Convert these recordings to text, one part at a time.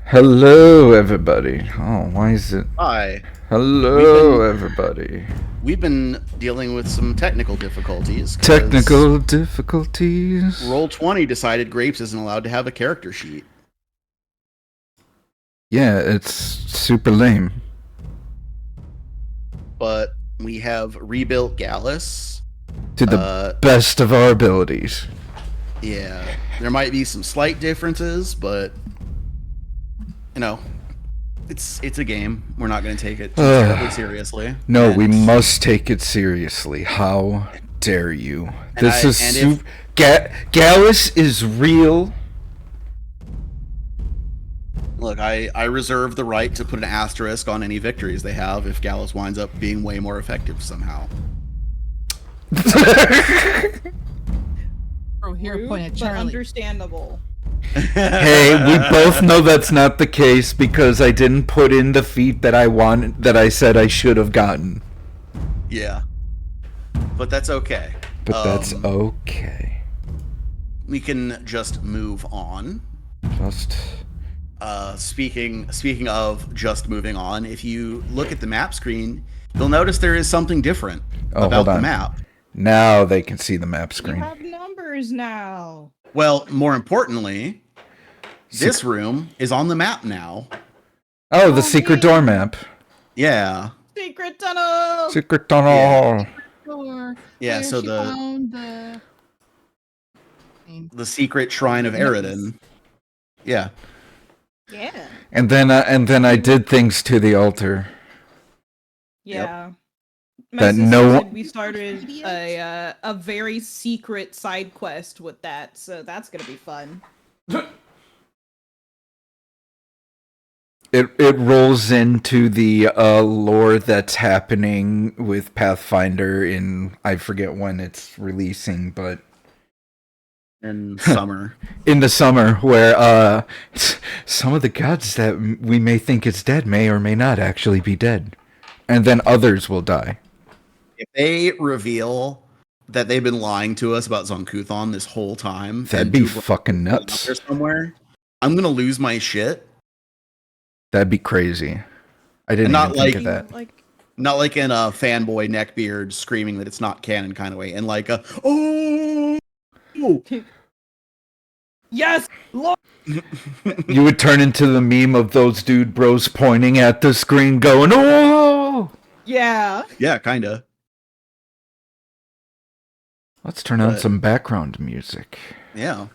Hello, everybody. Oh, why is it? Hi. Hello, everybody. We've been dealing with some technical difficulties. 'Cause Technical difficulties. Roll20 decided Grapes isn't allowed to have a character sheet. Yeah, it's super lame. But we have rebuilt Gallus. To the best of our abilities. Yeah, there might be some slight differences, but you know, it's a game. We're not going to take it too terribly seriously. No, we must take it seriously. How dare you? This is Gallus is real. Look, I reserve the right to put an asterisk on any victories they have if Gallus winds up being way more effective somehow. Here, point at Charlie. Understandable. Hey, we both know that's not the case because I didn't put in the feat that I said I should have gotten. Yeah. But that's okay. But that's okay. We can just move on. Speaking of just moving on, if you look at the map screen, you'll notice there is something different about the map. Now they can see the map screen. You have numbers now. Well, more importantly, this room is on the map now. Oh, the secret door map. Yeah. Secret tunnel. Secret tunnel. Yeah, so the secret shrine of Eridan. Yeah. Yeah. And then I did things to the altar. Yeah. Yep. We started a very secret side quest with that, so that's gonna be fun. It rolls into the lore that's happening with Pathfinder in, I forget when it's releasing, but in summer. In the summer, where some of the gods that we may think is dead may or may not actually be dead, and then others will die. If they reveal that they've been lying to us about Zonkuthon this whole time, that'd be fucking nuts. Somewhere, I'm gonna lose my shit. That'd be crazy. I didn't even think of that. Not like in a fanboy neckbeard screaming that it's not canon kind of way, and like a oh. Yes, Lord. You would turn into the meme of those dude bros pointing at the screen, going, "Oh!" Yeah. Yeah, kinda. Let's turn on some background music. Yeah,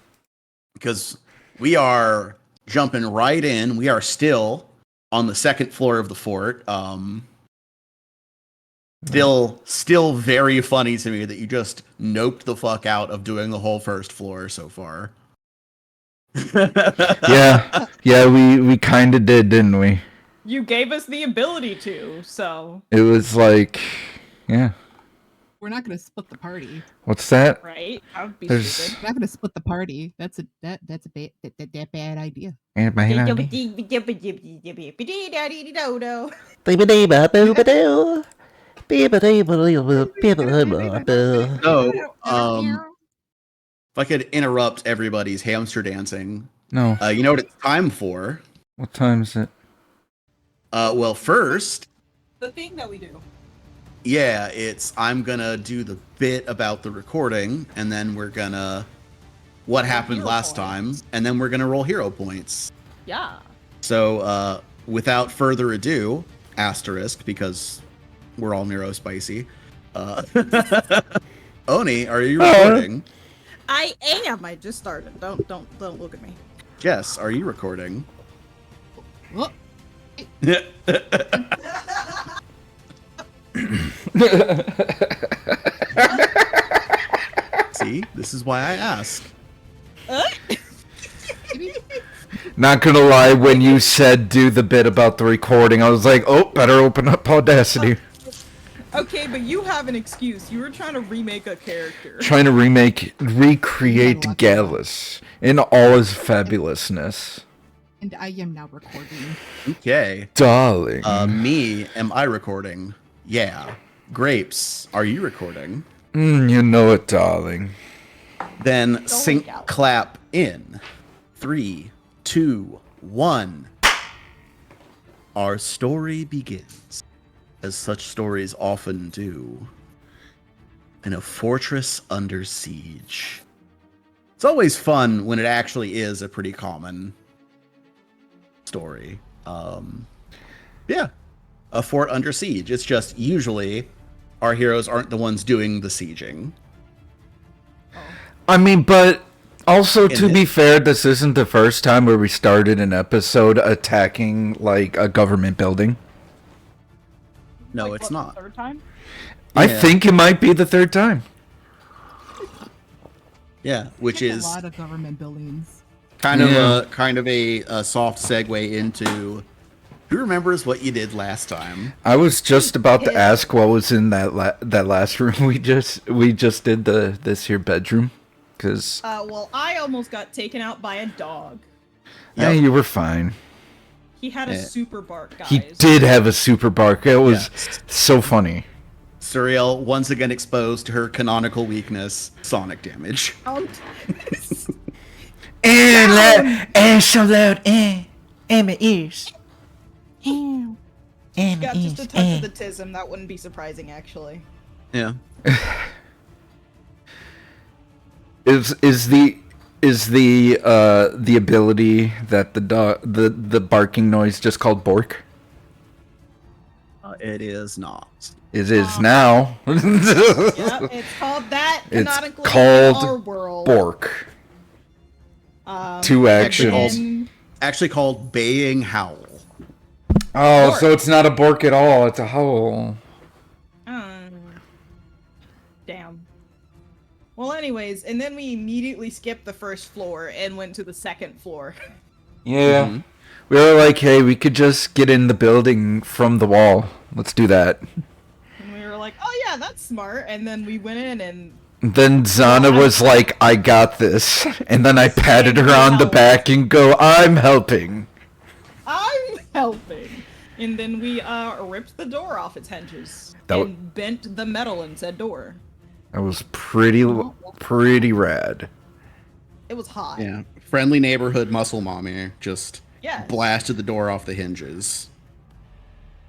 because we are jumping right in. We are still on the second floor of the fort. Still very funny to me that you just noped the fuck out of doing the whole first floor so far. yeah, we kind of did, didn't we? You gave us the ability to, so it was like, yeah. We're not going to split the party. What's that? Right? That would be stupid. We're not going to split the party. That's a bad idea. So, if I could interrupt everybody's hamster dancing. No. You know what it's time for? What time is it? Well, first, the thing that we do. Yeah, I'm gonna do the bit about the recording, and then we're gonna what happened last time, and then we're gonna roll hero points. Yeah. So, without further ado, asterisk, because we're all neurospicy. Oni, are you recording? I am. I just started. Don't look at me. Jess, are you recording? What? See, this is why I ask. Not gonna lie, when you said do the bit about the recording, I was like, oh, better open up Audacity. Okay, but you have an excuse. You were trying to remake a character. Trying to recreate Gallus in all his fabulousness. And I am now recording. Okay. Darling. Am I recording? Yeah. Grapes, are you recording? You know it, darling. Then sync clap in. 3, 2, 1. Our story begins, as such stories often do, in a fortress under siege. It's always fun when it actually is a pretty common story. Yeah, a fort under siege. It's just usually our heroes aren't the ones doing the sieging. I mean, but also, In to it. be fair, this isn't the first time where we started an episode attacking, like, a government building. No, Like, it's what, not. the third time? I Yeah. think it might be the third time. Yeah, which There's is a lot of government buildings. kind Yeah. of a soft segue into who remembers what you did last time. I was just about to Yeah. ask what was in that last room we just did this here bedroom, because Well, I almost got taken out by a dog. Yep. you were fine. He had a Yeah. super bark, guys. He did have a super bark. It was Yeah. so funny. Suriel once again exposed to her canonical weakness, sonic damage. Oh, And so loud, and my ears. Ew. And got just a touch of the tism. That wouldn't be surprising, actually. Yeah. Is the ability that the barking noise just called Bork? It is not. It is now. Yep, it's called that It's canonically called in our world. Bork. Um, Two Actually actions. and- Actually called baying howl. Oh, Bork. so it's not a Bork at all. It's a howl. Damn. Well, anyways, and then we immediately skipped the first floor and went to the second floor. Yeah. Mhm. We were like, hey, we could just get in the building from the wall. Let's do that. And we were like, oh yeah, that's smart. And then we went in and Then Zana was like, I got this. And then I patted her on the back and go, I'm helping. I'm helping. And then we ripped the door off its hinges That and bent the metal in said door. That was pretty rad. It was hot. Yeah. Friendly neighborhood muscle mommy just Yes. blasted the door off the hinges.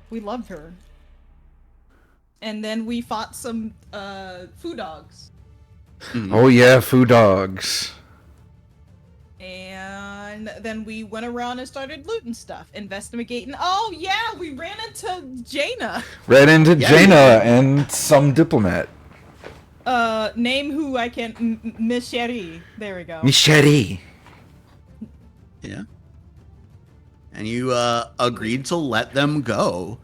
We loved her. And then we fought some foo dogs. Oh yeah, foo dogs. And then we went around and started looting stuff, investigating. Oh yeah, we ran into Jaina. Ran into Yeah, Jaina yeah. and some diplomat. Name who I can. Miss Sherry. There we go. Michelle. Yeah. And you agreed to let them go.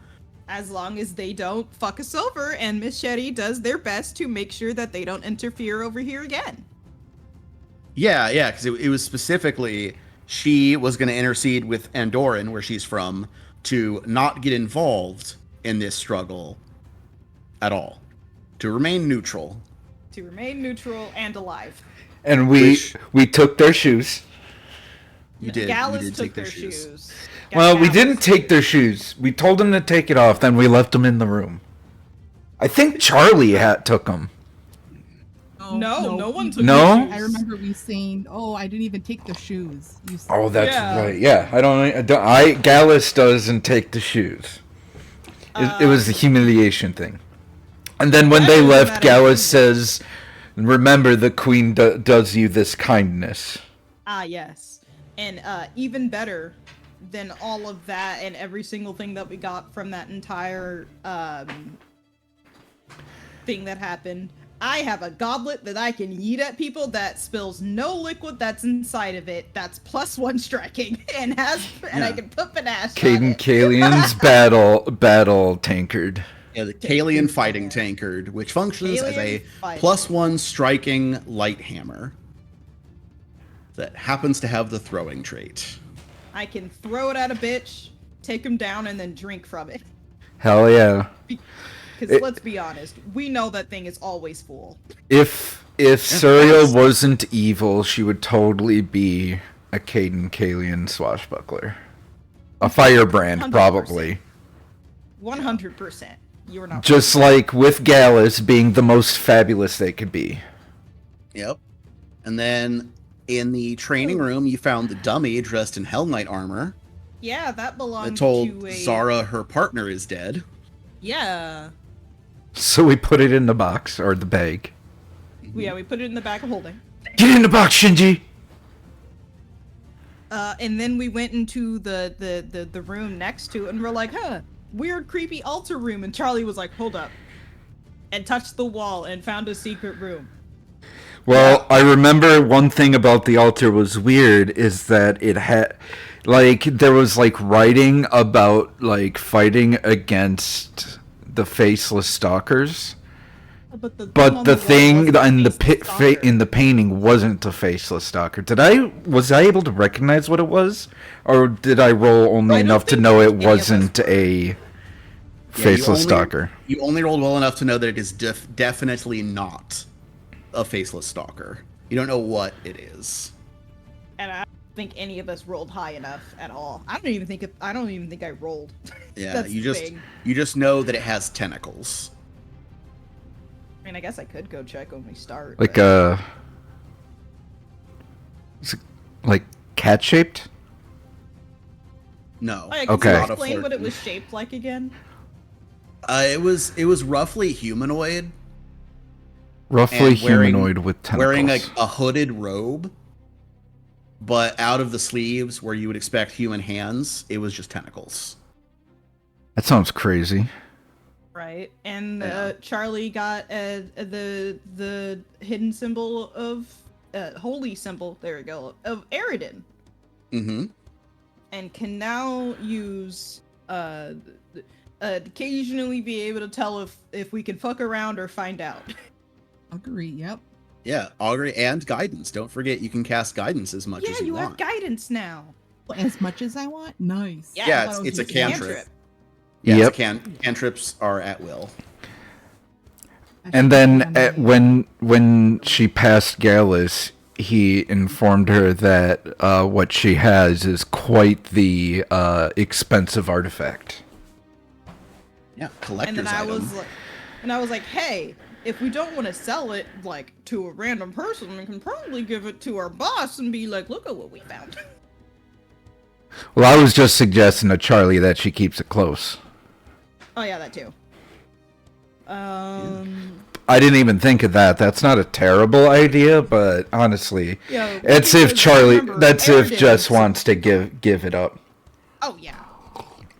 As long as they don't fuck us over, and Miss Sherry does their best to make sure that they don't interfere over here again. Yeah, because it was specifically she was going to intercede with Andoran, where she's from, to not get involved in this struggle at all, to remain neutral. To remain neutral and alive. And Which- we took their shoes. You did. Gallus you did took take their shoes. Well, we Gallus- didn't take their shoes. We told them to take it off, then we left them in the room. I think Charlie took them. No one took No? their shoes. I remember we saying, "Oh, I didn't even take the shoes." You said, Oh, that's Yeah. right. Yeah, Gallus doesn't take the shoes. It was the humiliation thing. And then when That they doesn't left, matter. Gallus says, "Remember, the queen does you this kindness." Ah, yes. And even better than all of that and every single thing that we got from that entire thing that happened, I have a goblet that I can yeet at people that spills no liquid that's inside of it. That's +1 striking and I Yeah. can put panache on Caden it. Kalian's battle tankard. Yeah, the Kalian fighting tankard, which functions as a Kalian fighting. +1 striking light hammer that happens to have the throwing trait. I can throw it at a bitch, take him down, and then drink from it. Hell yeah. Because let's be honest, we know that thing is always full. If Suriel wasn't evil, she would totally be a Caden Kalian swashbuckler. A firebrand, 100%. probably. 100%. You are not. Just like with Gallus being the most fabulous they could be. Yep. And then In the training room, you found the dummy dressed in Hell Knight armor. Yeah, that belonged That told to a... Zara her partner is dead. Yeah. So we put it in the box, or the bag. Yeah, we put it in the bag of holding. Get in the box, Shinji! And then we went into the room next to it, and we're like, huh, weird, creepy altar room. And Charlie was like, hold up. And touched the wall and found a secret room. Well, I remember one thing about the altar was weird, is that it had, like, there was, like, writing about, like, fighting against the faceless stalkers. But the thing in the pit in the painting wasn't a faceless stalker. Was I able to recognize what it was, or did I roll only enough to know it wasn't a faceless stalker? You only rolled well enough to know that it is definitely not a faceless stalker. You don't know what it is. And I don't think any of us rolled high enough at all. I don't even think I rolled. Yeah, That's you the just thing. you just know that it has tentacles. I mean, I guess I could go check when we start. Like but- is it, like, cat shaped? No. Oh, yeah, Okay. Can you explain what it was shaped like again? It was roughly humanoid. Roughly and wearing- humanoid with tentacles. Wearing like a hooded robe, but out of the sleeves where you would expect human hands, it was just tentacles. That sounds crazy. Right, and Yeah. Charlie got the hidden symbol of holy symbol. There we go, of Eridan, Mm-hmm. and can now use occasionally be able to tell if we can fuck around or find out. Agree. Yep. Yeah, augury and guidance. Don't forget you can cast guidance as much Yeah, as you, you have want. guidance now. As much as I want. Nice. Yeah, Yeah, I thought it it's was a just cantrip. Yeah, Yep. it's cantrips are at will. I And should then have done that. when she passed Gallus, he informed her that what she has is quite the expensive artifact. Yeah, And collector's then I item. was like, hey, if we don't want to sell it like to a random person, we can probably give it to our boss and be like, look at what we found. Well, I was just suggesting to Charlie that she keeps it close. Oh yeah, that too. I didn't even think of that. That's not a terrible idea, but honestly, Yeah, it's if because Charlie. remember, That's if Eridan Jess is- wants to give it up. Oh yeah,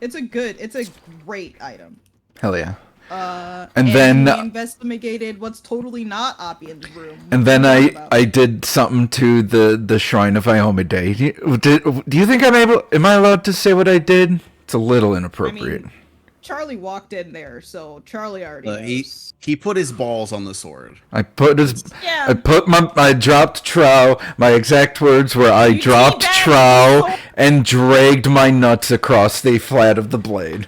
it's a great item. Hell yeah. And then we investigated what's totally not Oppian's room. And then What are you talking about? I did something to the Shrine of Iomade. Do you think am I allowed to say what I did? It's a little inappropriate. Charlie walked in there, so Charlie already knows. He put his balls on the sword. I Yeah. I dropped trow. My exact words were I You dropped teabagged trow the sword. and dragged my nuts across the flat of the blade.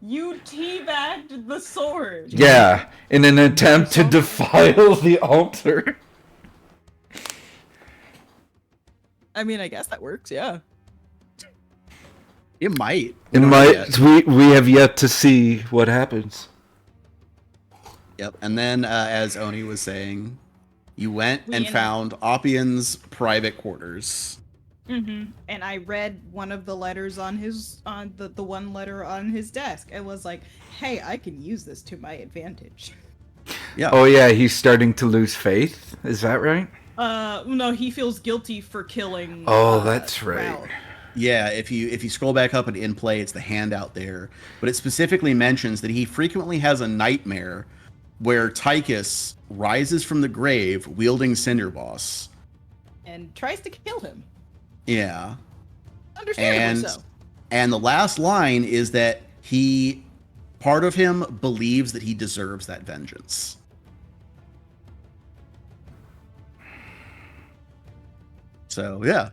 You teabagged the sword. Yeah, in an attempt to defile the altar. I mean, I guess that works. Yeah. It might. It We don't know might. yet. We have yet to see what happens. Yep. And then, as Oni was saying, you went We and ended- found Oppian's private quarters. Mm-hmm. And I read one of the letters on the one letter on his desk. It was like, "Hey, I can use this to my advantage." Yeah. Oh yeah, he's starting to lose faith. Is that right? No, he feels guilty for killing. Oh, that's right. Ralph. Yeah, if you scroll back up in play, it's the handout there. But it specifically mentions that he frequently has a nightmare where Tychus rises from the grave wielding Cinderboss. And tries to kill him. Yeah. Understandably And so. and the last line is that part of him believes that he deserves that vengeance. So yeah.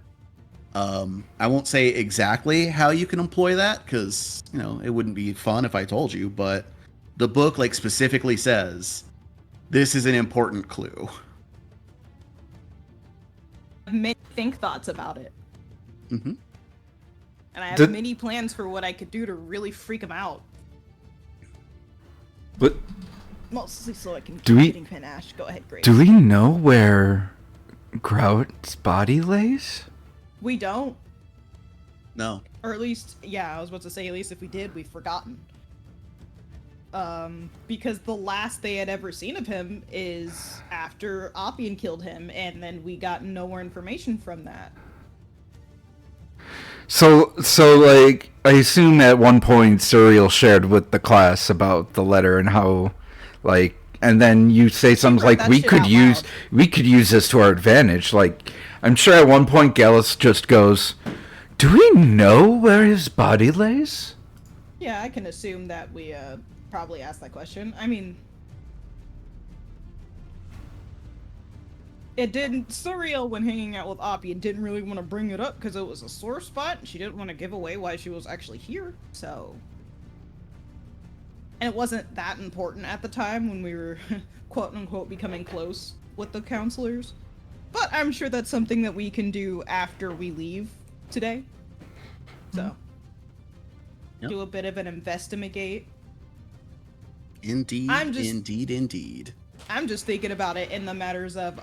I won't say exactly how you can employ that because it wouldn't be fun if I told you, but the book specifically says this is an important clue. I have many think thoughts about it, Mm-hmm. and I have Did- many plans for what I could do to really freak him out. But Mostly so I can Do we- getting panache. Go ahead, Grace. do we know where Grout's body lays? We don't. No. Or at least, yeah, I was about to say, at least if we did, we've forgotten. Because the last they had ever seen of him is after Oppian killed him, and then we got no more information from that. So like, I assume at one point Suriel shared with the class about the letter and how, like, and then you say something wrote like, that we shit could out use loud. this to our advantage. Like, I'm sure at one point Gallus just goes, do we know where his body lays? Yeah, I can assume that we, probably asked that question. I mean... It didn't... Surreal, when hanging out with Oppian, didn't really want to bring it up because it was a sore spot, and she didn't want to give away why she was actually here, so... And it wasn't that important at the time when we were, quote-unquote, becoming close with the counselors. But I'm sure that's something that we can do after we leave today. So... Yep. Do a bit of an investigate. Indeed, I'm just- indeed. I'm just thinking about it in the matters of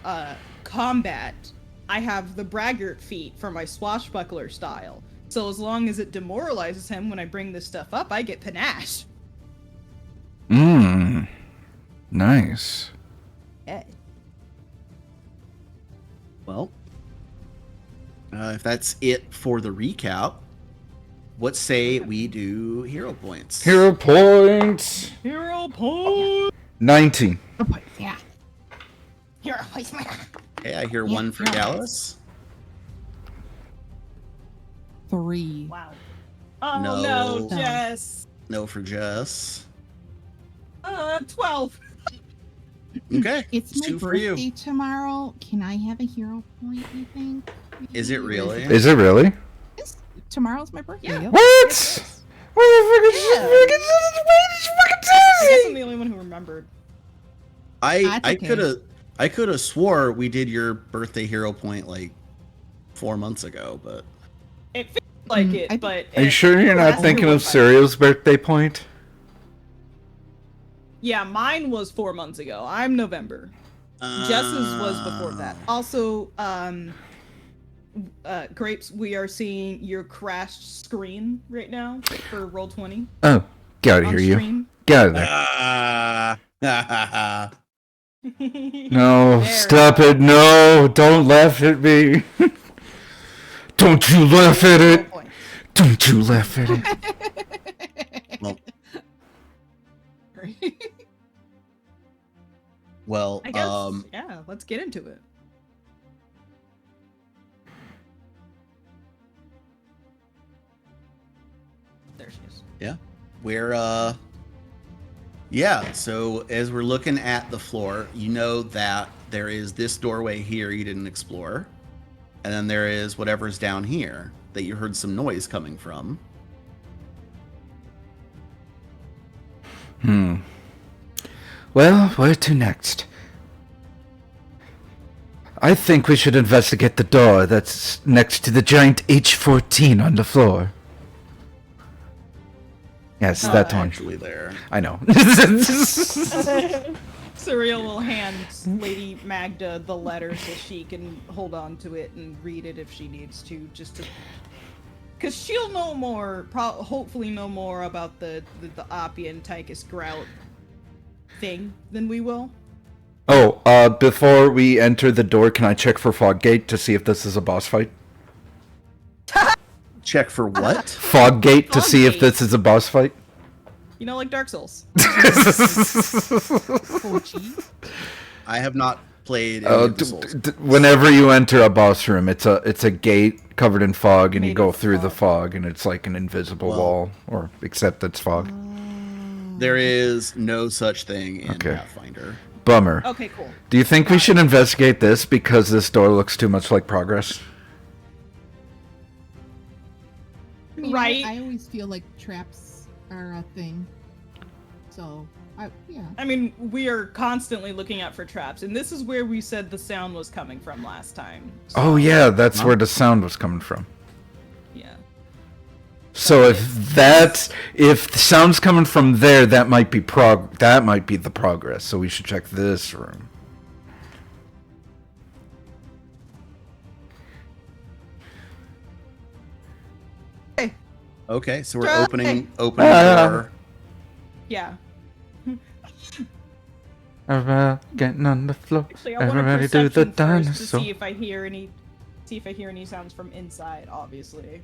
combat. I have the braggart feat for my swashbuckler style. So as long as it demoralizes him when I bring this stuff up, I get panache. Nice. Yeah. Well, if that's it for the recap, what say we do hero points? Hero points. Hero point! 19. Yeah. Hero points. Okay, I hear Yeah, one for hero Gallus. 3. Wow. Oh No. no, Jess. No for Jess. 12. Okay, It's my two for you. birthday tomorrow. Can I have a hero point, you think? Is it really? Is it really? Yes, tomorrow's my birthday. Yeah. Yep. What? What the fuck is Yeah. I guess I'm the only one who remembered. I That's okay. could have swore we did your birthday hero point like 4 months ago, but It feels like Mm, it, I- but... Are you sure you're not last thinking year of was Suriel's birthday point? Yeah, mine was 4 months ago. I'm November. Jess's was before that. Also, Grapes, we are seeing your crashed screen right now for Roll20 Oh, get out of on here, you. stream. Get out of there. No, There. stop it. No, don't laugh at me. Don't you laugh at Roll it. points. Don't you laugh at it. well, I guess, yeah, let's get into it. There she is. we're yeah, so as we're looking at the floor, you know that there is this doorway here you didn't explore, and then there is whatever's down here that you heard some noise coming from. Well, where to next? I think we should investigate the door that's next to the giant H14 on the floor. Yes, that one. Actually there. I know. Surreal will hand Lady Magda the letter so she can hold on to it and read it if she needs to, just to... Because she'll know more, hopefully know more about the Oppian Tychus Grout thing than we will. Oh, before we enter the door, can I check for Foggate to see if this is a boss fight? Check for what? Foggate to see if Foggate. this is a boss fight? You know, like Dark Souls. Oh, gee. I have not played any of the Souls. Whenever you enter a boss room, it's a gate covered in fog, and you Made go of through the fog. fog, and it's like an invisible Well- wall, or except it's fog. There is no such thing in Okay. Pathfinder. Bummer. Okay, cool. Do you think we should investigate this because this door looks too much like progress? I mean, Right. I always feel like traps are a thing. So, yeah. I mean, we are constantly looking out for traps, and this is where we said the sound was coming from last time. So, Oh yeah, that's Huh? where the sound was coming from. yeah. So if the sound's coming from there, that might be the progress. So we should check this room. Okay, so we're Try. opening the door. Yeah. Getting on the floor. Actually, I want a Everybody do the perception first to dinosaur. see if I hear any sounds from inside, obviously.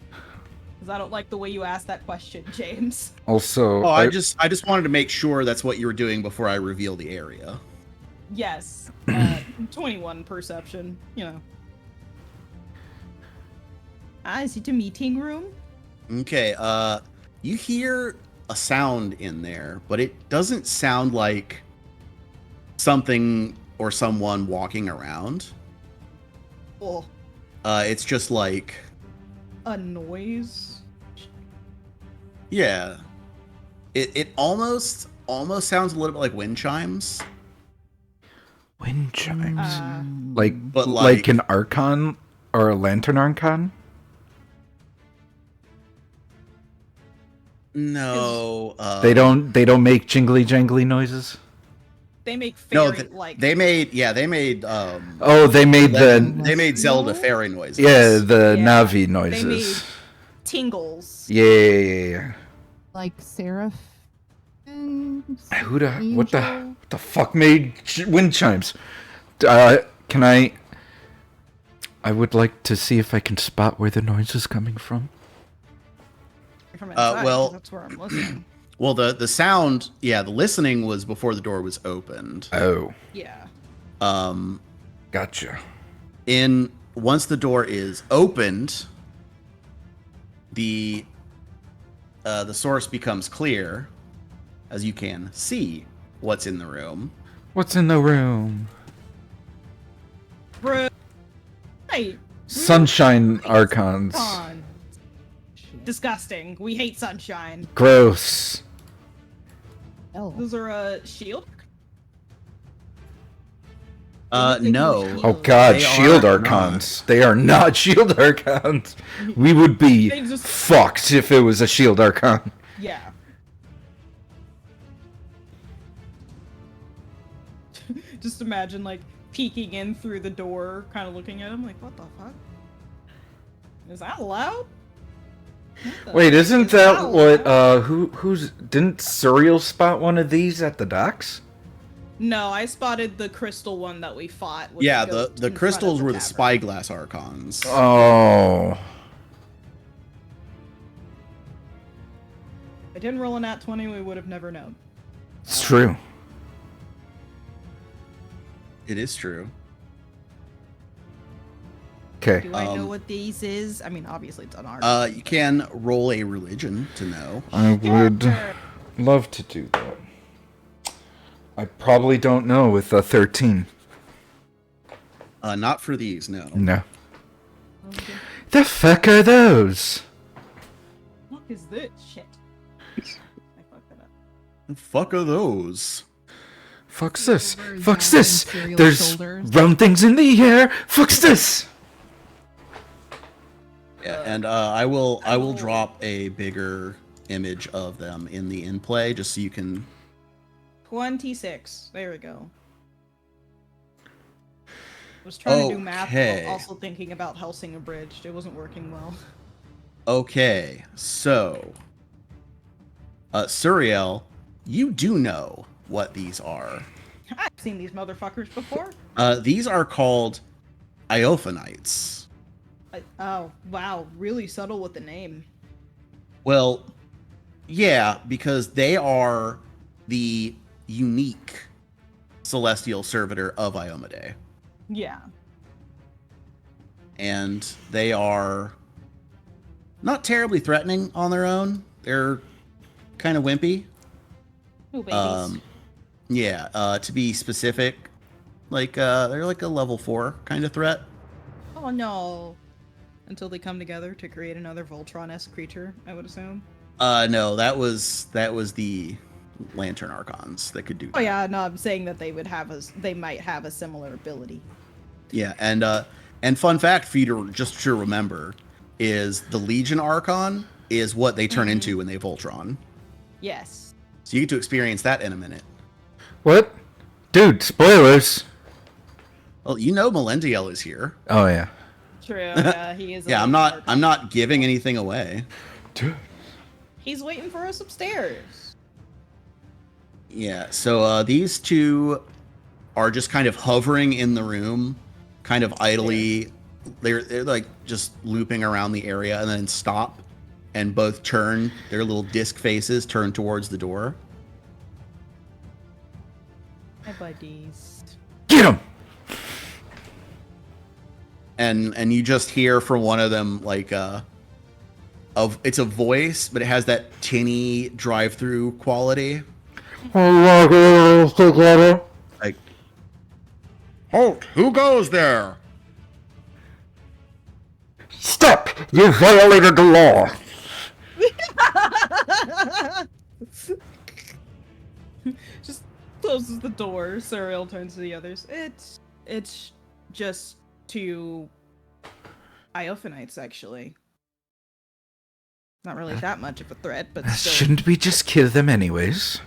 Because I don't like the way you asked that question, James. Also, Oh, I just wanted to make sure that's what you were doing before I reveal the area. Yes. 21 perception, you know. Is it a meeting room? Okay, you hear a sound in there, but it doesn't sound like something or someone walking around. Oh, It's just like, a noise? yeah. It almost sounds a little bit like wind chimes. wind chimes. Mm. But like an archon or a lantern archon? No, They don't make jingly jangly noises. They make No, fairy, like... they made Oh, they made they made Zelda Celestial? fairy noises. yeah, the Yeah, Navi They made noises. tingles. Yeah. Like Seraph. Who the what the fuck made wind chimes? Can I would like to see if I can spot where the noise is coming from. From inside, well- 'cause that's where I'm listening. Well, the sound, yeah, the listening was before the door was opened. Oh, Yeah. gotcha. Once the door is opened, the source becomes clear, as you can see what's in the room. What's in the room? Bro. Hey. Sunshine archons. Con. Disgusting. We hate sunshine. Gross. Oh. Those are a shield? No. Oh god, They shield are archons. They are not shield archons. We would be They just- fucked if it was a shield archon. Yeah. Just imagine, like, peeking in through the door, kind of looking at him, like, what the fuck? Is that allowed? What the Wait, fuck isn't is that what allowed? who's didn't Surreal spot one of these at the docks? No, I spotted the crystal one that we fought. With Yeah, ghost the in front crystals of were the tavern. spyglass archons. Oh. If I didn't roll a nat 20, we would have never known. It's true. It is true. Okay. Do I know Um, what these is? I mean, obviously it's on our. You can roll a religion to know. I would love to do that. I probably don't know with a 13. Not for these, no. No. The fuck are those? What is this shit? I fucked that up. The fuck are those? Fuck's this? Over Fuck's down this? Serial's There's shoulders. round things in the air. Fuck's this? Yeah, and I will drop a bigger image of them in the in play just so you can. 26. There we go. I was trying to do math Okay. while also thinking about Helsing Abridged. It wasn't working well. Okay, so Suriel, you do know what these are. I've seen these motherfuckers before. These are called Iophanites. Oh, wow. Really subtle with the name. Well, yeah, because they are the unique celestial servitor of Iomedae. Yeah. And they are not terribly threatening on their own. They're kind of wimpy. Ooh, babies. Yeah, to be specific, like they're like a level 4 kind of threat. Oh, no. Until they come together to create another Voltron-esque creature, I would assume. No, that was the Lantern Archons that could do that. Oh, yeah, no, I'm saying that they might have a similar ability. Yeah, and fun fact for you to remember is the Legion Archon is what they turn into when they Voltron. Yes. So you get to experience that in a minute. What? Dude, spoilers. Well, you know Melendiel is here. Oh yeah. True, yeah, he is a Yeah, Legion Archon. I'm not giving anything away. He's waiting for us upstairs. Yeah, so these two are just kind of hovering in the room, kind of idly. They're like just looping around the area and then stop and both turn. Their little disc faces turn towards the door. Hi, buddies. Get him! And you just hear from one of them like it's a voice, but it has that tinny drive-through quality. Like, halt! Who goes there? Stop! You violated the law! Just closes the door. Suriel turns to the others. It's just two Iophanites, actually. Not really that much of a threat, but still. Shouldn't we just kill them anyways?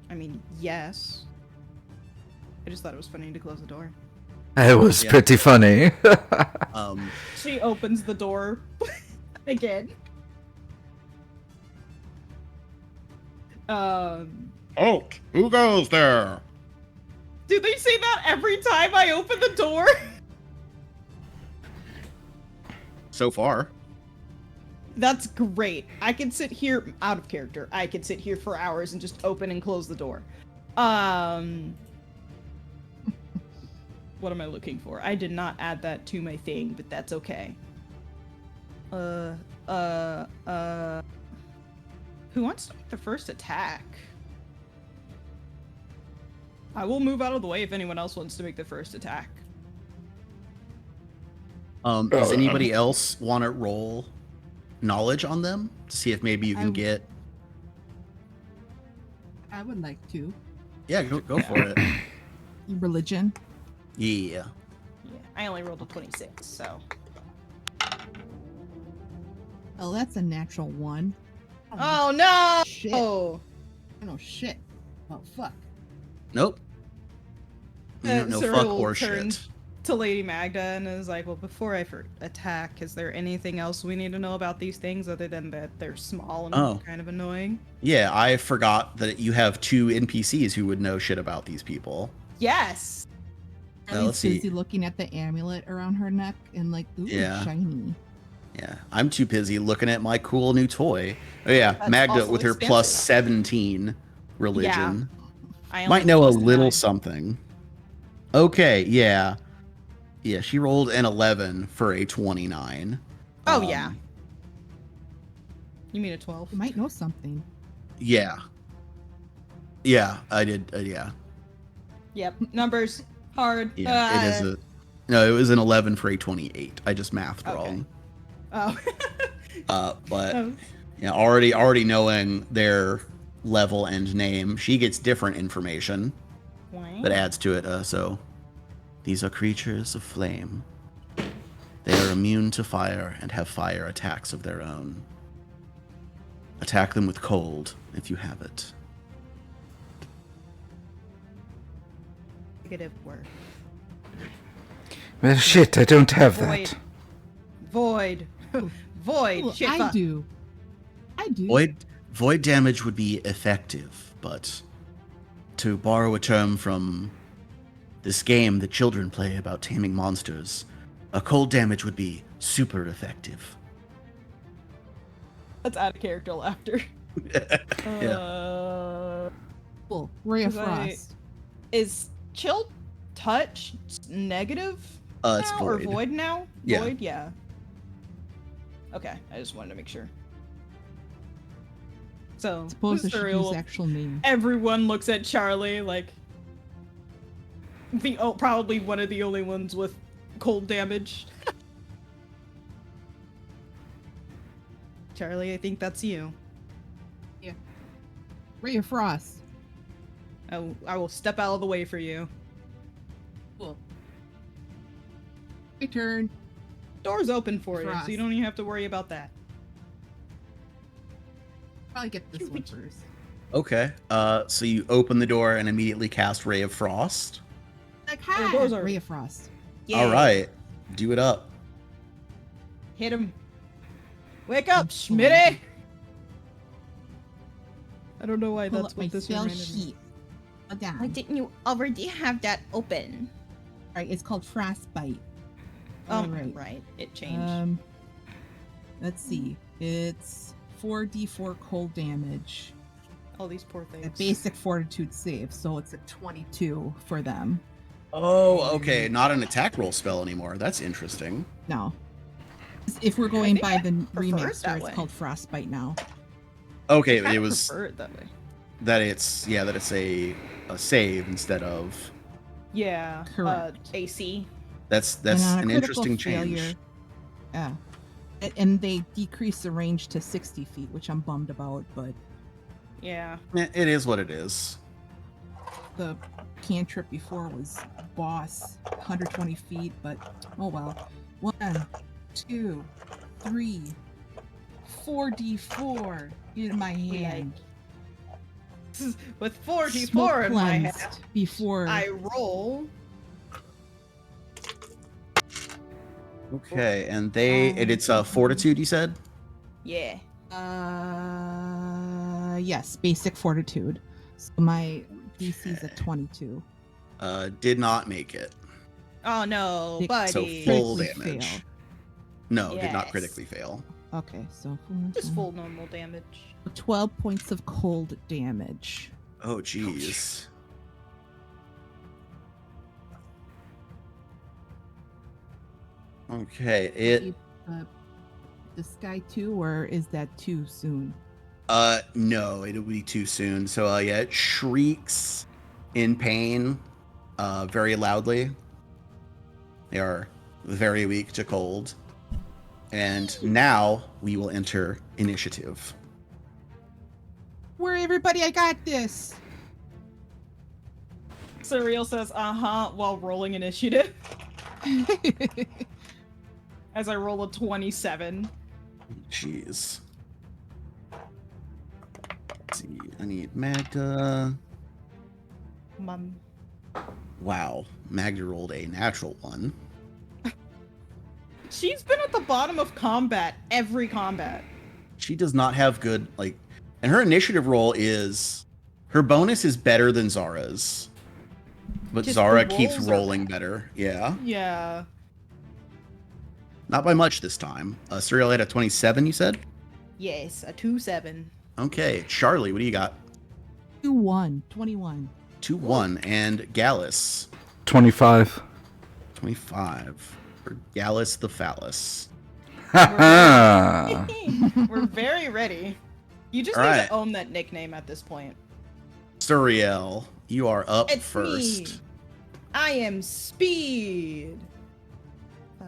I mean, yes. I just thought it was funny to close the door. It was Yeah. pretty funny. She opens the door again. Halt! Who goes there? Do they say that every time I open the door? So far. That's great. I can sit here out of character. I could sit here for hours and just open and close the door. What am I looking for? I did not add that to my thing, but that's okay. Who wants to make the first attack? I will move out of the way if anyone else wants to make the first attack. Does anybody else want to roll knowledge on them to see if maybe you can get? I would like to. Yeah, go for it. Religion. Yeah. Yeah, I only rolled a 26, so. Oh, that's a natural one. Oh no! Shit. Oh. Oh shit. Oh fuck. Nope. No Cyril fuck or turned shit. to Lady Magda and is like, well, before I attack, is there anything else we need to know about these things other than that they're small and kind of annoying? Yeah, I forgot that you have two NPCs who would know shit about these people. Yes! Let's see. busy looking at the amulet around her neck and like, ooh, Yeah. shiny. Yeah, I'm too busy looking at my cool new toy. Oh yeah, That's Magda also with her expensive. plus 17 religion. I only Might know a plus little 9. something. Okay, yeah. Yeah, she rolled an 11 for a 29. Oh, yeah. You mean a 12? You might know something. Yeah. Yeah, I did. Yeah. Yep. Numbers. Hard. Yeah, it is a. No, it was an 11 for a 28. I just mathed Okay. wrong. Oh. But Oh. yeah, already knowing their level and name, she gets different information that adds to it. So, these are creatures of flame. They are immune to fire and have fire attacks of their own. Attack them with cold if you have it. Negative word. Well, shit, I don't have Void. that. Void. Void. Ooh, Shit, I fuck. do. I do. Void damage would be effective, but to borrow a term from this game that children play about taming monsters, a cold damage would be super effective. That's out of character laughter. Yeah. Cool. Ray of 'Cause I- Frost. Is chill touch negative It's now or void. void now? Yeah. Void, yeah. Okay, I just wanted to make sure. So, Suppose I should Suriel use will- actual name. everyone looks at Charlie like probably one of the only ones with cold damage. Charlie, I think that's you. Ray of Frost. I will step out of the way for you. Cool. My turn. Door's open for you, so Frost. you don't even have to worry about that. Probably get this one first. Okay. So you open the door and immediately cast Ray of Frost. Like, the hi. doors are- Ray of Frost. All right. Do it up. Hit him. Wake up, Schmitty! I don't know why Pull that's up my what this spell reminded me. sheet. Again. Why didn't you already have that open? Right, it's called Frostbite. Right. It changed. Let's see. It's 4d4 cold damage. All these poor A things. basic fortitude save, so it's a 22 for them. Oh, okay. Not an attack roll spell anymore. That's interesting. No. If we're going think by I the prefer it remaster, that it's way. called Frostbite now. Okay, I it was prefer it that way. that it's a save instead of. Yeah. Correct. AC. That's And on a an critical interesting failure, change. yeah. And they decrease the range to 60 feet, which I'm bummed about, but Yeah. It is what it is. the cantrip before was boss 120 feet, but oh well. 1, 2, 3, 4d4 in my hand. With 44 Smoke in my cleansed hand, before I roll. Okay, and it's a fortitude. You said. Yeah. yes, basic fortitude. So my DC is a 22. Did not make it. Oh no, Dick- buddy. So full Critically damage. fail. No, did not Yes. critically fail. Okay, so Just full normal damage. 12 points of cold damage. Oh, jeez. Okay, The sky too, or is that too soon? no, it'll be too soon. So, yeah, it shrieks in pain, very loudly. They are very weak to cold. And now we will enter initiative. Where everybody? I got this. Surreal says, while rolling initiative. As I roll a 27. Jeez. Let's see, I need Magda. Mum. Wow, Magda rolled a natural one. She's been at the bottom of combat, every combat. She does not have good, and her initiative roll is, her bonus is better than Zara's. But Just Zara the keeps rolls are rolling bad. better. Yeah. Yeah. Not by much this time. Serial had a 27, you said? Yes, a 2-7. Okay. Charlie, what do you got? 2-1, 21. 2-1. And Gallus, 25. 25. For Gallus the Phallus. Ha We're very ready. You just All need right. to own that nickname at this point. Suriel, you are up It's first. me. I am Speed. 5,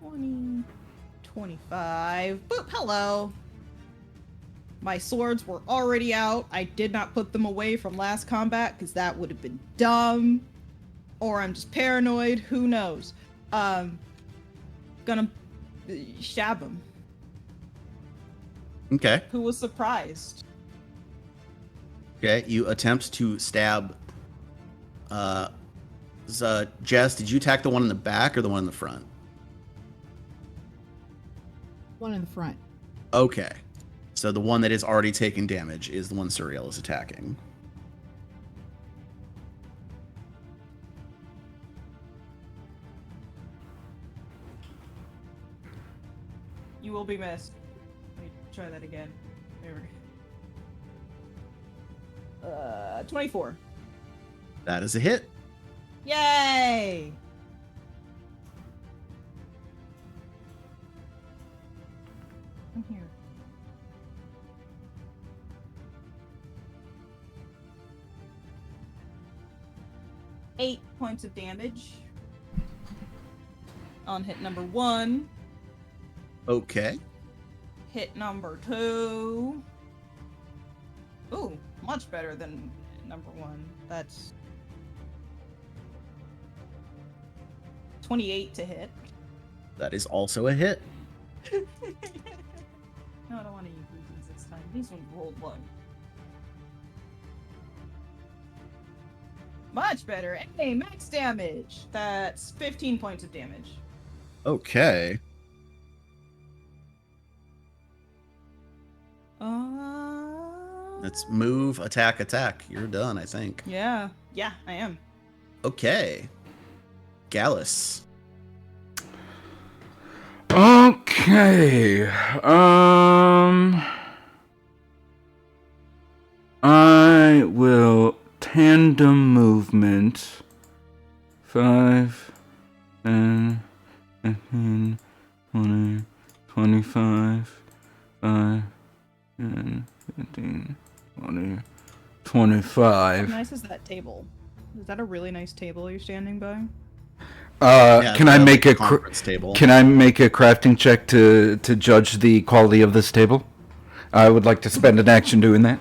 10, 20, 25. Boop, hello. My swords were already out. I did not put them away from last combat because that would have been dumb. Or I'm just paranoid. Who knows? Gonna stab him. Okay. Who was surprised? Okay. You attempt to stab. Jess, did you attack the one in the back or the one in the front? One in the front. Okay. So the one that is already taking damage is the one Suriel is attacking. You will be missed. Let me try that again. There we go. 24. That is a hit. Yay! I'm here. Eight points of damage on hit number 1. Okay. Hit number 2. Ooh, much better than number 1. That's 28 to hit. That is also a hit. No, I don't want to use these this time. These ones rolled 1. Much better. Hey, max damage. That's 15 points of damage. Okay. Let's move, attack, attack. You're done, I think. Yeah. Yeah, I am. Okay. Gallus. Okay. I will tandem movement 5 and 15, 20, 25, 5 and 15, 20, 25. How nice is that table? Is that a really nice table you're standing by? Can I make a conference table? Can I make a crafting check to judge the quality of this table? I would like to spend an action doing that.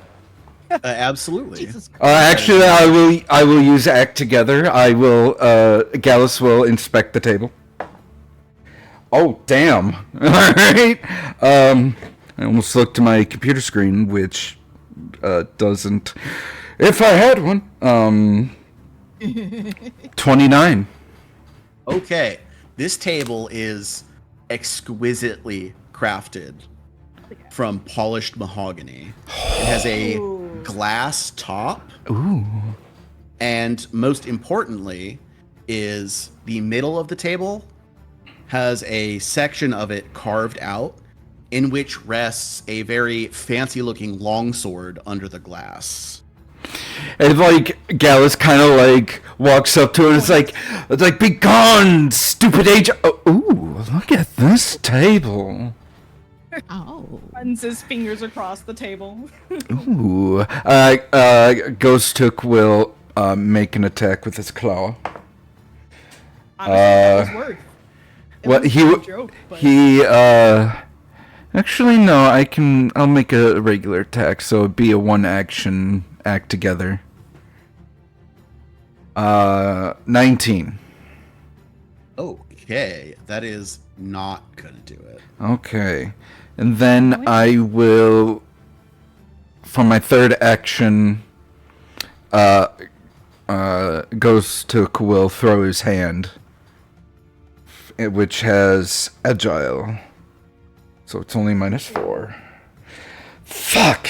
Absolutely. Jesus Christ. Actually, I will use act together. I will Gallus will inspect the table. Oh damn! All right. I almost looked to my computer screen, which doesn't. If I had one, 29. Okay. This table is exquisitely crafted from polished mahogany. It has a glass top. Ooh. And most importantly, is the middle of the table has a section of it carved out in which rests a very fancy looking longsword under the glass. And like Gallus kind of like walks up to it and it's like be gone, stupid age. Oh, ooh, look at this table. Oh. Runs his fingers across the table. Ooh. Ghost Took will make an attack with his claw. Honestly, that was worth. It Well, was he a joke, but he actually no, I'll make a regular attack, so it'd be a one action act together. 19. Okay, that is not gonna do it. Okay. And then I will, for my third action, Ghost Took will throw his hand, which has agile. So it's only -4. Fuck!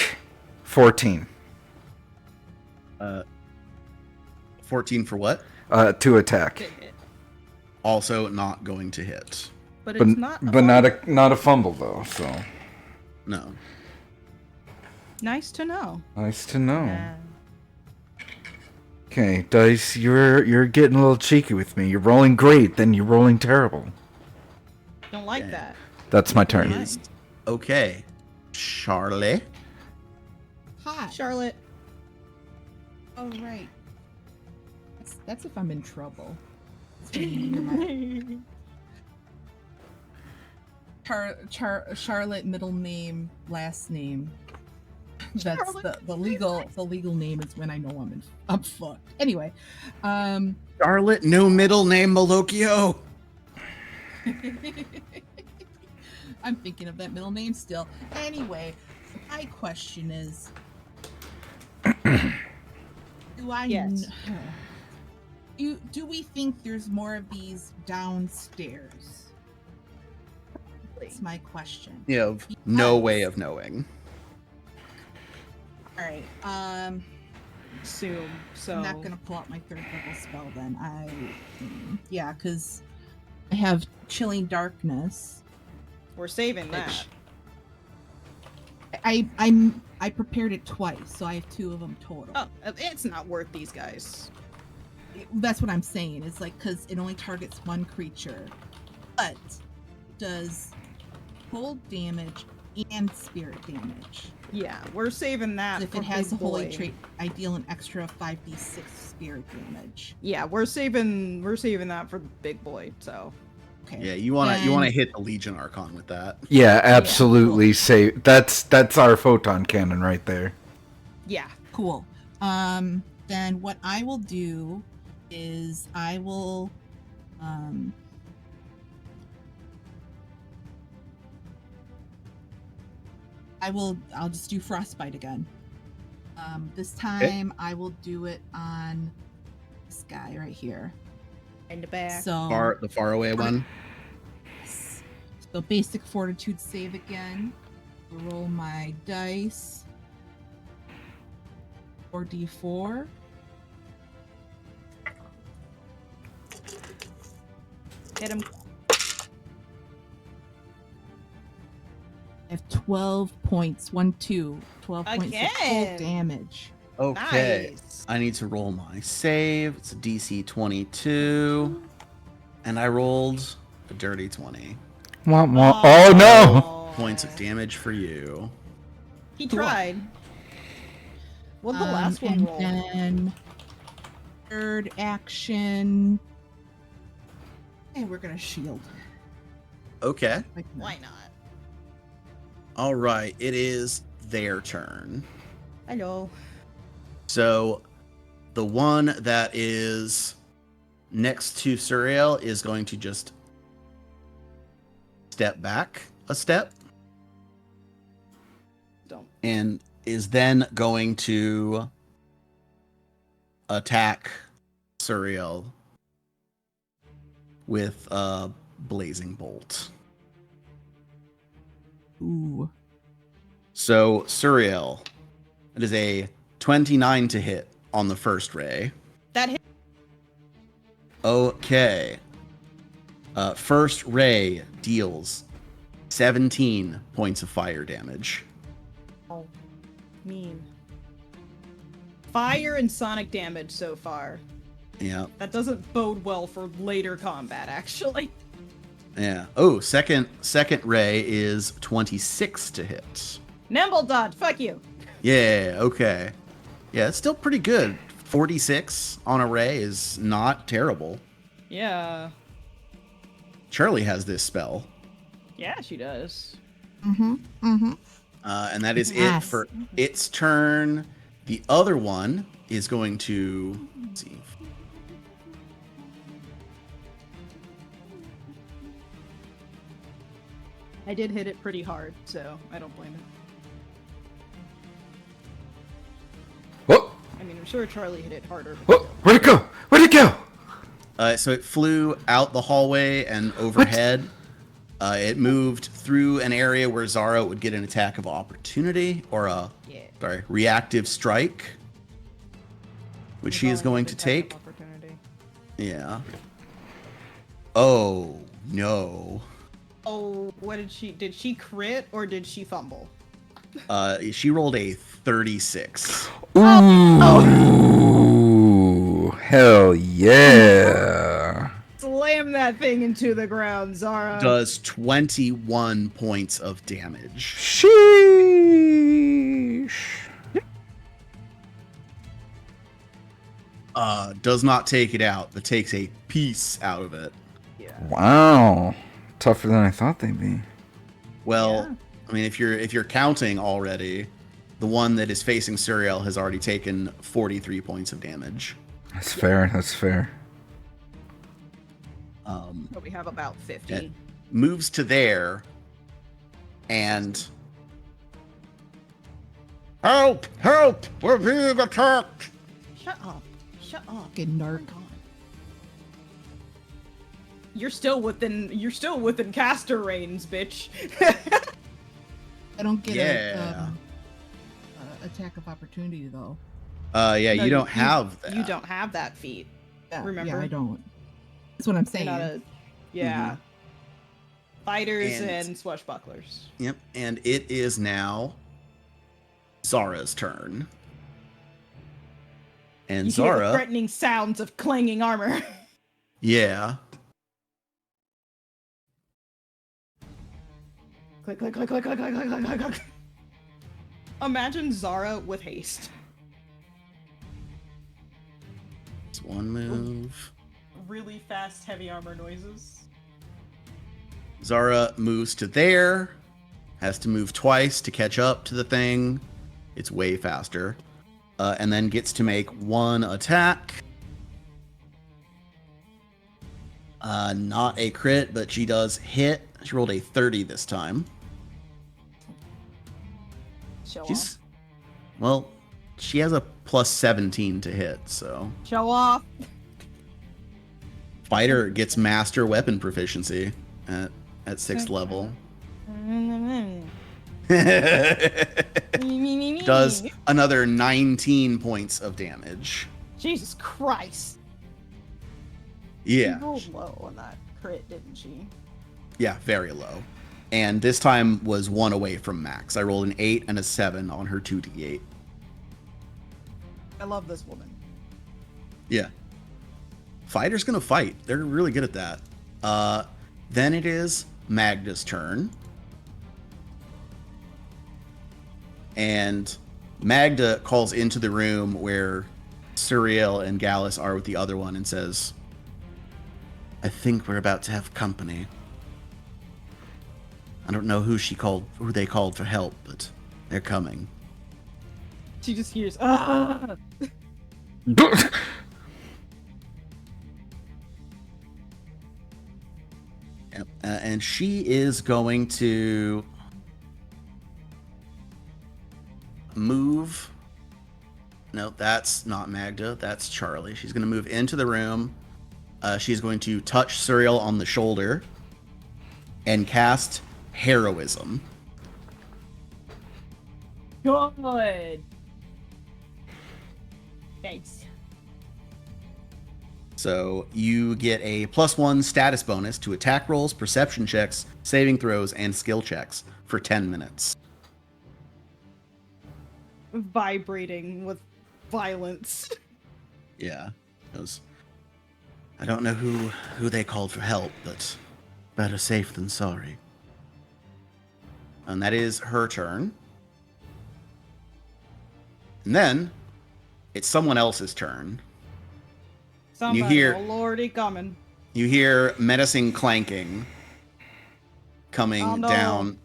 14. 14 for what? To attack. Also not going to hit. but But, it's not. but not a fumble though, so No. Nice to know. nice to know. Okay, Dice, you're getting a little cheeky with me. You're rolling great, then you're rolling terrible. Don't like Yeah. that. That's my turn. Is okay. Charlie. Hi. Charlotte. Oh, right. That's if I'm in trouble. That's when you hear my Charlotte, middle name, last name. That's Charlotte. the legal name is when I know I'm fucked. Anyway, Charlotte, no middle name, Malocchio. I'm thinking of that middle name still. Anyway, my question is, do I Yes. do we think there's more of these downstairs? That's my question. You have no way of knowing. All right. Assume so. I'm not gonna pull out my third level spell then. Yeah, because I have Chilling Darkness. We're saving that. Which I prepared it twice, so I have 2 of them total. Oh, it's not worth these guys. That's what I'm saying. It's like because it only targets one creature, but does cold damage and spirit damage. Yeah, we're saving that. If for it has big a holy boy. trait, I deal an extra 5d6 spirit damage. Yeah, we're saving that for the big boy. So Okay. Yeah, you wanna Then- hit the Legion Archon with that. Yeah, absolutely. Say that's our photon cannon right there. yeah, Cool. Then what I will do is I'll just do frostbite again. This time I will do it on this guy right here. in the back. So The far away one. So basic fortitude save again. Roll my dice. 4d4. Hit him. I have 12 points. 12 points of Again? full damage. Okay. Nice. I need to roll my save. It's a DC 22. And I rolled a dirty 20. Wah, wah. Oh no! Points of damage for you. He tried. What'd the last one and roll? then third action. Hey, we're gonna shield. Okay. Like that. Why not? All right. It is their turn. Hello. So the one that is next to Suriel is going to just step back a step Don't. and is then going to attack Suriel with a blazing bolt. Ooh. So Suriel, it is a 29 to hit on the first ray. That hit. Okay. First ray deals 17 points of fire damage. Oh, mean. Fire and sonic damage so far. Yeah. That doesn't bode well for later combat, actually. Yeah. Oh, second ray is 26 to hit. Nimble dodge, fuck you. Yeah, okay. Yeah, it's still pretty good. 46 on a ray is not terrible. Yeah. Charlie has this spell. Yeah, she does. Mm-hmm. Mm-hmm. And that is Yes. it for its turn. The other one is going to... Let's see. I did hit it pretty hard, so I don't blame it. Whoa! I mean, I'm sure Charlie hit it harder. Whoa! Where'd it go? Where'd it go? So it flew out the hallway and overhead. It moved through an area where Zara would get an attack of opportunity or a reactive strike, which she is going to take. Yeah. Oh no. Oh, what did she? Did she crit or did she fumble? She rolled a 36. Ooh! Hell yeah! Slam that thing into the ground, Zara. Does 21 points of damage. Sheesh! Does not take it out, but takes a piece out of it. Yeah. Wow. Tougher than I thought they'd be. Well, Yeah. I mean, if you're counting already, the one that is facing Suriel has already taken 43 points of damage. That's fair. That's fair. But we have about 50. It moves to there, and help! Help! We're being attacked! Shut up. Shut up. Fucking narc. Oh my God. You're still within caster range, bitch. I don't get Yeah. a attack of opportunity though. Yeah, No, you don't have that. You don't have that feat. Yeah, Remember? Yeah, I don't. That's what I'm You're saying. not a, yeah. Fighters And- and swashbucklers. Yep, and it is now Zara's turn. And You hear the Zara, threatening sounds of clanging armor. yeah, Click, click, click, click, click, click, click, click, click, click. Imagine Zara with haste. it's one move. Really fast, heavy armor noises. Zara moves to there, has to move twice to catch up to the thing. It's way faster. And then gets to make one attack. Not a crit, but she does hit. She rolled a 30 this time. Show She's, off. well, she has a plus 17 to hit, so. Show off. Fighter gets master weapon proficiency at 6th level. does another 19 points of damage. Jesus Christ. Yeah. She rolled low on that crit, didn't she? Yeah, very low. And this time was 1 away from max. I rolled an 8 and a 7 on her 2d8. I love this woman. Yeah. Fighter's gonna fight. They're really good at that. Then it is Magda's turn. And Magda calls into the room where Suriel and Gallus are with the other one and says, I think we're about to have company. I don't know who they called for help, but they're coming. She just hears, ah! Yep. And she is going to move. No, that's not Magda. That's Charlie. She's going to move into the room. She's going to touch Suriel on the shoulder and cast Heroism. Good. Thanks. So you get a +1 status bonus to attack rolls, perception checks, saving throws, and skill checks for 10 minutes. Vibrating with violence. Yeah. Goes, I don't know who they called for help, but better safe than sorry. And that is her turn. And then it's someone else's turn. Somebody, hear- oh lordy, coming. You hear menacing clanking coming Oh, no. down.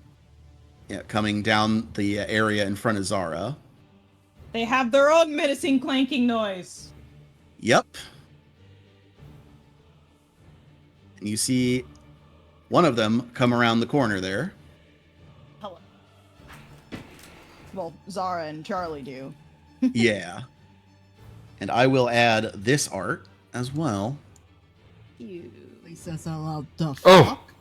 Yeah, coming down the area in front of Zara. They have their own menacing clanking noise. Yep. And you see one of them come around the corner there. Hello. Well, Zara and Charlie do. Yeah. And I will add this art as well. You. He says out loud, the Oh. fuck?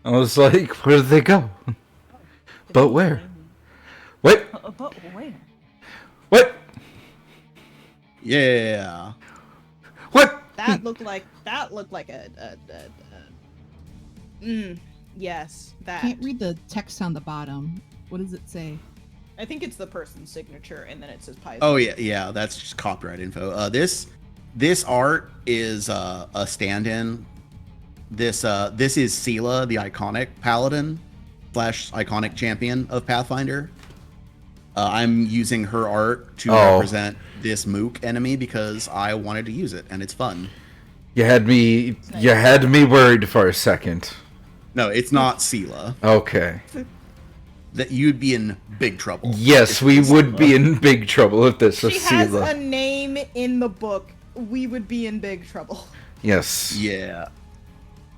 I was like, where did they go? But where? What? But where? What? Yeah. What? That looked like a yes, that. Can't read the text on the bottom. What does it say? I think it's the person's signature, and then it says Paizo. Oh yeah, that's just copyright info. This art is a stand-in. This is Sela, the iconic paladin / iconic champion of Pathfinder. I'm using her art to represent this Mook enemy because I wanted to use it, and it's fun. You had me worried for a second. No, it's not Sela. Okay. That you'd be in big trouble. Yes, we would be in big trouble if this was She has Sela. a name in the book. We would be in big trouble. Yes. Yeah.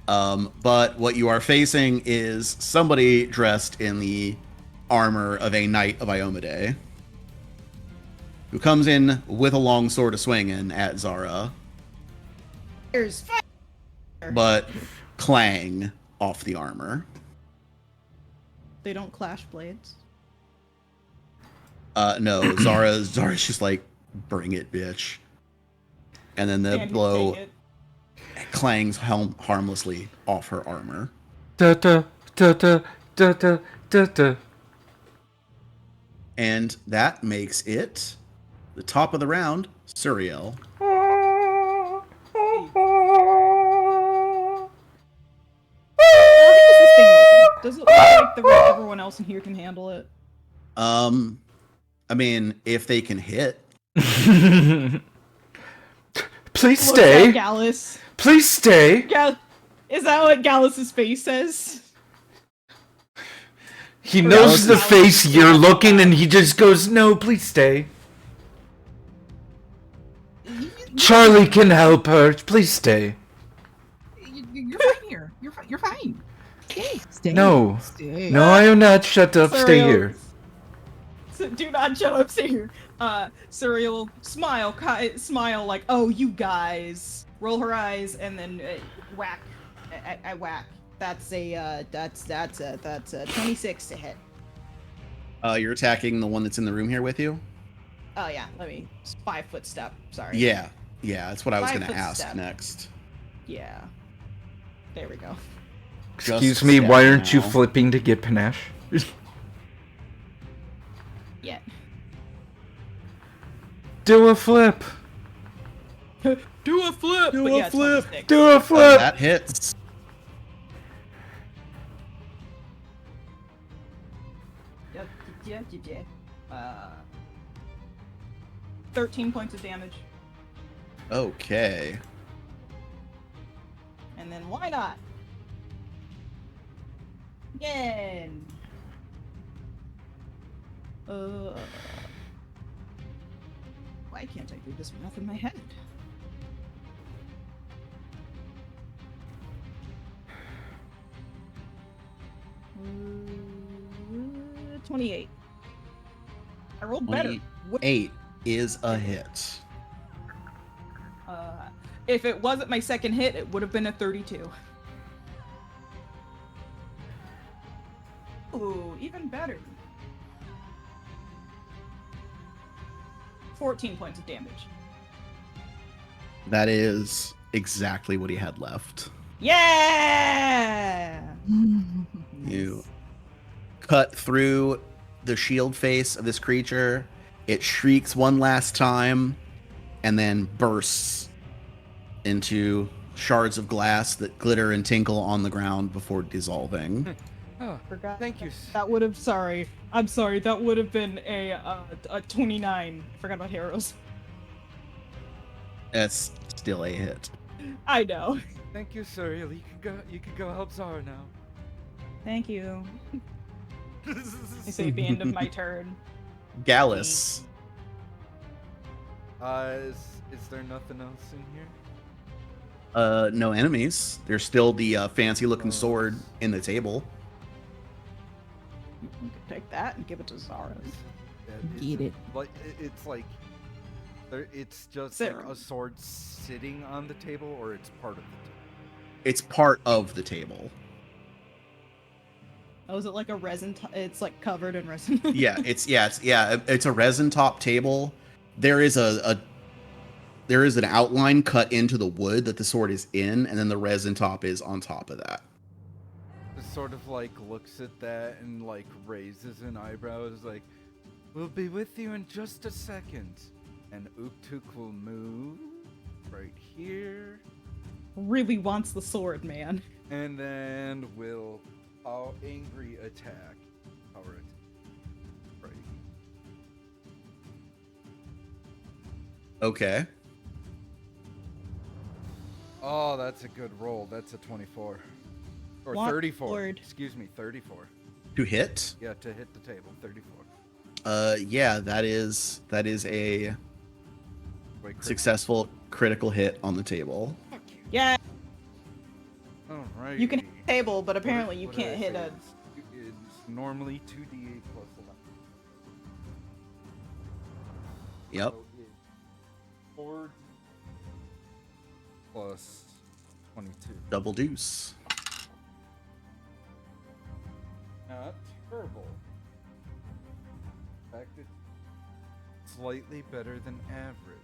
But what you are facing is somebody dressed in the armor of a knight of Iomade, who comes in with a long sword to swing in at Zara, There's fire. but clang off the armor. They don't clash blades. No, Zara's just like, bring it, bitch. And then the Can't blow take it. clangs harmlessly off her armor. Da da da da da da da da. And that makes it the top of the round, Suriel. How is this thing looking? Does it look like everyone else in here can handle it? I mean, if they can hit. Please Look at stay. Gallus. Please stay. Is that what Gallus's face says? He knows the Gallus- face you're looking and he just goes, no, please stay. Charlie can help her. Please stay. You're fine here. You're fine. Stay. Stay. No. Stay. No, I am not. Shut up. Stay Suriel- here. Do not shut up, stay here. Suriel, smile like, oh, you guys. Roll her eyes and then whack. I whack. That's a 26 to hit. You're attacking the one that's in the room here with you? Oh yeah, let me 5-foot step. Sorry. Yeah. Yeah, that's what I was going to 5-foot ask step. next. Yeah. There we go. Excuse Just me, step why aren't you now. flipping to get panache? Yeah. Do a flip! Do a flip. Do but a yeah, flip. 26. Do a flip! That hits. Yep. 13 points of damage. Okay. And then why not? Again. Why can't I do this math in my head? 28. I rolled better. 8 is a hit. If it wasn't my second hit, it would have been a 32. Ooh, even better. 14 points of damage. That is exactly what he had left. Yeah! You cut through the shield face of this creature. It shrieks one last time and then bursts into shards of glass that glitter and tinkle on the ground before dissolving. Oh, Forgot. thank you. That would have. Sorry. I'm sorry. That would have been a 29. Forgot about heroes. That's still a hit. I know. Thank you, sir. You can go help Zara now. Thank you. I say at the end of my turn. Gallus. Is there nothing else in here? No enemies. There's still the fancy looking sword in the table. You can take that and give it to Zara. Eat it. Like it's like it's just Sarah. like a sword sitting on the table, or it's part of the table. It's part of the table. Oh, is it like a resin? It's like covered in resin. It's a resin top table. There is there is an outline cut into the wood that the sword is in, and then the resin top is on top of that. Just sort of like looks at that and like raises an eyebrow, is like, "We'll be with you in just a second." And Uktuk will move right here, Really wants the sword, man. and then will angry attack. Power attack. Right. Okay. Oh, that's a good roll. That's a 24. Or What 34. lord? Excuse me, 34. To hit? Yeah, to hit the table, 34. Yeah, that is a Wait, crit. successful critical hit on the table. Yeah, Alright. you can hit the table, but apparently you can't hit a. It's normally 2d8 plus 11. Yep. So it's 4 plus 22. Double deuce. Not terrible. In fact, it's slightly better than average.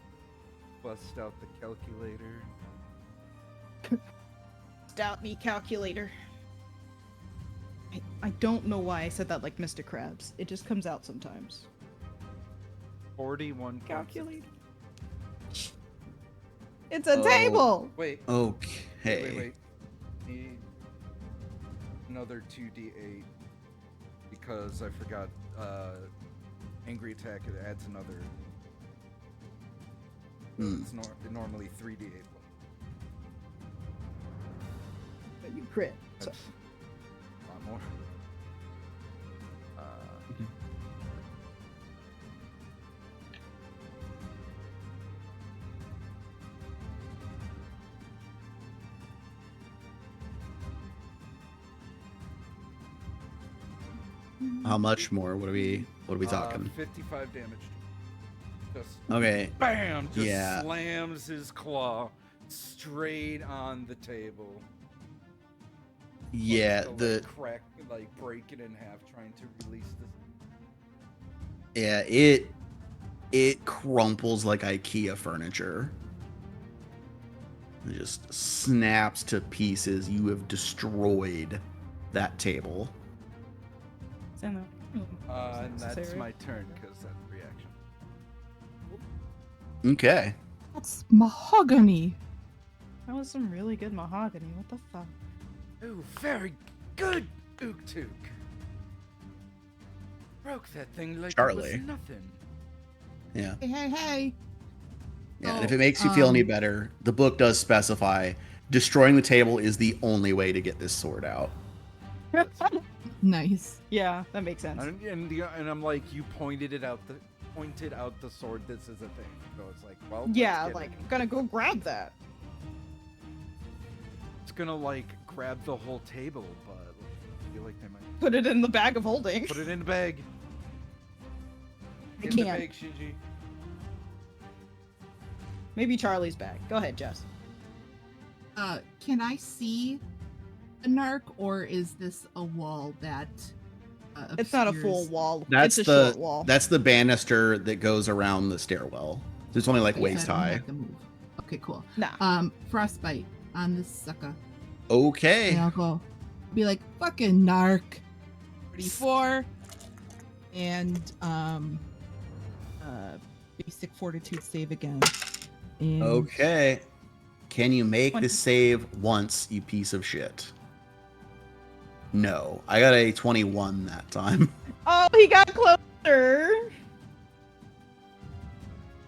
Bust out the calculator. Stout me calculator. I don't know why I said that like Mr. Krabs. It just comes out sometimes. 41 Calculator. It's a Oh. table! Wait. Okay. Wait. Need another 2d8 because I forgot angry attack, it adds another. It's normally 3d8. But you crit. So. That's a lot more. How much more? What are we talking? 55 damage. Just Okay. bam! Just Yeah. slams his claw straight on the table. Yeah, to, the break it in half, trying to release this. yeah, it crumples like IKEA furniture. It just snaps to pieces. You have destroyed that table. And that's my turn because that's the reaction. Okay. That's mahogany. That was some really good mahogany. What the fuck? Oh, very good, Ook-Took. Broke that thing like it Charlie. was nothing. Yeah. Hey. Yeah, and if it makes you feel any better, the book does specify destroying the table is the only way to get this sword out. Nice. Yeah, that makes sense. And I'm like, you pointed out the sword. This is a thing. So it's like, well, Yeah, let's get like, it. I'm gonna go grab that. It's gonna grab the whole table, but I feel like they might Put it in the bag of holding. put it in the bag. I In the can't. bag, Shinji. Maybe Charlie's bag. Go ahead, Jess. Can I see a narc, or is this a wall that? It's not a obscures- full wall. That's it's a the short wall. that's the banister that goes around the stairwell. It's only like Okay, so I waist don't high. have to move. Okay, cool. Nah. Frostbite on this sucker. Okay. And I'll go. Be like, fucking narc. 34. And basic fortitude save again. And Okay. Can you make 20. this save once, you piece of shit? No. I got a 21 that time. Oh, he got closer.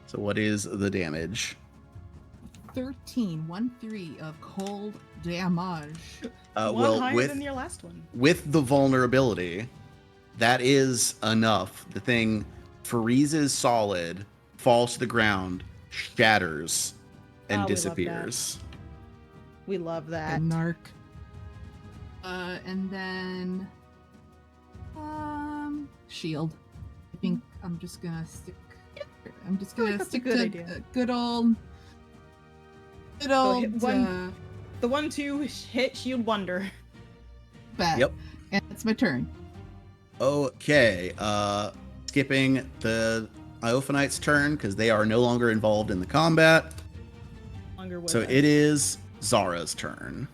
So what is the damage? 13 of cold damage. One Well, higher with than your last one. with the vulnerability, that is enough. The thing freezes solid, falls to the ground, shatters, and Ah, we love that. disappears. We love A that. narc. And then shield. I think I'm just gonna stick. I'm just feel like gonna that's a stick good to idea. good old. Good So old hit one- The 1-2 hit shield wonder. bet. Yep. And it's my turn. Okay. Skipping the Iophanites' turn because they are no longer involved in the combat. Longer So with it is Zara's turn.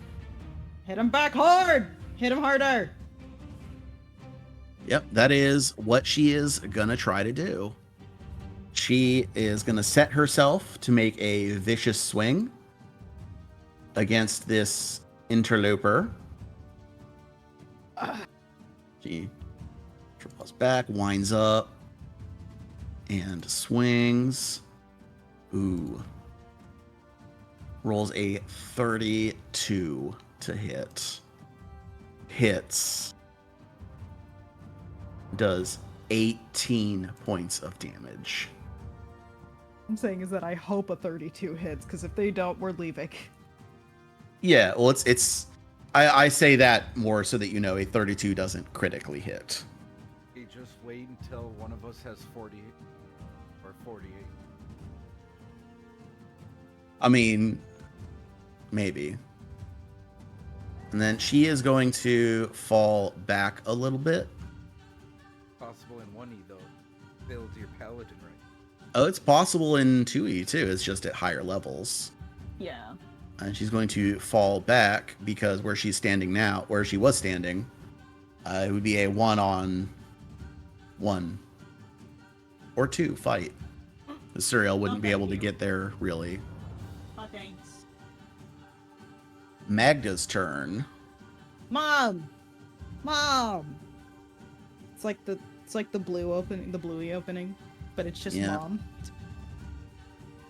Hit him back hard. Hit him harder. Yep, that is what she is gonna try to do. She is gonna set herself to make a vicious swing against this interloper. She draws back, winds up, and swings. Ooh. Rolls a 32 to hit. Hits. Does 18 points of damage. I'm saying is that I hope a 32 hits, because if they don't, we're leaving. Yeah, well, it's. I say that more so that you know a 32 doesn't critically hit. Okay, just wait until one of us has 40 or 48. I mean, maybe. And then she is going to fall back a little bit. Possible in 1E though. Build your paladin right. Oh, it's possible in 2E too. It's just at higher levels. Yeah. And she's going to fall back because where she's standing now, where she was standing, it would be a 1-on-1 or 2 fight. The Suriel wouldn't be able to get there really. Oh, thanks. Magda's turn. Mom. It's like the blue opening, the bluey opening, but it's just Yeah. mom.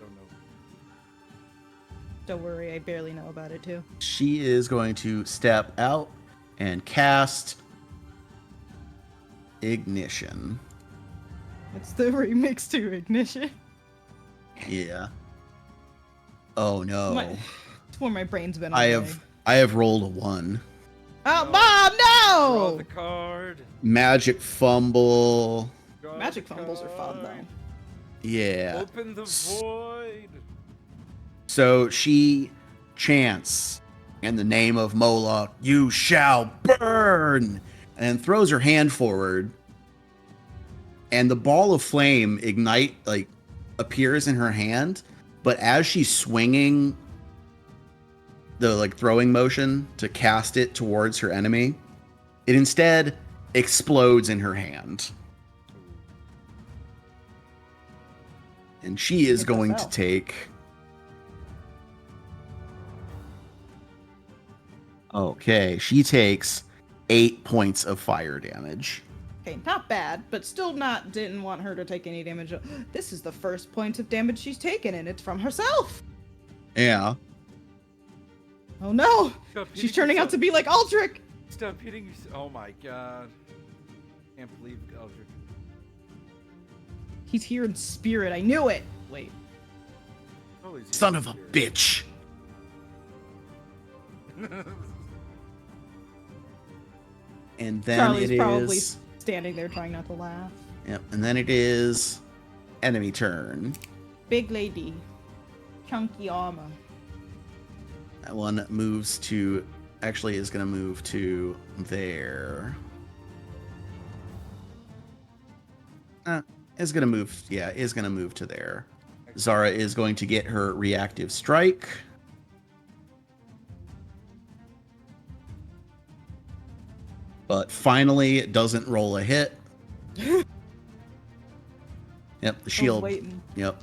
Don't know. Don't worry, I barely know about it too. She is going to step out and cast Ignition. It's the remix to Ignition. Yeah. Oh no. It's where my brain's been. All I day. have rolled a 1. Oh, No. Mom, Draw no! the card. Magic fumble. Draw Magic the fumbles are fun though. card. Yeah. Open the void. So she chants In the name of Moloch, you shall burn! And throws her hand forward. And the ball of flame appears in her hand. But as she's swinging the throwing motion to cast it towards her enemy, it instead explodes in her hand. And she is going to take... Okay, she takes 8 points of fire damage. Okay, not bad, but still didn't want her to take any damage. This is the first point of damage she's taken, and it's from herself. Yeah. Oh no! Stop She's hitting turning out yourself. to be like Aldrich! Stop hitting yourself. Oh my god. Can't believe Eldrick. He's here in spirit, I knew it! Wait. Oh, he's Son of a here. bitch. And then Charlie's it probably is... standing there trying not to laugh. Yep, and then it is enemy turn. Big lady. Chunky armor. That one moves to... Actually, is going to move to there. Is going to move... Yeah, is going to move to there. Zara is going to get her reactive strike. But finally, it doesn't roll a hit. Yep, the shield. Waiting. Yep.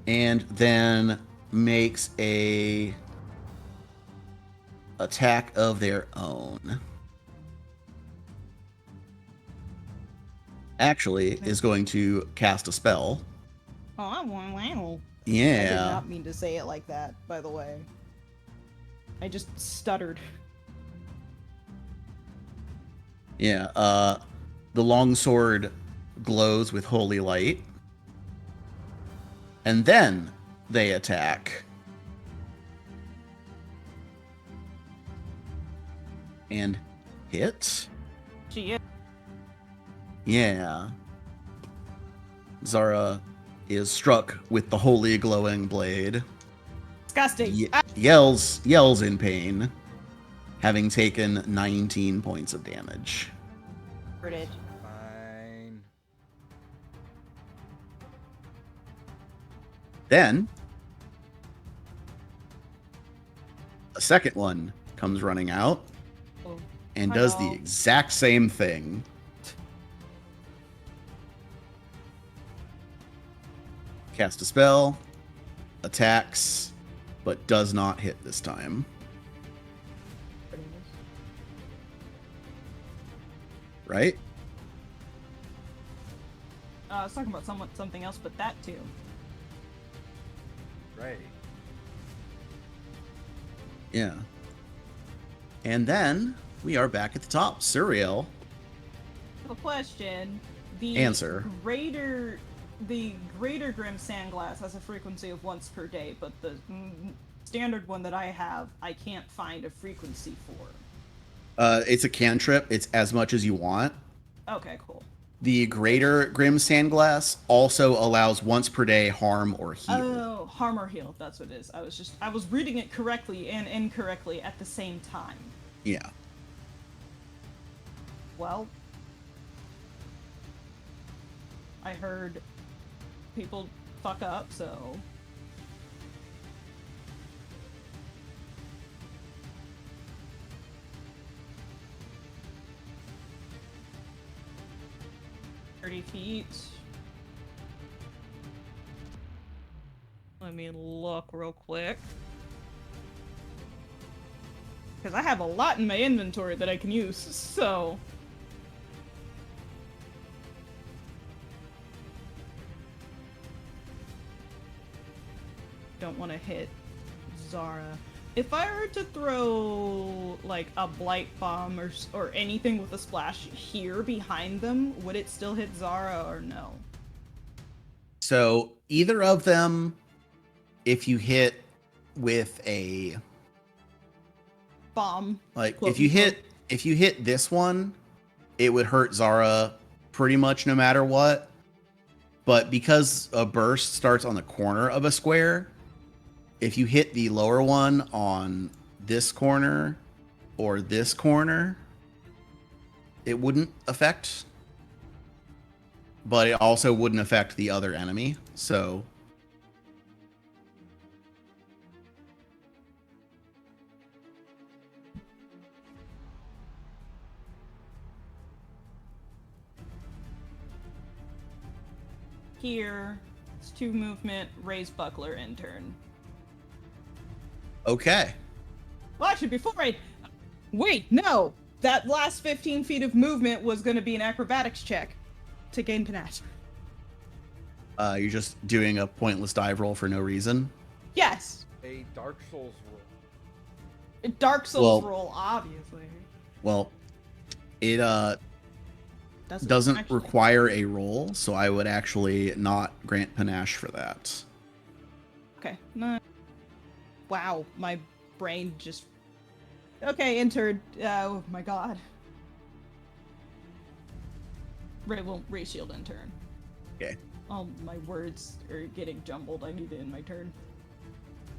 And then makes a attack of their own. Actually, is going to cast a spell. Oh, wow. I Yeah. did not mean to say it like that, by the way. I just stuttered. Yeah, the longsword glows with holy light. And then they attack. And hit? She is. Yeah. Zara is struck with the holy glowing blade. Disgusting. Yells in pain, having taken 19 points of damage. Fine. Then a second one comes running out Oh. and I does the know. exact same thing. Cast a spell, attacks, but does not hit this time. Right? I was talking about something else, but that too. Right. Yeah. And then we are back at the top. Suriel. A question. The Answer. Greater Grim Sandglass has a frequency of once per day, but the standard one that I have, I can't find a frequency for. It's a cantrip. It's as much as you want. Okay, cool. The Greater Grim Sandglass also allows once per day harm or heal. Oh, harm or heal, that's what it is. I was reading it correctly and incorrectly at the same time. Yeah. Well, I heard people fuck up, so... feet. Let me look real quick. Because I have a lot in my inventory that I can use, so... Don't want to hit Zara. If I were to throw, like, a blight bomb or anything with a splash here behind them, would it still hit Zara or no? So either of them, if you hit with a Bomb. like, Quote, if you hit this one, it would hurt Zara pretty much no matter what. But because a burst starts on the corner of a square, if you hit the lower one on this corner or this corner, it wouldn't affect. But it also wouldn't affect the other enemy. So Here, it's 2 movement, raise buckler, and turn. okay. Well, actually, before I... Wait, no! That last 15 feet of movement was going to be an acrobatics check to gain panache. You're just doing a pointless dive roll for no reason. Yes! A Dark Souls roll. A Dark Souls Well- roll, obviously. Well, it doesn't actually- require a roll, so I would actually not grant panache for that. Okay. No. Wow, my brain just... Okay, entered. Oh my god. Ray shield and turn. Okay. All my words are getting jumbled. I need it in my turn.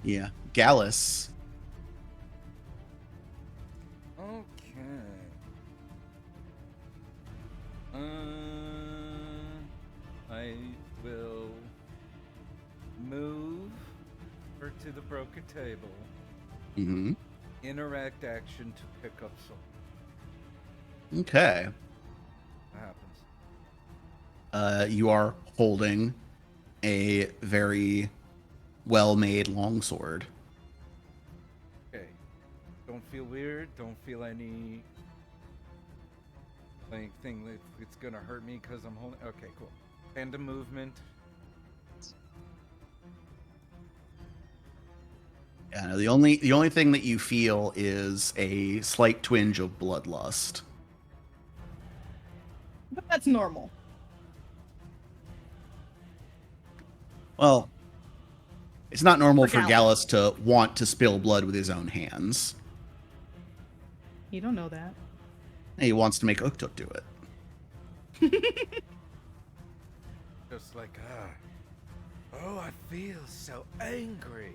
Yeah. Gallus. Okay. I will move her to the broken table. Mm-hmm. Interact action to pick up soul. Okay. What happens? You are holding a very well-made longsword. Okay. Don't feel weird. Don't feel any like thing that it's gonna hurt me because I'm holding. Okay, cool. Tandem movement. Yeah, no, the only thing that you feel is a slight twinge of bloodlust. But that's normal. Well, it's not normal For for Gallus to want to spill blood with his own hands. You don't know that. He wants to make Uktuk do it. Just like, oh, I feel so angry.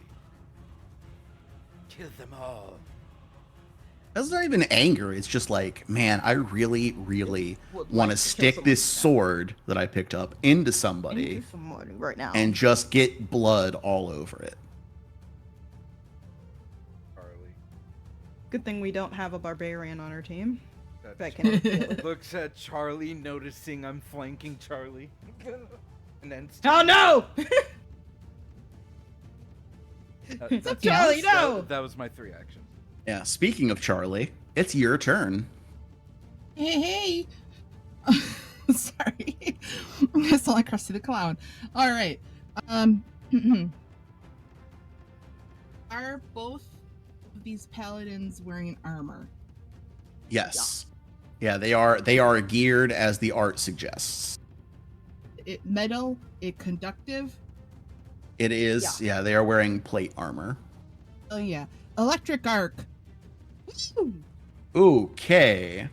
Kill them all. That's not even anger. It's just like, man, I really, really Would want like to to kill stick someone this now. sword that I picked up into somebody Right now. and just get blood all over it. Charlie. Good thing we don't have a barbarian on our team. That That can looks at Charlie, noticing I'm flanking Charlie. And then Oh no! that's Charlie, no! That was my 3 actions. Yeah, speaking of Charlie, it's your turn. Hey. Sorry. I'm gonna sound like Krusty the Clown. All right. Are both of these paladins wearing armor? Yes. Yeah, they are geared as the art suggests. It metal, it conductive. It is, yeah, they are wearing plate armor. Oh yeah. Electric arc. Woo! Okay.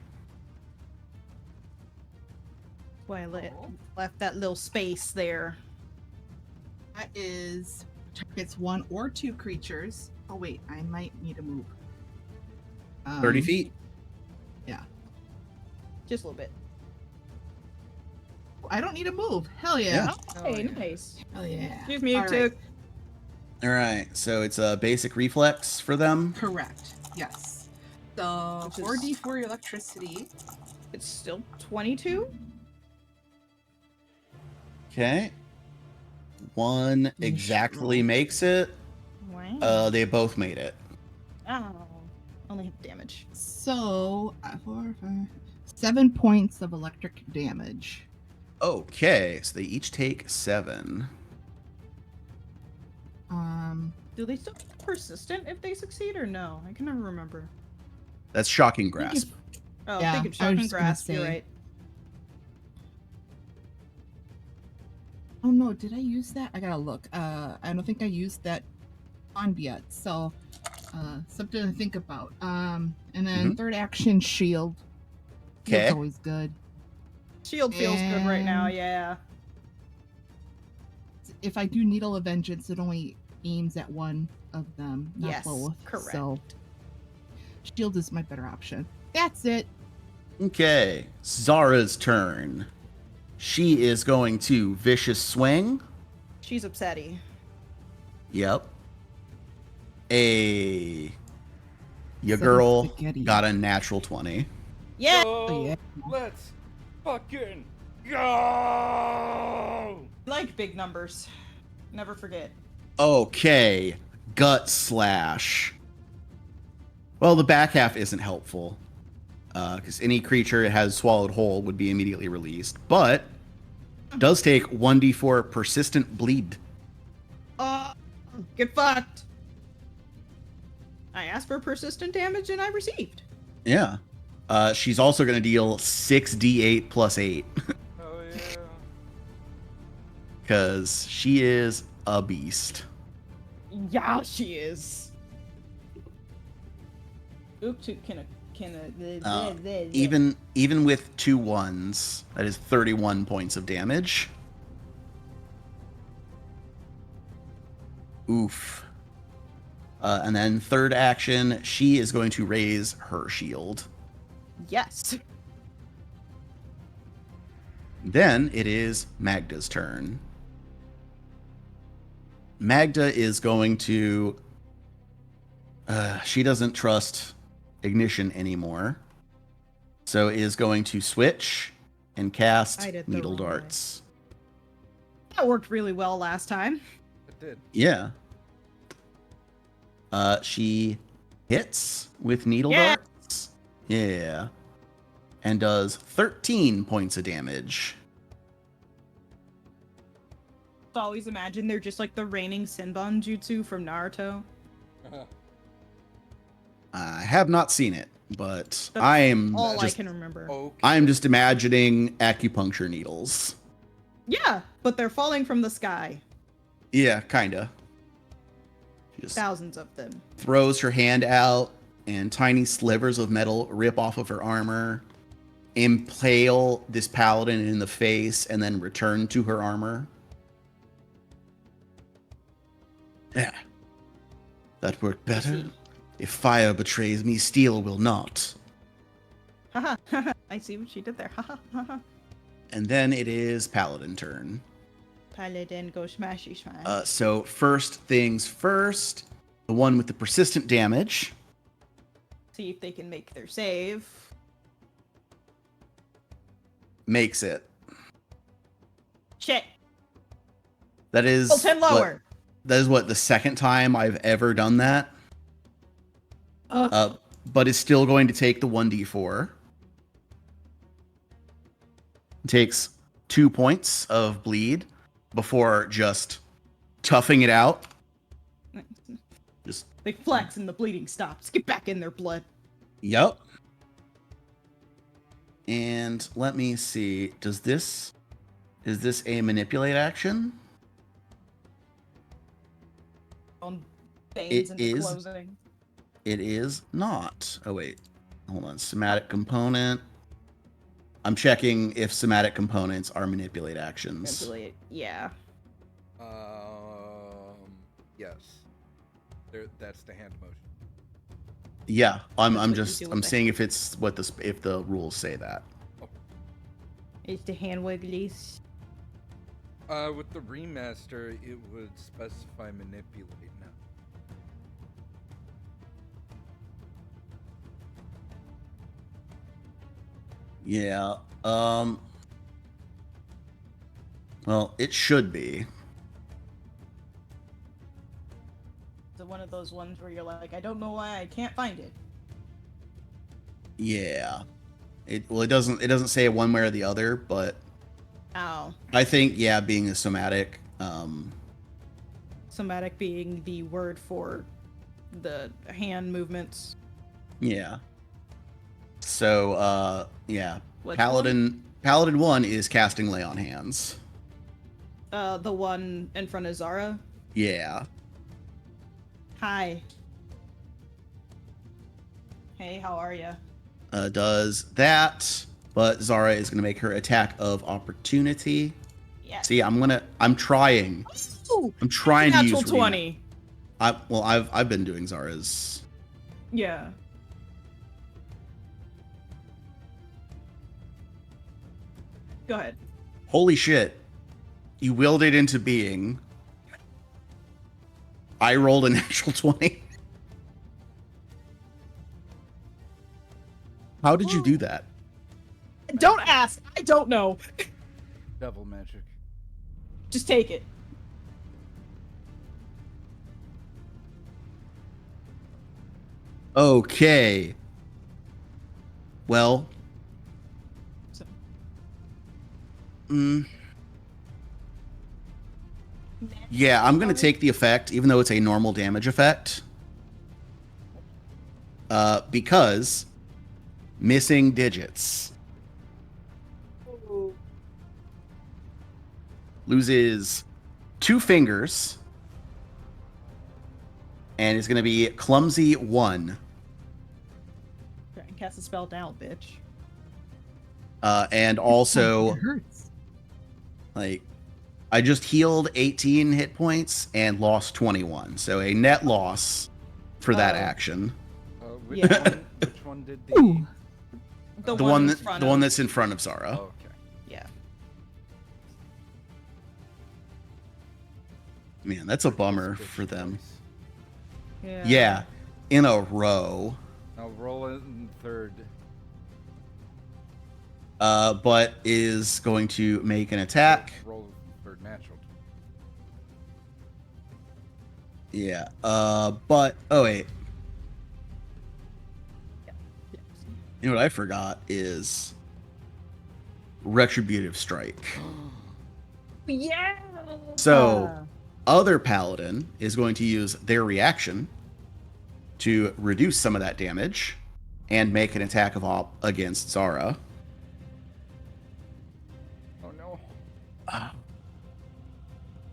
Why I left that little space there. That is targets 1 or 2 creatures. Oh wait, I might need to move. 30 feet. Yeah. Just a little bit. I don't need to move. Hell yeah. Hey, yeah. nice. Hell yeah. Give me All a right. tick. All right, so it's a basic reflex for them. Correct. Yes. So Which is- 4d4 electricity. It's still 22? Okay. One exactly makes it. Wow. They both made it. Oh. Only have damage. So 4, 5, 7 points of electric damage. Okay, so they each take 7. Do they still get persistent if they succeed or no? I can never remember. That's shocking grasp. Oh, Yeah, think of I was shocking just gonna grasp. You're say. right. Oh no, did I use that? I gotta look. I don't think I used that on yet. So something to think about. And then third action shield. Okay. Shield's always good. Shield feels good right now. And- Yeah. If I do Needle of Vengeance, it only aims at one of them, not Yes, both. correct. So shield is my better option. That's it. Okay, Zara's turn. She is going to vicious swing. She's upsetty. Yep. Your Setting girl spaghetti. got a natural 20. Yeah. Go! yeah. Let's fucking go! Like big numbers. Never forget. Okay, gut slash. Well, the back half isn't helpful. Because any creature it has swallowed whole would be immediately released. But does take 1d4 persistent bleed. Get fucked. I asked for persistent damage and I received. Yeah. She's also going to deal 6d8 plus 8. Oh yeah. Because she is a beast. Yeah, she is. Oops, Even with 2 1s, that is 31 points of damage. Oof. And then third action, she is going to raise her shield. Yes. Then it is Magda's turn. Magda is going to... she doesn't trust Ignition anymore. So is going to switch and cast I did the Needle wrong way. Darts. That worked really well last time. It did. Yeah. She hits with Needle Yeah. Darts. Yeah. And does 13 points of damage. Always imagine they're just like the reigning Senbon jutsu from Naruto. I have not seen it, but That's I am All I just can remember. Okay. I'm just imagining acupuncture needles. Yeah, but they're falling from the sky. Yeah, kinda. She just Thousands of them. throws her hand out, and tiny slivers of metal rip off of her armor, impale this paladin in the face, and then return to her armor. Yeah. That worked better. see. If fire betrays me, steel will not. Haha, I see what she did there. Haha. And then it is paladin turn. Paladin go smashy smash. So first things first, the one with the persistent damage. See if they can make their save. Makes it. Shit. That is Oh, 10 lower. That is what the second time I've ever done that. But it's still going to take the 1d4. It takes 2 points of bleed before just toughing it out. Just They flex and the bleeding stops. Get back in their blood. Yep. And let me see. Is this a manipulate action? On veins It and is. closing. It is not. Oh wait. Hold on. Somatic component. I'm checking if somatic components are manipulate actions. Manipulate. Yeah. Yes. That's the hand motion. Yeah, I'm That's what you just do with I'm the seeing if it's what if the rules say that. It's the hand wigglies. With the remaster, it would specify manipulate now. Yeah. Well, it should be. It's one of those ones where you're like, I don't know why I can't find it. Yeah. It doesn't say one way or the other, but Ow. I think being a somatic, Somatic being the word for the hand movements. yeah. So Which Paladin 1 is casting lay on hands. The one in front of Zara. Yeah. Hi. Hey, how are ya? Does that, but Zara is going to make her attack of opportunity. Yeah. See, I'm trying. Ooh, I'm trying to natural use 20. I've been doing Zara's. Yeah. Go ahead. Holy shit! You willed it into being. I rolled a natural 20. How did you do that? Don't ask. I don't know. Devil magic. Just take it. Okay. Well. So. Yeah, I'm gonna take the effect, even though it's a normal damage effect. Because missing digits. Loses 2 fingers. And is gonna be clumsy 1. Try and cast a spell down, bitch. And also, It hurts. like, I just healed 18 hit points and lost 21. So a net loss for that Oh. action. Which, Yeah. which one did the? Ooh. The in one front the one of- that's in front of Zara. Oh, okay. Yeah. Man, that's a bummer for them. Yeah. Yeah, in a row. I'll roll it in third. But is going to make an attack. Roll third natural. Yeah. But oh wait. You know what I forgot is retributive strike. Yeah. So other paladin is going to use their reaction to reduce some of that damage and make an attack of op against Zara. Oh no.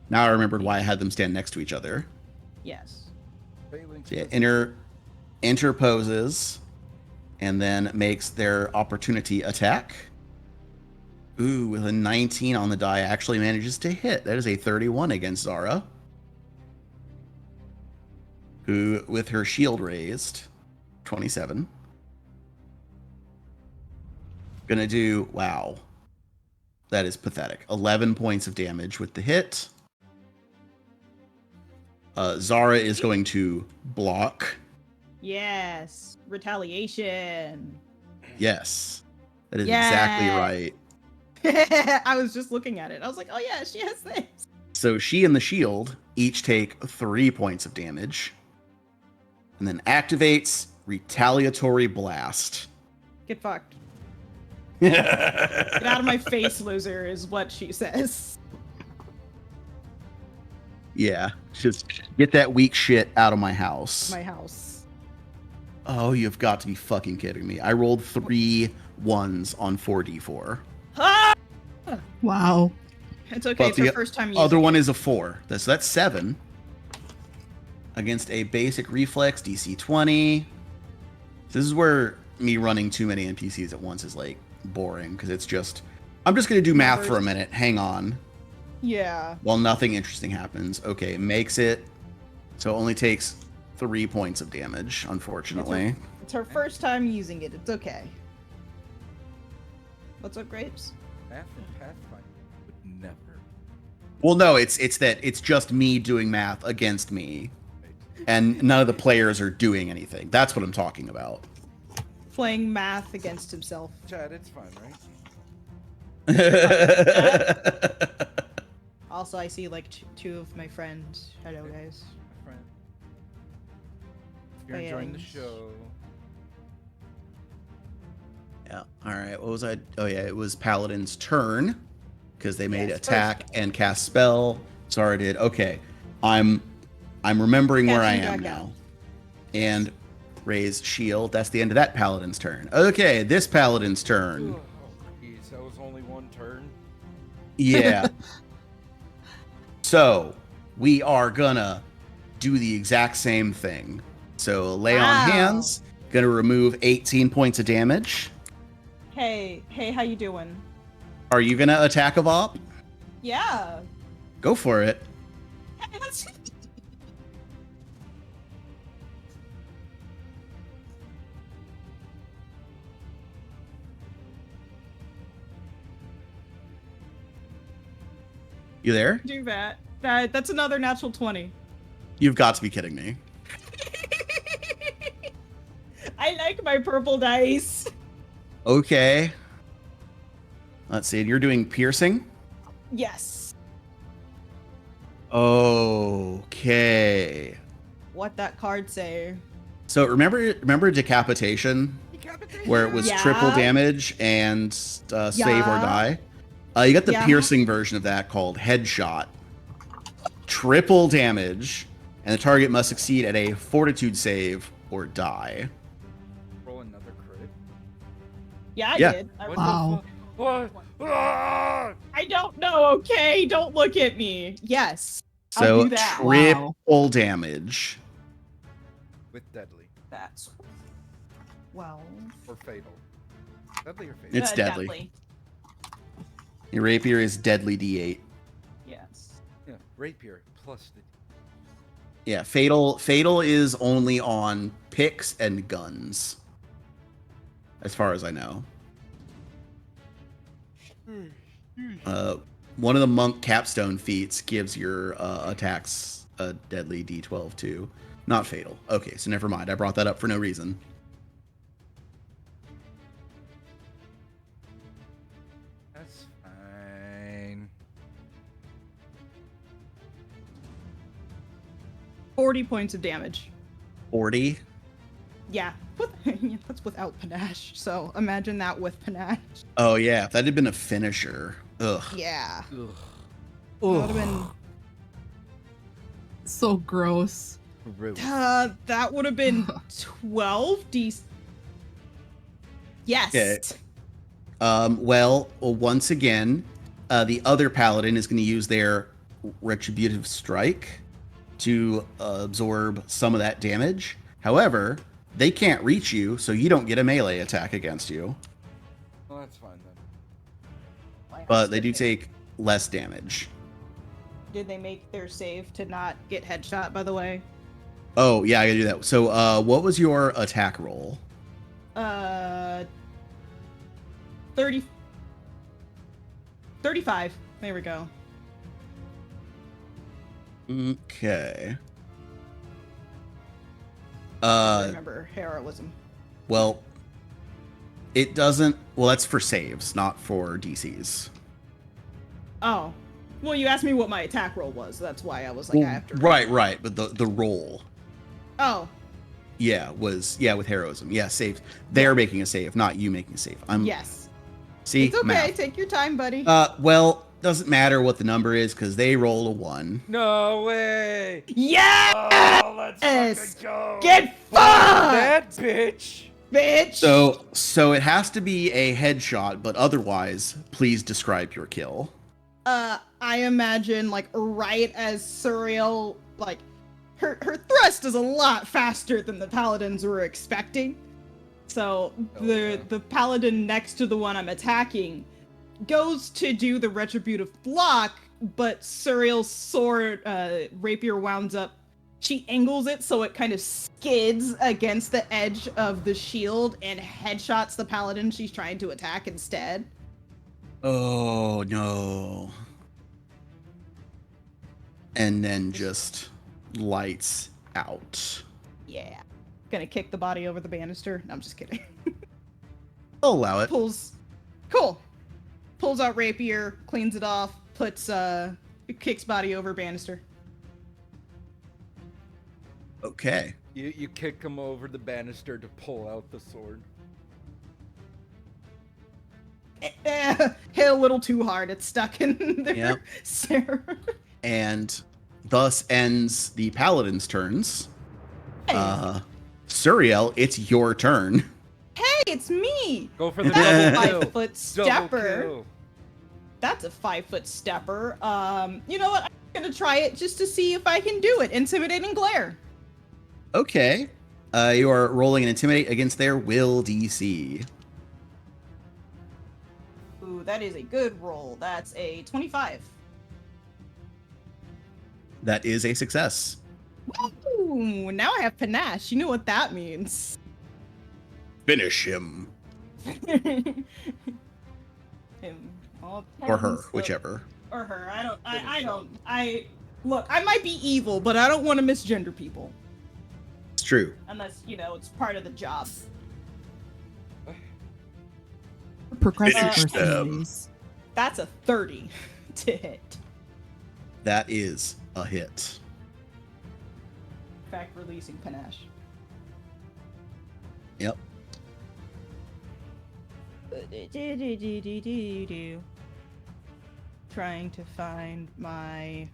Now I remembered why I had them stand next to each other. Yes. Failing. So yeah, interposes and then makes their opportunity attack. Ooh, with a 19 on the die, actually manages to hit. That is a 31 against Zara, who, with her shield raised, 27. Gonna do, wow. That is pathetic. 11 points of damage with the hit. Zara is going to block. Yes. Retaliation. Yes. That is exactly Yeah. right. I was just looking at it. I was like, oh yeah, she has this. So she and the shield each take 3 points of damage. And then activates Retaliatory Blast. Get fucked. Get out of my face, loser, is what she says. Yeah, just get that weak shit out of my house. My house. Oh, you've got to be fucking kidding me. I rolled 3 1s on 4d4. Ah! Wow. It's okay, But it's her the first time using other it. one is a 4. That's 7. Against a basic reflex, DC 20. This is where me running too many NPCs at once is, like, boring, because it's just... I'm just going to do math for a minute. Hang on. Yeah. While nothing interesting happens. Okay, makes it. So it only takes 3 points of damage, unfortunately. It's her first time using it. It's okay. What's up, Grapes? Math and Pathfinder would never. Well, no, it's that it's just me doing math against me, and none of the players are doing anything. That's what I'm talking about. Playing math against himself. Chad, it's fine, right? Also, I see like two of my friends. Hello, guys. My friend. If you're Oh, yeah, enjoying the and- show, Yeah. All right. What was I? Oh yeah, it was Paladin's turn because they made Yes, attack and cast spell. Zara did. Okay. I'm remembering where I Casting am back now. out. And raise shield. That's the end of that Paladin's turn. Okay, this Paladin's turn. oh, geez, that was only one turn. Yeah. So we are gonna do the exact same thing. So lay Wow. on hands. Gonna remove 18 points of damage. Hey, how you doing? Are you gonna attack a Vop? Yeah. Go for it. Hey, let's- You there? Do that. That's another natural 20. You've got to be kidding me. I like my purple dice. Okay. Let's see. You're doing piercing? Yes. Okay. What that card say? So remember decapitation, where it was Yeah. triple damage and save or Yeah. die. You got the Yeah. piercing version of that called headshot. Triple damage, and the target must succeed at a fortitude save or die. Roll another crit. Yeah, I Yeah. did. What Wow. the fuck? What? Ah! I don't know, okay? Don't look at me. Yes. I'll So do that. triple damage. With deadly That's 12. or fatal. Deadly or fatal? It's deadly. Your rapier is deadly D8. Yes. Yeah, rapier plus the. Yeah, fatal is only on picks and guns, as far as I know. One of the monk capstone feats gives your attacks a deadly D12 too. Not fatal. Okay, so never mind. I brought that up for no reason. That's fine. 40 points of damage. 40. Yeah. That's without panache. So imagine that with panache. Oh yeah, if that had been a finisher. Ugh. Yeah. Ugh. That would have been. So gross. Gross. That would have been 12 D. Yes. Okay. Well, once again, the other paladin is going to use their retributive strike to absorb some of that damage. However, they can't reach you, so you don't get a melee attack against you. Well, that's fine then. But they do take less damage. Did they make their save to not get headshot, by the way? Oh, yeah, I gotta do that. So, what was your attack roll? 30. 35. There we go. Okay. I remember heroism. Well, it doesn't. Well, that's for saves, not for DCs. Oh. Well, you asked me what my attack roll was. So that's why I was like, I have to. Right. But the roll, Oh. yeah, was with heroism. Yeah, saves. They're making a save, not you making a save. Yes. See, It's okay. math. Take your time, buddy. Well, doesn't matter what the number is because they roll a 1. No way! Yes! Oh, let's fucking go! Get Fuck that fucked, bitch! bitch! So it has to be a headshot, but otherwise, please describe your kill. I imagine, like, right as Suriel, like, her thrust is a lot faster than the paladins were expecting. So the paladin next to the one I'm attacking goes to do the retributive block, but Suriel's sword rapier wounds up. She angles it so it kind of skids against the edge of the shield and headshots the paladin she's trying to attack instead. Oh no. And then just lights out. Yeah. Gonna kick the body over the banister. No, I'm just kidding. I'll allow it. Pulls out rapier, cleans it off, kicks body over banister. Okay. You kick him over the banister to pull out the sword. Hit a little too hard. It's stuck in there. Yep. Sarah. And thus ends the paladin's turns. Hey. Suriel, it's your turn. Hey, it's me. Go for the That's a double kill. 5-foot Double stepper. kill. That's a 5-foot stepper. You know what? I'm gonna try it just to see if I can do it. Intimidating glare. Okay. You are rolling an intimidate against their will DC. Ooh, that is a good roll. That's a 25. That is a success. Ooh, now I have panache. You know what that means. Finish him. Him. Or her, whichever. or her. I look. I might be evil, but I don't want to misgender people It's true. unless it's part of the job. Progressive Finish them. personalities. That's a 30 to hit. That is a hit. In fact, releasing panache. Yep. Trying to find my.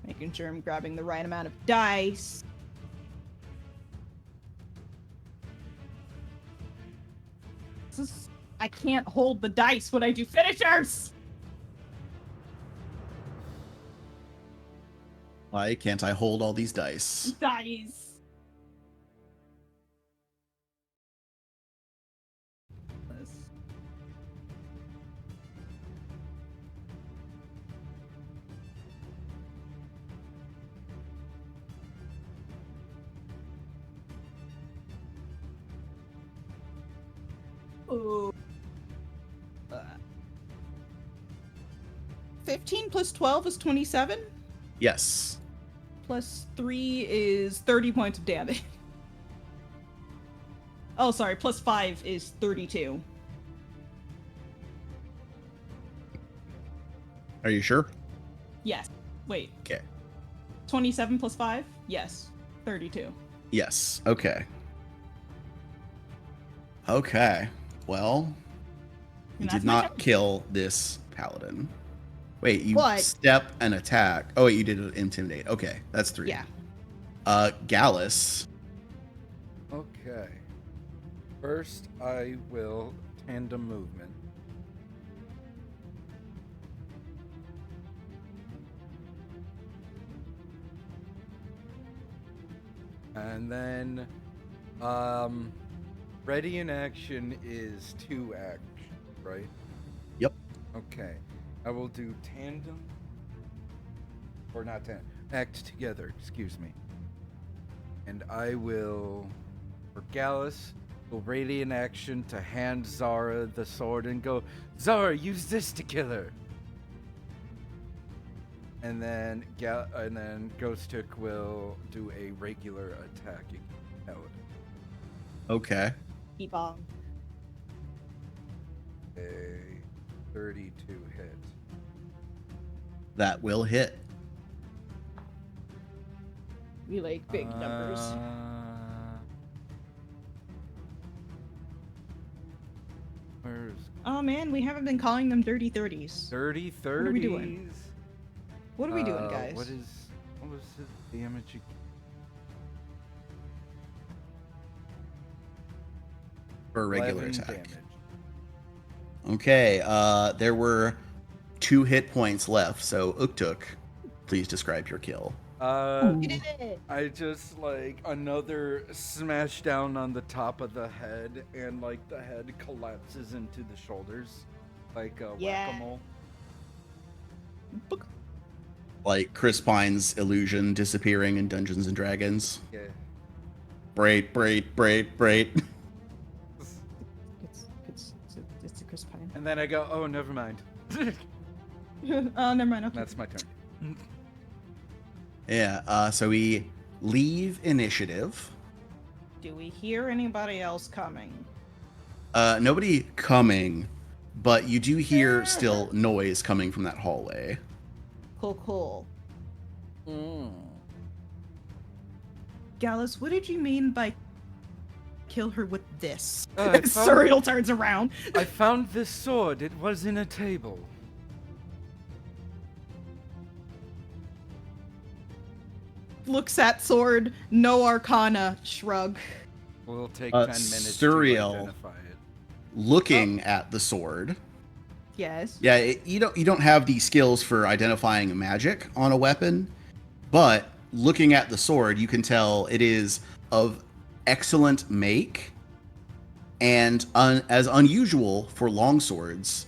Making sure I'm grabbing the right amount of dice. I can't hold the dice when I do finishers! Why can't I hold all these dice? Dice! Ooh. 15 plus 12 is 27. Yes. Plus 3 is 30 points of damage. Oh, sorry. Plus 5 is 32. Are you sure? Yes. Wait. Okay. 27 plus 5? Yes. 32. Yes. Okay. Okay. Well, you And did that's my not turn. kill this paladin. Wait, you But- step and attack. Oh, wait, you did intimidate. Okay, that's 3. Yeah. Gallus. Okay. First, I will tandem movement. And then, ready in action is 2 action, right? Yep. Okay. I will do tandem, or not tandem, act together, excuse me. And I will, for Gallus, will radiant action to hand Zara the sword and go, Zara, use this to kill her. And then Ghost Hook will do a regular attack against Paladin. Okay. Keep on. A 32 hit. That will hit. We like big numbers. Where's Oh man, we haven't been calling them dirty 30s. 30 30s? What are we doing? What are we doing, guys? What was his damage again? For a regular 11 attack. damage. Okay, there were 2 hit points left, so Uktuk, please describe your kill. We did it! I just another smash down on the top of the head, and the head collapses into the shoulders like a whack-a-mole. Like Chris Pine's illusion disappearing in Dungeons and Dragons. Yeah. Braid. It's a Chris Pine. And then I go, oh, never mind. Oh, never mind. Okay. That's my turn. Yeah, so we leave initiative. Do we hear anybody else coming? Nobody coming, but you do hear still noise coming from that hallway. Cool. Gallus, what did you mean by kill her with this? I found- Suriel turns around. I found this sword. It was in a table. Looks at sword, no arcana, shrug. We'll take 10 minutes to Suriel. identify it. Looking at the sword. Yes. Yeah, you don't have the skills for identifying magic on a weapon, but looking at the sword, you can tell it is of excellent make, and as unusual for long swords,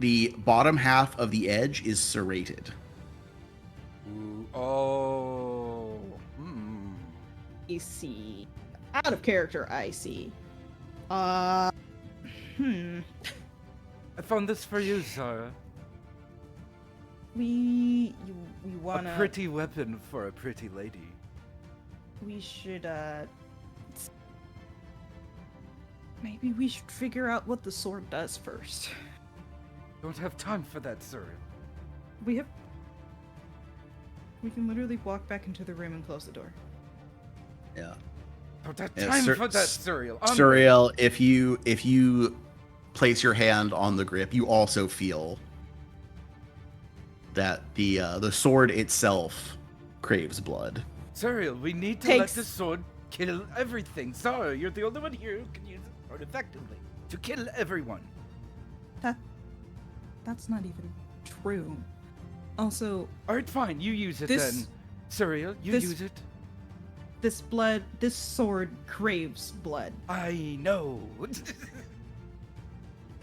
the bottom half of the edge is serrated. Ooh, oh. I see. Out of character, I see. I found this for you, Zara. we A wanna. pretty weapon for a pretty lady. We should maybe we should figure out what the sword does first. Don't have time for that, sir. We can literally walk back into the room and close the door. Yeah. Don't have Yeah, time Sur- for that, Suriel. Suriel, if you place your hand on the grip, you also feel that the sword itself craves blood. Suriel, we need to let the sword kill everything. Zara, you're the only one here who can use the sword effectively to kill everyone. That's not even true. Also, Alright, fine, you use it This- then. Suriel, you this- use it. this sword craves blood. I know.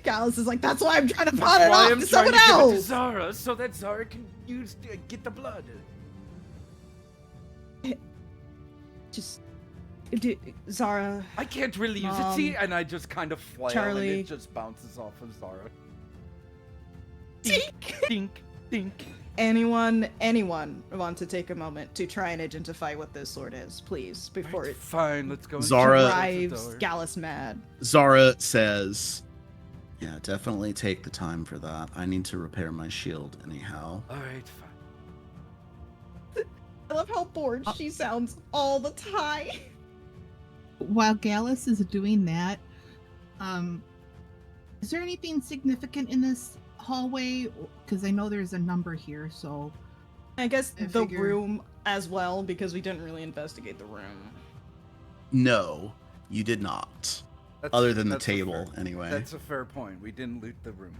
Gallus is like, that's why I'm trying to That's pawn it why off I'm to trying someone to give it to else. Zara, so that Zara can get the blood. Just, Zara. I can't really use it, see? And I just kind of flail and Charlie. it just bounces off of Zara. Tink. Dink, dink. Anyone want to take a moment to try and identify what this sword is, please, before it Fine, let's go. and Zara- close the drives door. Gallus mad. Zara says, "Yeah, definitely take the time for that. I need to repair my shield anyhow." Alright, fine. I love how bored she sounds all the time. While Gallus is doing that, is there anything significant in this hallway? Because I know there's a number here, so I guess I the figure- room as well, because we didn't really investigate the room. No, you did not. That's- Other than the that's a table, fair- anyway. That's a fair point. We didn't loot the room.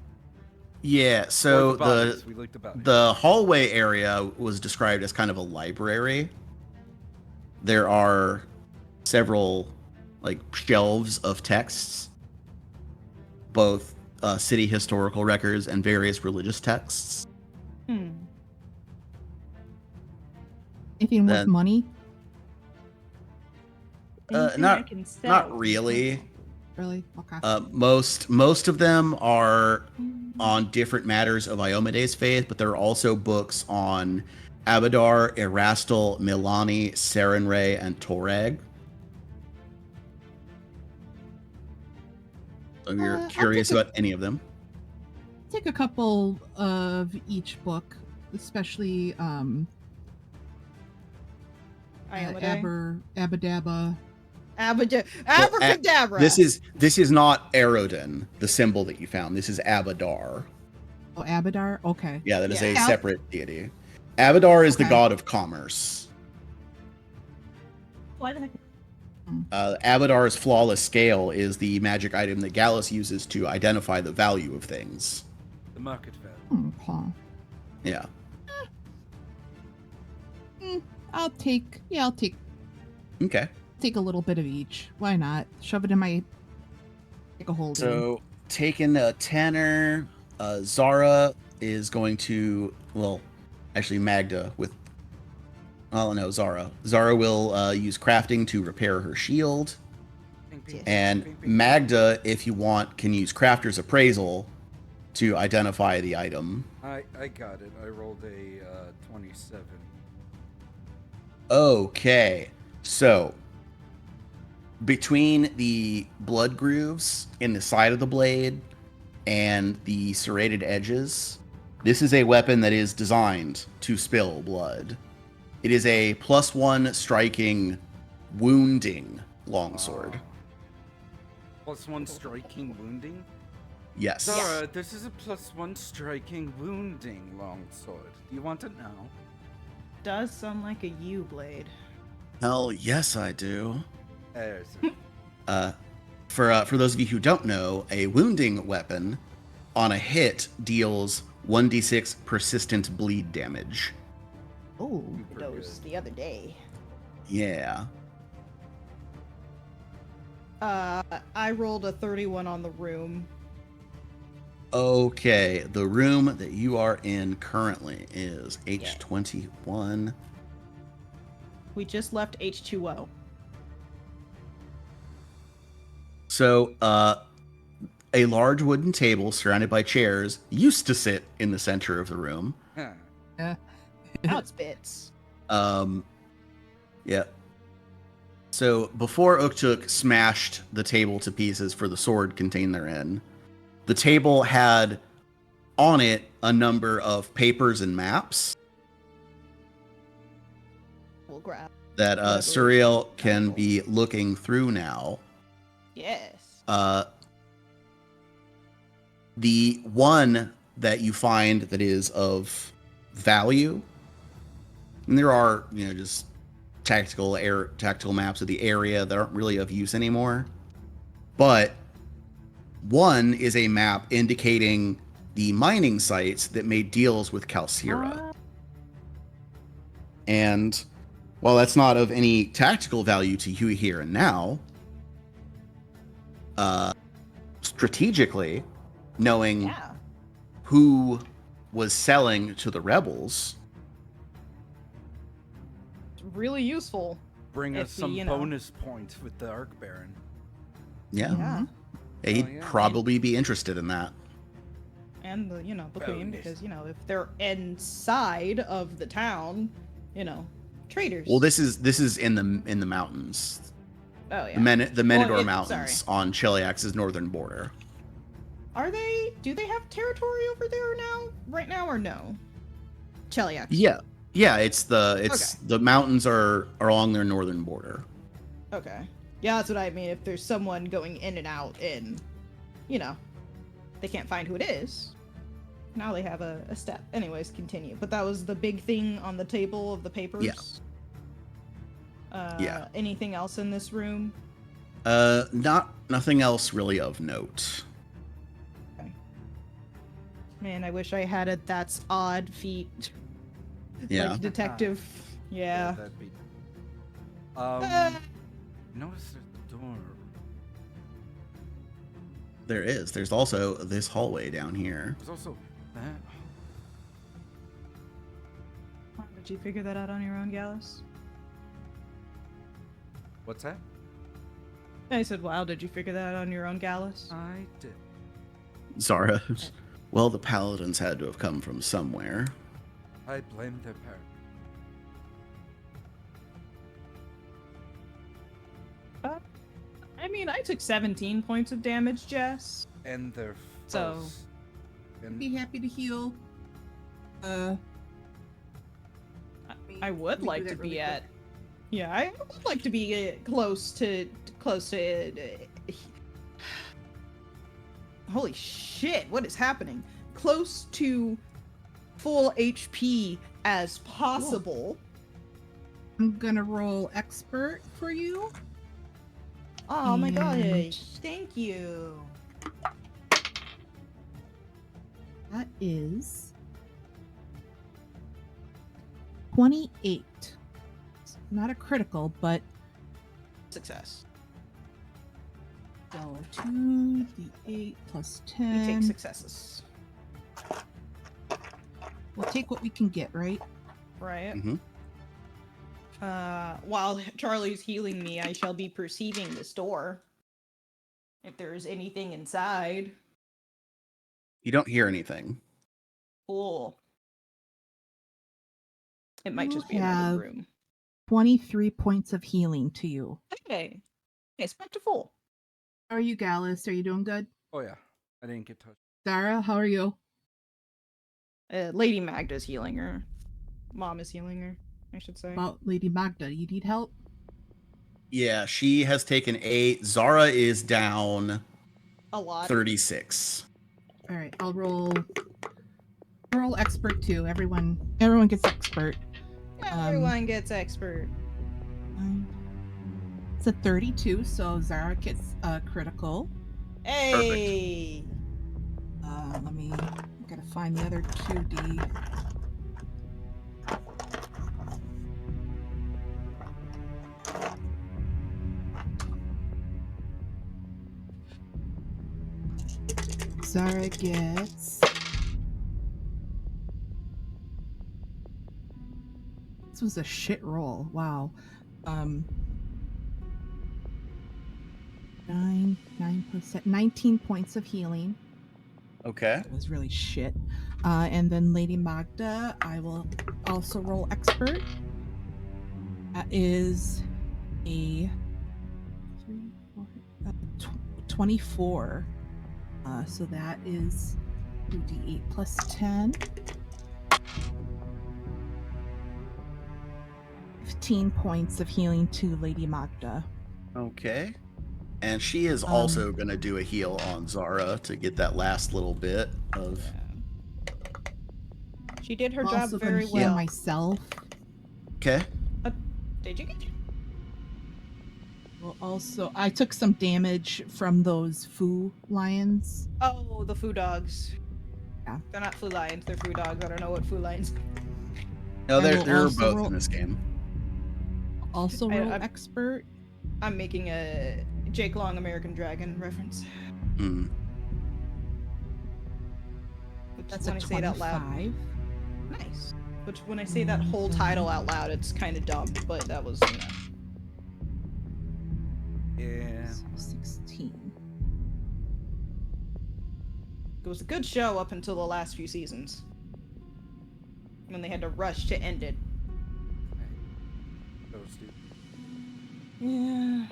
Yeah, Or so the bodies. We looked the bodies. the hallway area was described as kind of a library. There are several like shelves of texts, both city historical records and various religious texts. anything worth Then- money? Anything I Not can sell. not really. Really? Okay. Most of them are on different matters of Iomede's faith, but there are also books on Abadar, Erastil, Milani, Sarenrae, and Torag. So if you're I'll curious take a- about any of them. Take a couple of each book, especially Abadabba. Abracadabra. This is not Aerodin, the symbol that you found. This is Abadar. Oh, Abadar? Okay. Yeah, that is Yeah. a separate deity. Abadar is the Okay. god of commerce. Why the heck? Abadar's flawless scale is the magic item that Gallus uses to identify the value of things. The market value. Okay. Yeah. I'll take Okay. a little bit of each. Why not? Shove it in my take a hold. So taking a tenor, Zara is going to, well, actually Magda with, well, no, Zara. Zara will use crafting to repair her shield. Ping, ping, ping, And ping, ping. Magda, if you want, can use crafter's appraisal to identify the item. I got it. I rolled a 27. Okay. So between the blood grooves in the side of the blade and the serrated edges, this is a weapon that is designed to spill blood. It is a +1 striking, wounding longsword. +1 striking wounding? Yes. Zara, this is a +1 striking wounding longsword. Do you want it now? Does sound like a U blade. Hell yes, I do. There's For those of you who don't know, a wounding weapon on a hit deals 1d6 persistent bleed damage. Oh, Those the other day. Yeah. I rolled a 31 on the room. Okay, the room that you are in currently is H21. We just left H2O. So, a large wooden table surrounded by chairs used to sit in the center of the room. Huh. Yeah. Now it's bits. Yeah. So before Uktuk smashed the table to pieces for the sword contained therein, the table had on it a number of papers and maps We'll grab. that Whatever. Suriel can be looking through now. Yes. The one that you find that is of value, and there are, just tactical maps of the area that aren't really of use anymore. But one is a map indicating the mining sites that made deals with Calcira. And while that's not of any tactical value to you here and now, strategically, knowing Yeah. who was selling to the rebels, It's really useful. Bring If us we, some you know- bonus points with the Arc Baron. yeah, Yeah. he'd Oh, yeah. probably be interested in that. And the the queen, Bonus. because if they're inside of the town, traders. Well, this is in the mountains. Oh yeah. The Menador Well, Mountains sorry. on Cheliax's northern border. Are they? Do they have territory over there right now, or no? Cheliax. Yeah, it's the mountains are along their northern border. Okay. Yeah, that's what I mean. If there's someone going in and out, and they can't find who it is. Now they have a step. Anyways, continue. But that was the big thing on the table of the papers. Yeah. Anything else in this room? Nothing else really of note. Man, I wish I had a that's odd feat. Yeah. Like detective. Yeah. That'd be. Notice there's a door. There's also this hallway down here. There's also that. Did you figure that out on your own, Gallus? What's that? I said, wow, did you figure that out on your own, Gallus? I did. Zara. Well, the paladins had to have come from somewhere. I blame their parents. I mean, I took 17 points of damage, Jess. And their So- foes. And Be happy to heal. I would Let me like do to that be really at. quick. Yeah, I would like to be close to. Holy shit! What is happening? Close to full HP as possible. I'm gonna roll expert for you. Oh my And- gosh! Thank you. That is 28. Not a critical, but Success. so 2d8 plus We take 10. successes, We'll take what we can get, right? right? Mhm. While Charlie's healing me, I shall be perceiving this door. If there is anything inside. You don't hear anything. Cool. It might You just be another have- room. 23 points of healing to you. Okay. It's back to full. How are you, Gallus? Are you doing good? oh yeah, I didn't get touched. Dara, how are you? Lady Magda's healing her. Mom is healing her, I should say. About Lady Magda, you need help? Yeah, she has taken 8. Zara is down A lot. 36. All right, I'll roll expert too. Everyone gets expert. Everyone gets expert. It's a 32, so Zara gets critical. Hey! I gotta find the other 2d. Zara gets. This was a shit roll. Wow. 9 plus 19 points of healing. Okay. It was really shit. And then Lady Magda, I will also roll expert. That is a 24. So that is 2d8 plus 10. 15 points of healing to Lady Magda. Okay. And she is also going to do a heal on Zara to get that last little bit of. She did her I'm job also gonna very heal well. myself. Okay. Did you get you? Well, also, I took some damage from those foo lions. Oh, the foo dogs. Yeah. They're not foo lions, they're foo dogs. I don't know what foo lions. No, I will they're also both roll- in this game. Also roll I'm- expert. I'm making a Jake Long American Dragon reference. Hmm. Which That's when a I say it out loud. 25. Nice. Which when I say that whole title out loud, it's kind of dumb, but that was, you know. Yeah. 16. It was a good show up until the last few seasons. When they had to rush to end it. So stupid. Yeah.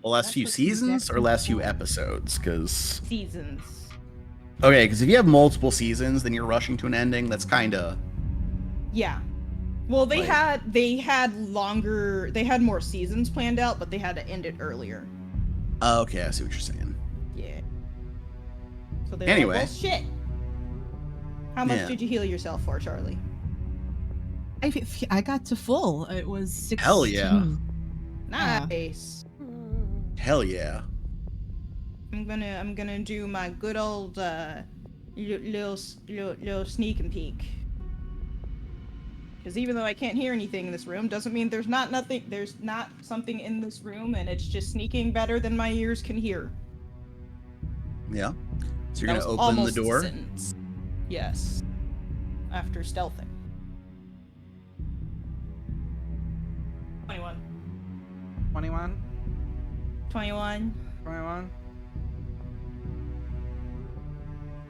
Well, last That's few what's seasons or exactly last few cool. episodes? Because Seasons. okay, because if you have multiple seasons, then you're rushing to an ending. That's kind of Yeah. Well, they Like- had more seasons planned out, but they had to end it earlier. okay. I see what you're saying. Yeah. So they're Anyway. like, well, shit. How much Yeah. did you heal yourself for, Charlie? I got to full. It was 16. Hell yeah. Nice. Hell yeah. I'm gonna do my good old little sneak and peek. Because even though I can't hear anything in this room, doesn't mean there's not something in this room, and it's just sneaking better than my ears can hear. Yeah. So you're That gonna was open the almost a door. sentence. Yes. After stealthing. 21. 21? 21. 21?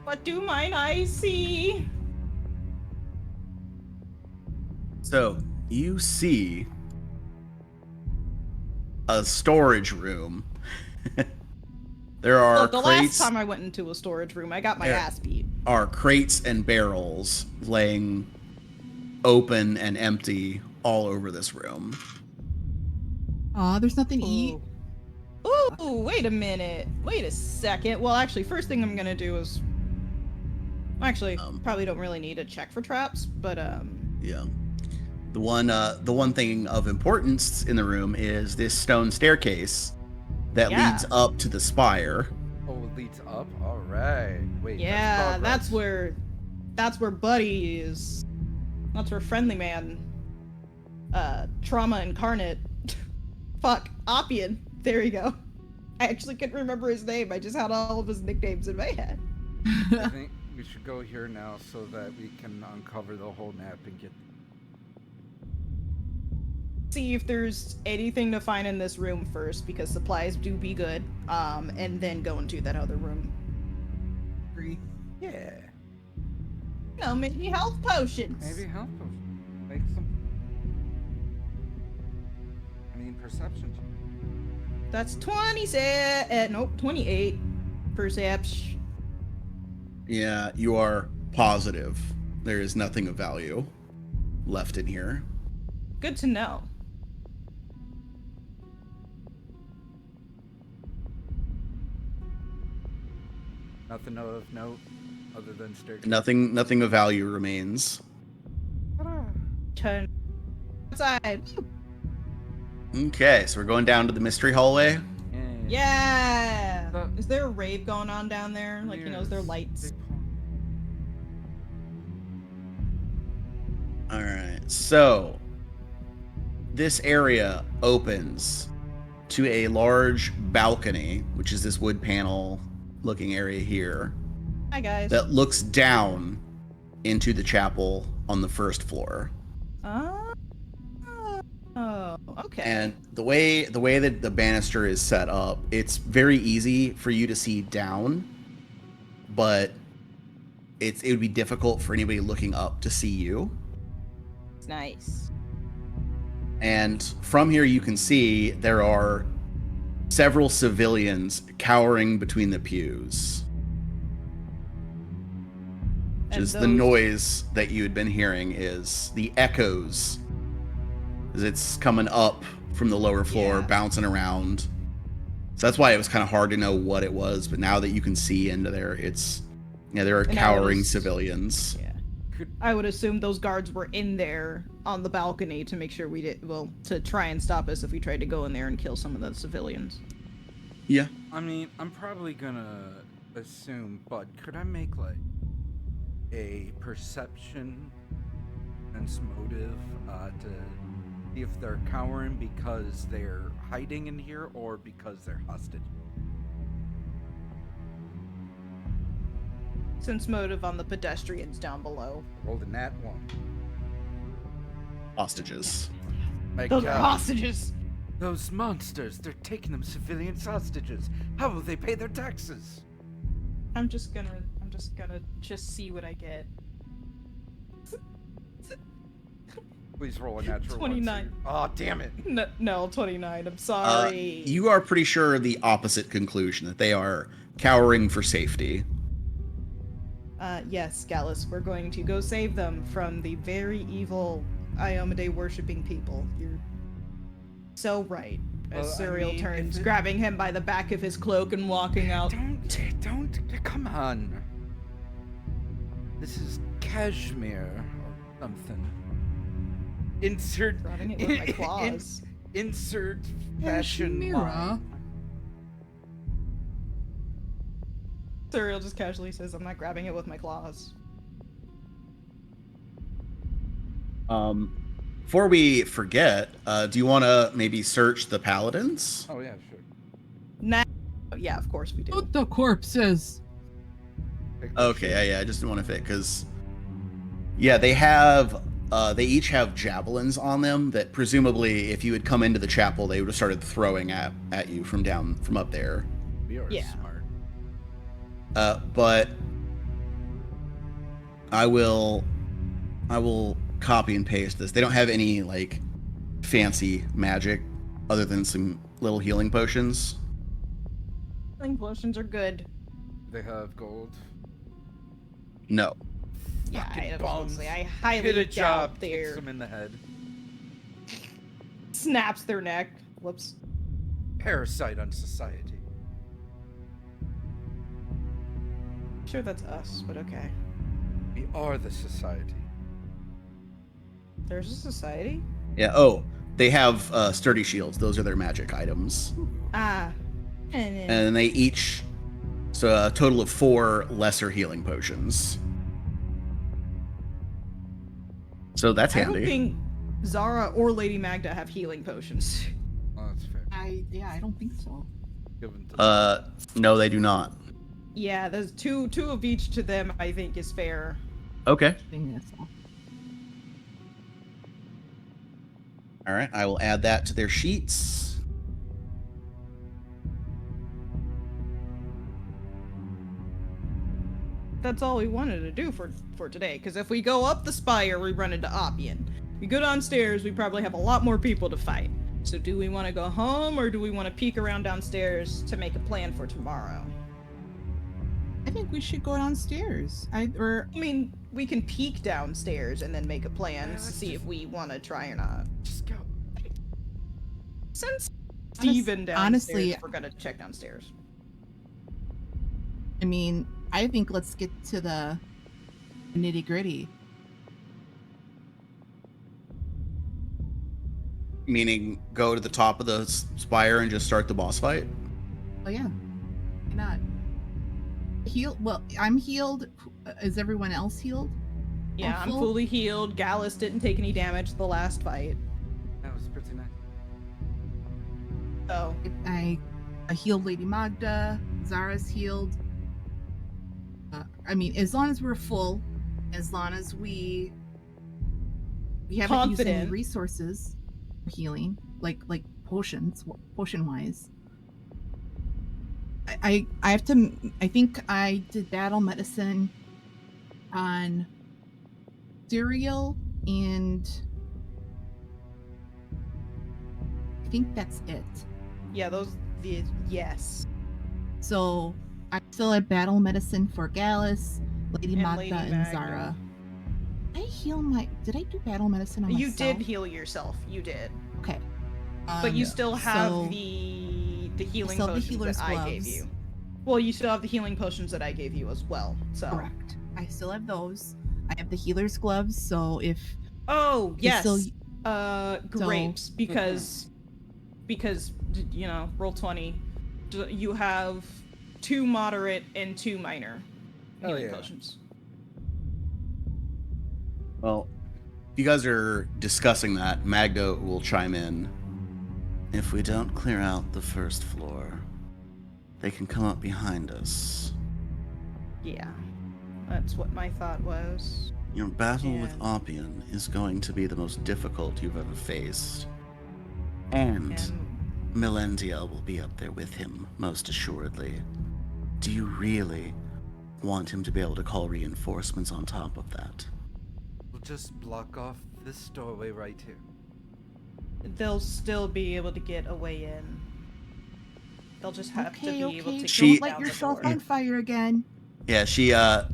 What do mine eyes see? So you see a storage room. There are Look, the crates. last time I went into a storage room, I got my There. ass beat. Are crates and barrels laying open and empty all over this room. Aw, there's nothing to eat. Ooh, wait a minute. Wait a second. Well, actually, first thing I'm gonna do is... Actually, probably don't really need to check for traps, but, Yeah. The one thing of importance in the room is this stone staircase that Yeah. leads up to the spire. Oh, it leads up? Alright. Wait, yeah, that's that's where Buddy is. That's where Friendly Man, Trauma Incarnate, fuck, Oppian, there you go. I actually couldn't remember his name, I just had all of his nicknames in my head. I think we should go here now so that we can uncover the whole map and get... See if there's anything to find in this room first, because supplies do be good, and then go into that other room. Agree. Yeah. You know, maybe health potions. Maybe health potion. Make some... I mean, perception. That's 28 perception. Yeah, you are positive there is nothing of value left in here. Good to know. Nothing of note other than staircase. Nothing of value remains. Turn outside. Okay, so we're going down to the mystery hallway. Yeah. The- Is there a rave going on down there? Like, you know, is there lights? All right, so this area opens to a large balcony, which is this wood panel looking area here, Hi guys. that looks down into the chapel on the first floor. Oh, okay. And the way that the banister is set up, it's very easy for you to see down, but it would be difficult for anybody looking up to see you. It's nice. And from here, you can see there are several civilians cowering between the pews. Just the noise that you had been hearing is the echoes as it's coming up from the lower floor, bouncing around. So that's why it was kind of hard to know what it was. But now that you can see into there, there are cowering civilians. Yeah. I would assume those guards were in there on the balcony to make sure to try and stop us if we tried to go in there and kill some of the civilians. Yeah. I mean, I'm probably gonna assume, but could I make like a perception and motive to see if they're cowering because they're hiding in here or because they're hostage? Sense motive on the pedestrians down below. Rolled a nat 1. Hostages. Those are hostages. Those monsters, they're taking them civilians hostages. How will they pay their taxes? I'm just gonna see what I get. Please roll a natural 29. one. Oh, damn it. No, 29. I'm sorry. You are pretty sure the opposite conclusion, that they are cowering for safety. Yes, Gallus, we're going to go save them from the very evil Iomade worshipping people. You're so right. As Cyril turns, grabbing him by the back of his cloak and walking out. Don't, come on. This is cashmere or something. Insert. Grabbing it with my claws. Insert fashion Cashmere. line. Cyril just casually says, I'm not grabbing it with my claws. Before we forget, do you want to maybe search the paladins? Oh, yeah, sure. Nah. Yeah, of course we do. Shoot the corpses. Okay, yeah, I just didn't want to fit, because... Yeah, they each have javelins on them that presumably, if you had come into the chapel, they would have started throwing at you from up there. We are smart. But I will copy and paste this. They don't have any like fancy magic other than some little healing potions. Healing potions are good. They have gold. No. Yeah, Fucking I Get highly a doubt job. they're Kicks them in the head. snaps their neck. Whoops. Parasite on society. Sure, that's us, but okay. We are the society. There's a society? Yeah. Oh, they have sturdy shields. Those are their magic items. Ah. And they each, so a total of 4 lesser healing potions. So that's I handy. don't think Zara or Lady Magda have healing potions. Oh, that's fair. I don't think so. Give them to No, they do not. Yeah, there's two of each to them, I think, is fair. Okay. Thing is, so. All right. I will add that to their sheets. That's all we wanted to do for today, because if we go up the spire, we run into Oppian. We go downstairs, we probably have a lot more people to fight. So do we want to go home, or do we want to peek around downstairs to make a plan for tomorrow? I think we should go downstairs. I mean, we can peek downstairs and then make a plan to see if we want to try or not. Just go. Send Steven downstairs honestly, if we're gonna check downstairs. I mean, I think let's get to the nitty gritty. Meaning, go to the top of the spire and just start the boss fight? Oh yeah, why not? Well, I'm healed. Is everyone else healed? Yeah, I'm full? fully healed. Gallus didn't take any damage the last fight. That was pretty nice. So I healed Lady Magda. Zara's healed. I mean, as long as we're full, as long as we haven't used any Confident. resources for healing, like potion wise. I have to. I think I did battle medicine on cereal and I think that's it. Yeah, yes. So I still have battle medicine for Gallus, Lady And Magda, Lady and Magda. Zara. Did I do battle medicine on You myself? did heal yourself. You did. Okay. But you still have so the healing still have the potions healer's that I gave gloves. you. Well, you still have the healing potions that I gave you as well. So. Correct. I still have those. I have the healer's gloves, so if Oh you yes. still Grapes because you know, roll 20. You have 2 moderate and 2 minor healing potions. Well, if you guys are discussing that, Magda will chime in. If we don't clear out the first floor, they can come up behind us. Yeah. That's what my thought was. Your battle with And- Oppian is going to be the most difficult you've ever faced. And Melendia will be up there with him, most assuredly. Do you really want him to be able to call reinforcements on top of that? We'll just block off this doorway right here. They'll still be able to get a way in. They'll just have to be able to She- don't kick light down yourself the door. on fire again. Yeah, she Wow.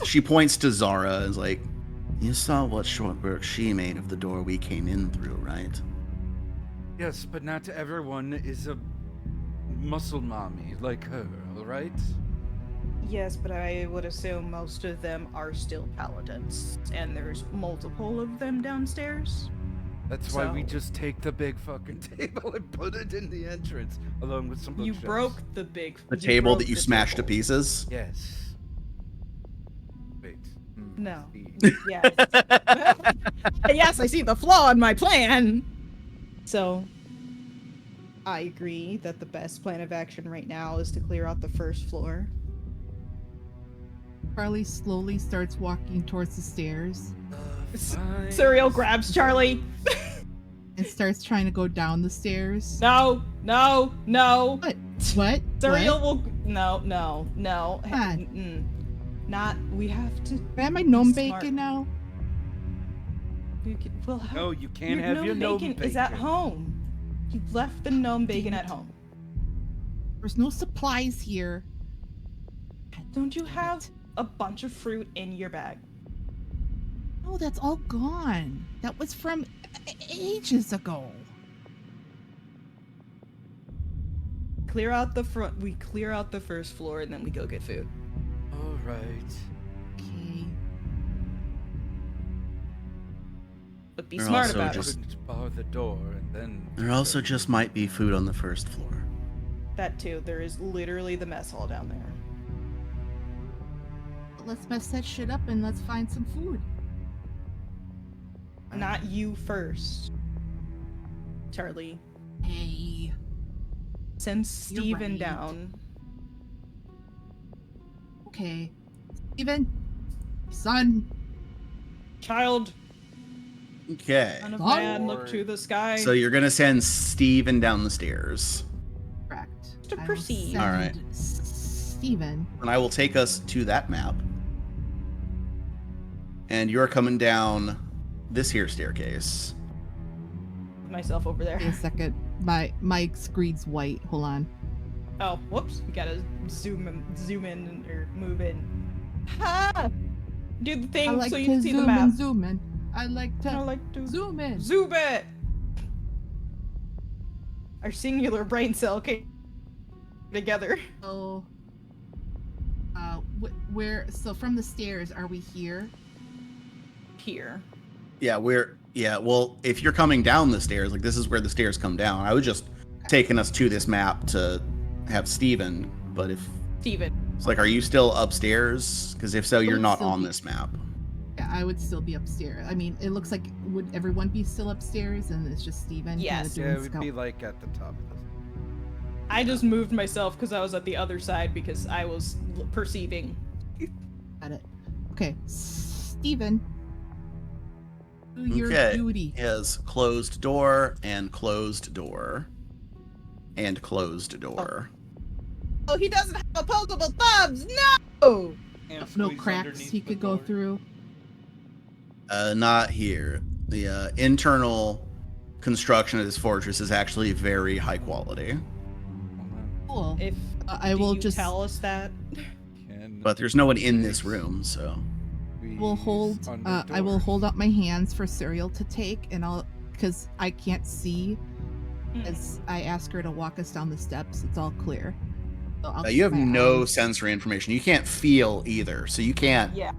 she points to Zara and is like, you saw what short work she made of the door we came in through, right? Yes, but not everyone is a muscle mommy like her, alright? Yes, but I would assume most of them are still paladins, and there's multiple of them downstairs. That's why we So- just take the big fucking table and put it in the entrance, along with some You bookshelves. broke the big. The table broke that you the smashed to table. pieces? Yes. Wait. No. see. Yes. Yes, I see the flaw in my plan. So, I agree that the best plan of action right now is to clear out the first floor. Charlie slowly starts walking towards the stairs Fine. Serial grabs Charlie. and starts trying to go down the stairs. No, no, no. What? Serial What? will. No. God. Not. We have to. Am I have my gnome Smart. bacon now? We'll have. No, you can't have your gnome bacon. is at home. You left the gnome bacon at home. There's no supplies here. Don't you Damn have it. a bunch of fruit in your bag? No, that's all gone. That was from ages ago. Clear out the front. We clear out the first floor and then we go get food. Alright. Okay. But be They're smart also about just- it. Couldn't bar the door and then. There also just might be food on the first floor. That too. There is literally the mess hall down there. Let's mess that shit up and let's find some food. Not you first. Charlie. Hey. Send You're Steven right. down. Okay. Steven. Son. Child, Okay. son of Son? man, look to the sky. So you're gonna send Steven down the stairs. Correct. To I will proceed. send Alright. Steven. And I will take us to that map. And you're coming down this here staircase. Myself over there. Wait a second. My screen's white. Hold on. Oh, whoops. We gotta zoom in, or move in. Ha! Do the I thing like so you to can see the zoom map. and zoom in. I like to I like to zoom in. zoom it. Our singular brain cell came together. So, where? So from the stairs, are we here? Here. Yeah, well, if you're coming down the stairs, like this is where the stairs come down. I was just taking us to this map to have Steven, but if Steven. it's like, are you still upstairs? Because if so, you're would not still on be- this map. Yeah, I would still be upstairs. I mean, it looks like would everyone be still upstairs, and it's just Steven? Yes. Yeah, it would be like at the top of the. I just moved myself because I was at the other side because I was perceiving. Got it. Okay, Steven. Do your Okay. duty. Is closed door and closed door. And closed door. Oh, he doesn't have opposable thumbs. No. No squeeze cracks underneath he the could go door? through. Not here. The internal construction of this fortress is actually very high quality, Cool. If I do will you just tell us that? Can but there's no one in they this room, so. will hold. squeeze under I will doors? hold up my hands for Serial to take, and I'll because I can't see. As I ask her to walk us down the steps, it's all clear. So I'll You keep have my no eyes- sensory information. You can't feel either, so you can't Yeah.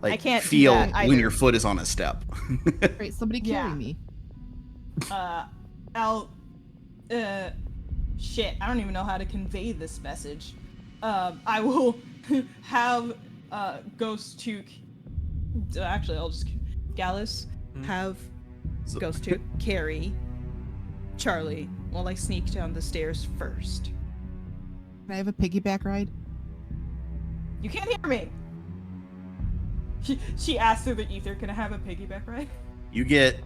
like I can't do feel that when either. your foot is on a step. Great, somebody carry Yeah. me. I'll shit, I don't even know how to convey this message. I will have Ghost Took actually I'll just Gallus have Ghost Took carry Charlie while I sneak down the stairs first. Can I have a piggyback ride? You can't hear me. She asked through the ether, can I have a piggyback ride? You get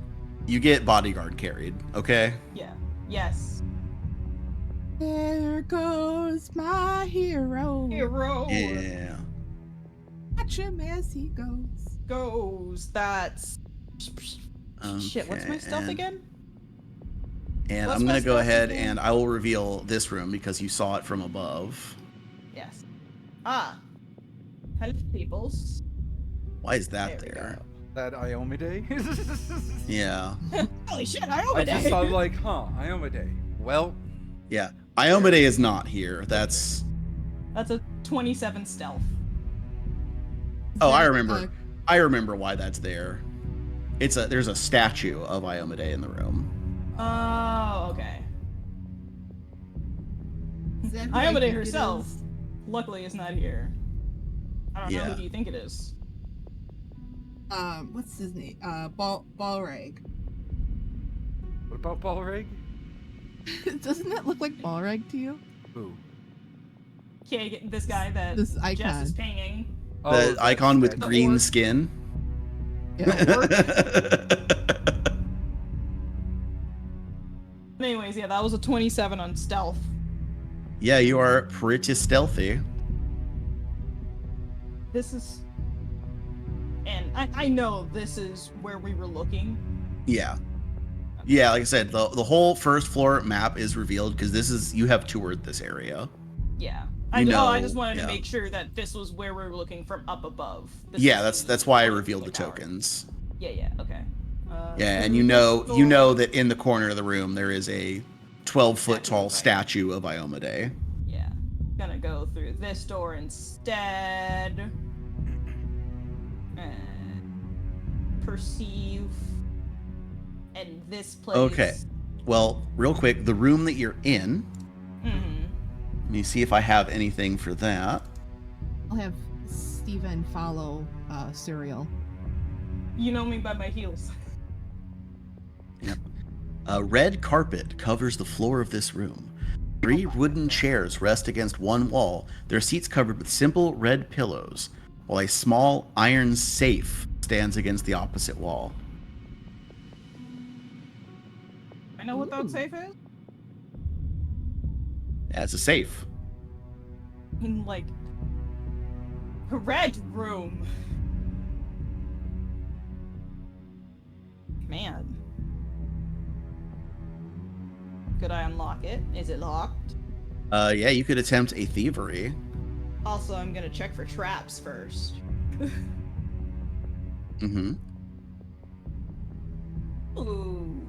bodyguard carried, okay? Yeah. Yes. There goes my hero. Hero Yeah. Watch him as he goes. goes. That's shit. What's my Okay, stealth and- again? And What's I'm my gonna go stealth ahead again? and I will reveal this room because you saw it from above. Yes. Ah. Hello, peoples. Why is that There we there? go. That Iomade? Yeah. Holy shit! I I just saw like, huh, Iomade. Well, Yeah. Iomade is not here. That's That's a 27 stealth. Oh, I That, remember. I remember why that's there. There's a statue of Iomade in the room. Oh, okay. is that who I Iomade think it herself, is? luckily, is not here. I don't know. Yeah. Who do you think it is? What's his name? Balrag. what about Balrog? Doesn't that look like Balrag to you? Who? Okay, this guy that This Jess icon. is pinging. The that's icon with that- green orc. skin. Anyways, yeah, that was a 27 on stealth. Yeah, you are pretty stealthy. This is, and I know this is where we were looking. Yeah. Yeah, like I said, the whole first floor map is revealed because you have toured this area. Yeah. You know, I just wanted yeah. to make sure that this was where we were looking from up above. This Yeah, is that's why I the revealed the tower. tokens. Yeah, okay. Yeah, and through you this know door- that in the corner of the room there is a 12-foot tall Statue statue of Iomade. Yeah. Gonna go through this door instead. And perceive. And this place. Okay. Well, real quick, the room that you're in, Mhm. let me see if I have anything for that. I'll have Steven follow Serial. You know me by my heels. A red carpet covers the floor of this room. 3 wooden chairs rest against one wall, their seats covered with simple red pillows, while a small iron safe stands against the opposite wall. I know what that Ooh. safe is. Yeah, it's a safe. I mean, like, a red room. Man. Could I unlock it? Is it locked? Yeah, you could attempt a thievery. Also, I'm gonna check for traps first. Mm-hmm. Ooh.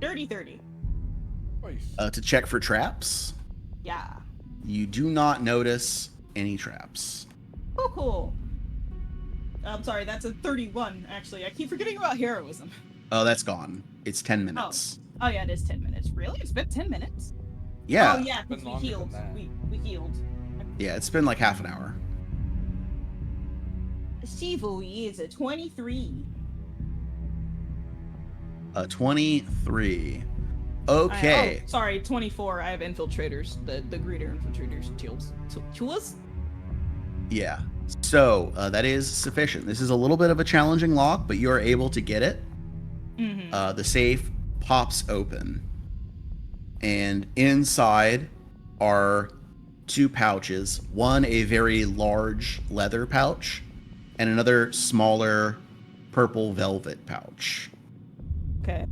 Dirty 30. Nice. To check for traps, Yeah. you do not notice any traps. Oh, cool. I'm sorry, that's a 31, actually. I keep forgetting about heroism. Oh, that's gone. It's 10 minutes. Oh, yeah, it is 10 minutes. Really? It's been 10 minutes? Yeah. Oh, yeah, Been because we longer than healed. that. We healed. Yeah, it's been like half an hour. Shivoui is a 23. 23. Okay. Oh, sorry, 24. I have infiltrators. The greeter infiltrators. Chulas? Yeah. So, that is sufficient. This is a little bit of a challenging lock, but you are able to get it. Mm-hmm. The safe pops open. And inside are two pouches. One a very large leather pouch, and another smaller purple velvet pouch. Okay.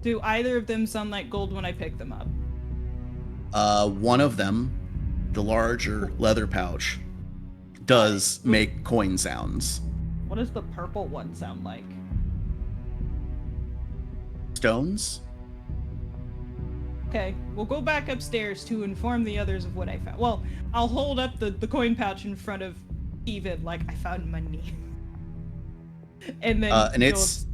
Do either of them sound like gold when I pick them up? One of them, the larger leather pouch, does make coin sounds. What does the purple one sound like? Stones? Okay, we'll go back upstairs to inform the others of what I found. Well, I'll hold up the coin pouch in front of Steven like I found money. And then And it's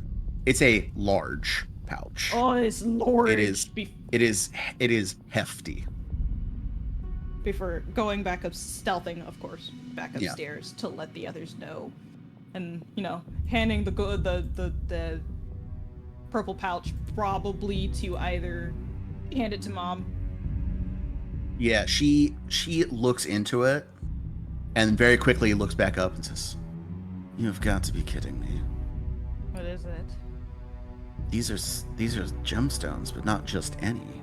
a large pouch. oh, it's large. It is hefty. Before going back up, stealthing, of course, back Yeah. upstairs to let the others know, and handing the purple pouch probably to either hand it to Mom. Yeah, she looks into it and very quickly looks back up and says, "You have got to be kidding me. What is it? These are gemstones, but not just any.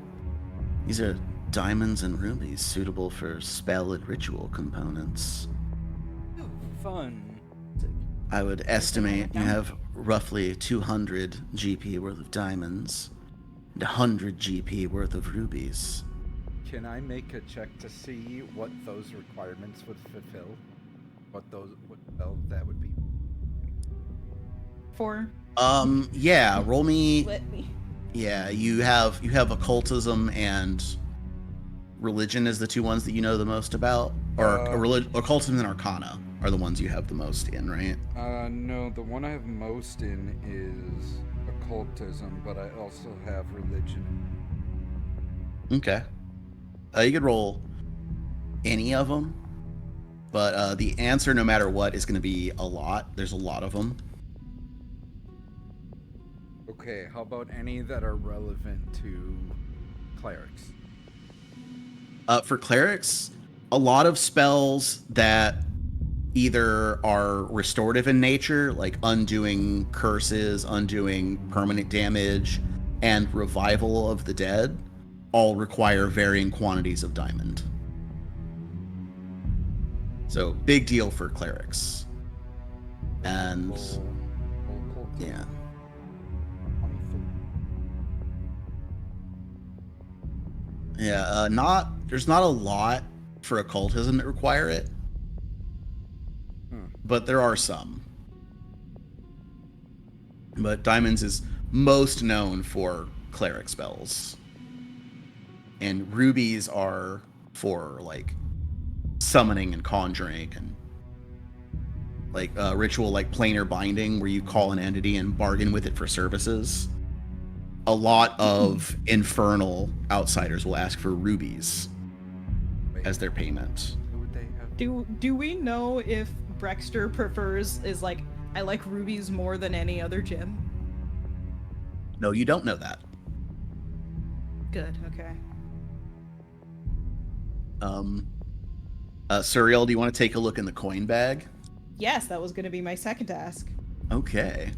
These are diamonds and rubies suitable for spell and ritual components. Oh, fun. I would estimate you have roughly 200 GP worth of diamonds and 100 GP worth of rubies. Can I make a check to see what those requirements would fulfill? What spell that would be? 4. Yeah, roll me. Let me. Yeah, you have occultism and religion as the two ones that you know the most about, or occultism and arcana are the ones you have the most in, right? No, the one I have most in is occultism, but I also have religion. Okay. You could roll any of them, but the answer, no matter what, is going to be a lot. There's a lot of them. Okay, how about any that are relevant to clerics? For clerics, a lot of spells that either are restorative in nature, like undoing curses, undoing permanent damage, and revival of the dead, all require varying quantities of diamond. So, big deal for clerics. And, yeah. 23. Yeah, there's not a lot for occultism that require it. But there are some. But diamonds is most known for cleric spells. And rubies are for like summoning and conjuring and like ritual like planar binding where you call an entity and bargain with it for services. A lot of infernal outsiders will ask for rubies as their payment. Who would they have? Do we know if Brexter prefers I like rubies more than any other gem? No, you don't know that. Good. Okay. Suriel, do you want to take a look in the coin bag? Yes, that was going to be my second task. Okay.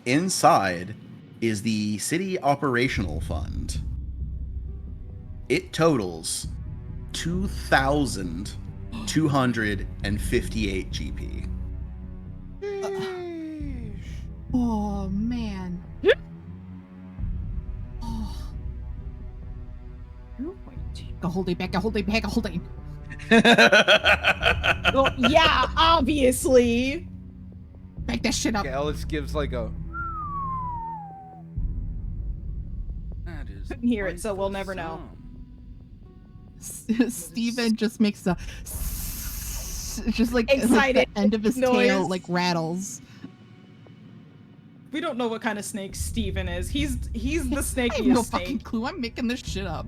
Inside is the city operational fund. It totals 2,258 GP. Oh man. Oh. Go holding back, go holding back, go holding. Well, yeah, obviously. Back that shit up. Alice gives like a. That is. Couldn't hear it, quite so we'll the never know. sum. Steven just makes a just like Excited the end of his noise. tail like rattles. We don't know what kind of snake Steven is. He's the I snakiest have no snake. fucking clue. I'm making this shit up.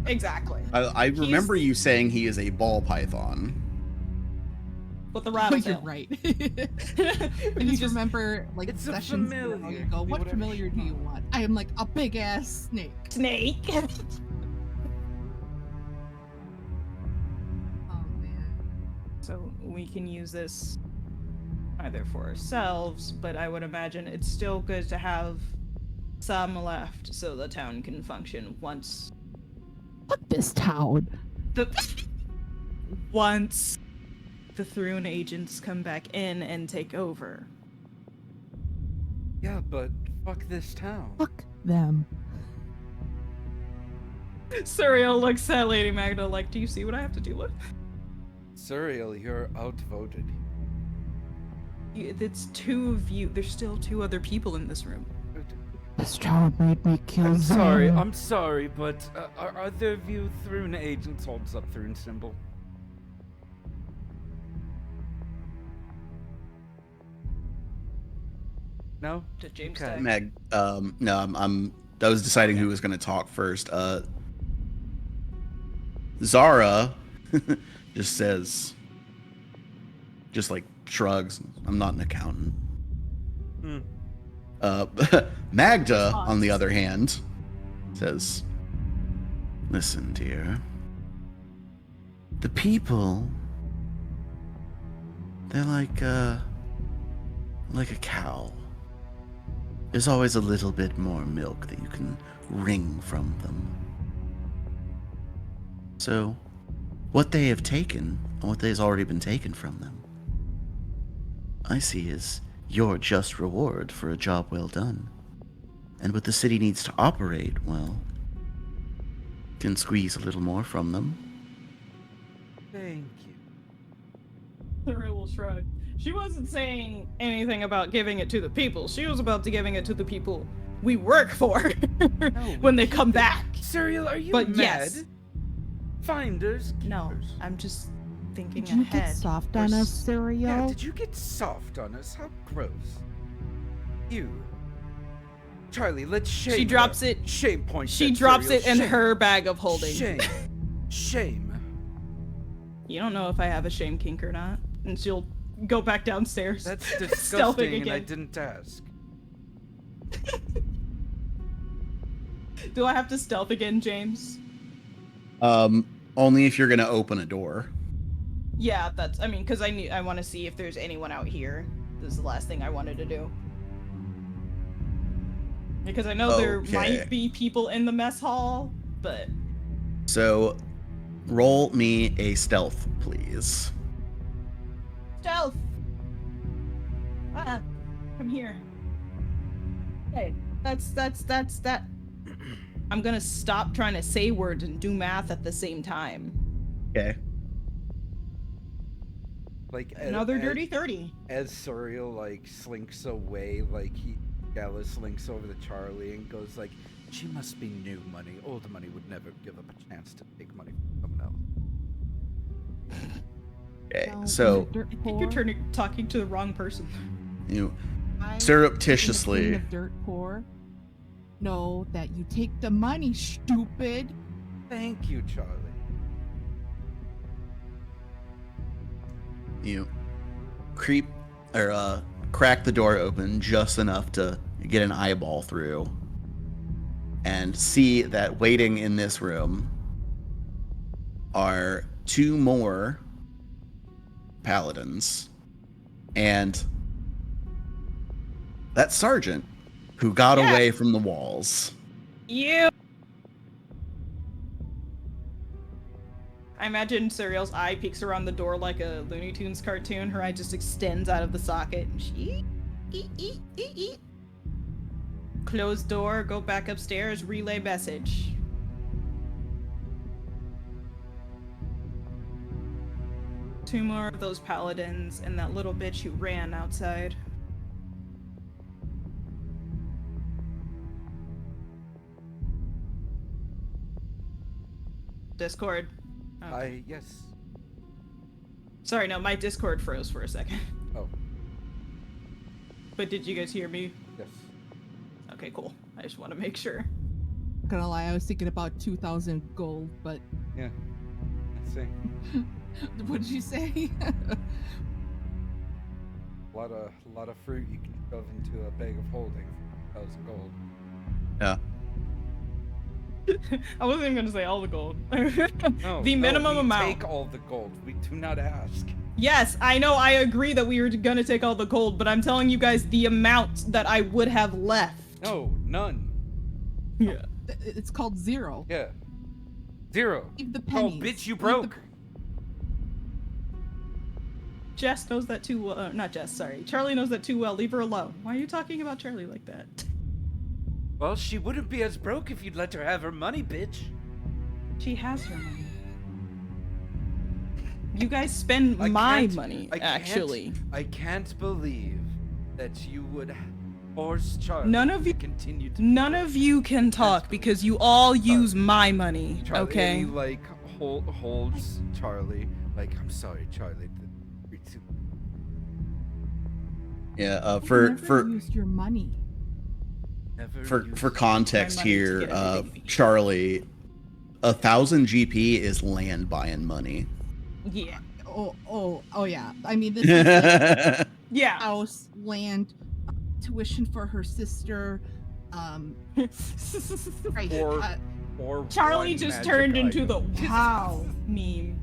Exactly. I remember you saying he is a ball python. With the Oh, rattle you're tail. right. I just remember like It's a sessions where familiar. you go, what Whatever familiar you do you want? I am like a big ass snake. Snake. Oh man. So we can use this either for ourselves, but I would imagine it's still good to have some left so the town can function once Fuck this town. once the Thrune agents come back in and take over. Yeah, but fuck this town. Fuck them. Suriel looks at Lady Magda like, do you see what I have to deal with? Suriel, you're outvoted. It's two of you. There's still two other people in this room. This town made me kill I'm sorry, but are there of you Thrune agents holds up Thrune symbol? No? Did James Okay. say? Meg, no, I was deciding who was going to talk first. Zara just says, just like shrugs. I'm not an accountant. Magda, on the other hand, says, listen, dear. The people, they're like a cow. There's always a little bit more milk that you can wring from them. So, what they have taken, and what has already been taken from them, I see as your just reward for a job well done. And what the city needs to operate, well, can squeeze a little more from them. Thank you. Suriel will shrug. She wasn't saying anything about giving it to the people. She was about to giving it to the people we work for when they come back. Suriel, are you But mad? yes. Finders, No, keepers. I'm just thinking Did you ahead. get soft We're on us, s- Yeah, Suriel? did you get soft on us? How gross. You. Charlie, let's shame She drops her. it- Shame point. She that drops Suriel. it in Shame. her bag of holding. Shame. Shame. You don't know if I have a shame kink or not. And she'll go back downstairs. That's Stealthing disgusting, and I again. didn't ask. Do I have to stealth again, James? Only if you're gonna open a door. Yeah, that's. I mean, because I want to see if there's anyone out here. This is the last thing I wanted to do. Because I know there Okay. might be people in the mess hall, but So, roll me a stealth, please. stealth. Ah, come here. Hey, that's that. I'm gonna stop trying to say words and do math at the same time. Okay. Like Another dirty 30. As Suriel like slinks away, like Gala slinks over to Charlie and goes like, "She must be new money. Old money would never give up a chance to take money from someone else." Okay. Now, So, the dirt I think poor, you're talking to the wrong person. you I, surreptitiously in the dirt poor, know that you take the money, stupid. Thank you, Charlie. you creep or crack the door open just enough to get an eyeball through and see that waiting in this room are two more paladins and that sergeant who got Yes! away from the walls. You. I imagine Suriel's eye peeks around the door like a Looney Tunes cartoon. Her eye just extends out of the socket. And she eat. Close door, go back upstairs, relay message. Two more of those paladins and that little bitch who ran outside. Discord. Okay. Yes. Sorry, no, my Discord froze for a second. Oh, But did you guys hear me? yes. Okay, cool. I just want to make sure. Not gonna lie, I was thinking about 2,000 gold, but Yeah. I see. what did you say? A lot of fruit you can shove into a bag of holding for 1,000 gold. Yeah. I wasn't even gonna say all the gold. No, The minimum we amount. Take all the gold. We do not ask. Yes, I know. I agree that we were gonna take all the gold, but I'm telling you guys the amount that I would have left. No, none. Yeah. It's called zero. Yeah. 0. Leave the Oh, pennies. bitch, you Leave broke. Jess knows that too well. Not Jess, sorry. Charlie knows that too well. Leave her alone. Why are you talking about Charlie like that? Well, she wouldn't be as broke if you'd let her have her money, bitch. She has her money. You guys spend I my can't- money, I can't- actually. I can't believe that you would force Charlie None of to you- continue to None of you can talk because you all use my money, Charlie, okay? And he, like, holds Charlie. Like, I'm sorry, Charlie. Yeah, I for never used your money. Never for used for context My money to here, get everything. Charlie, 1,000 GP is land buying money. Yeah. Oh yeah. I mean, this is like Yeah. house, land, tuition for her sister. Right. Or- Or Charlie one just magic turned into the item. wow meme.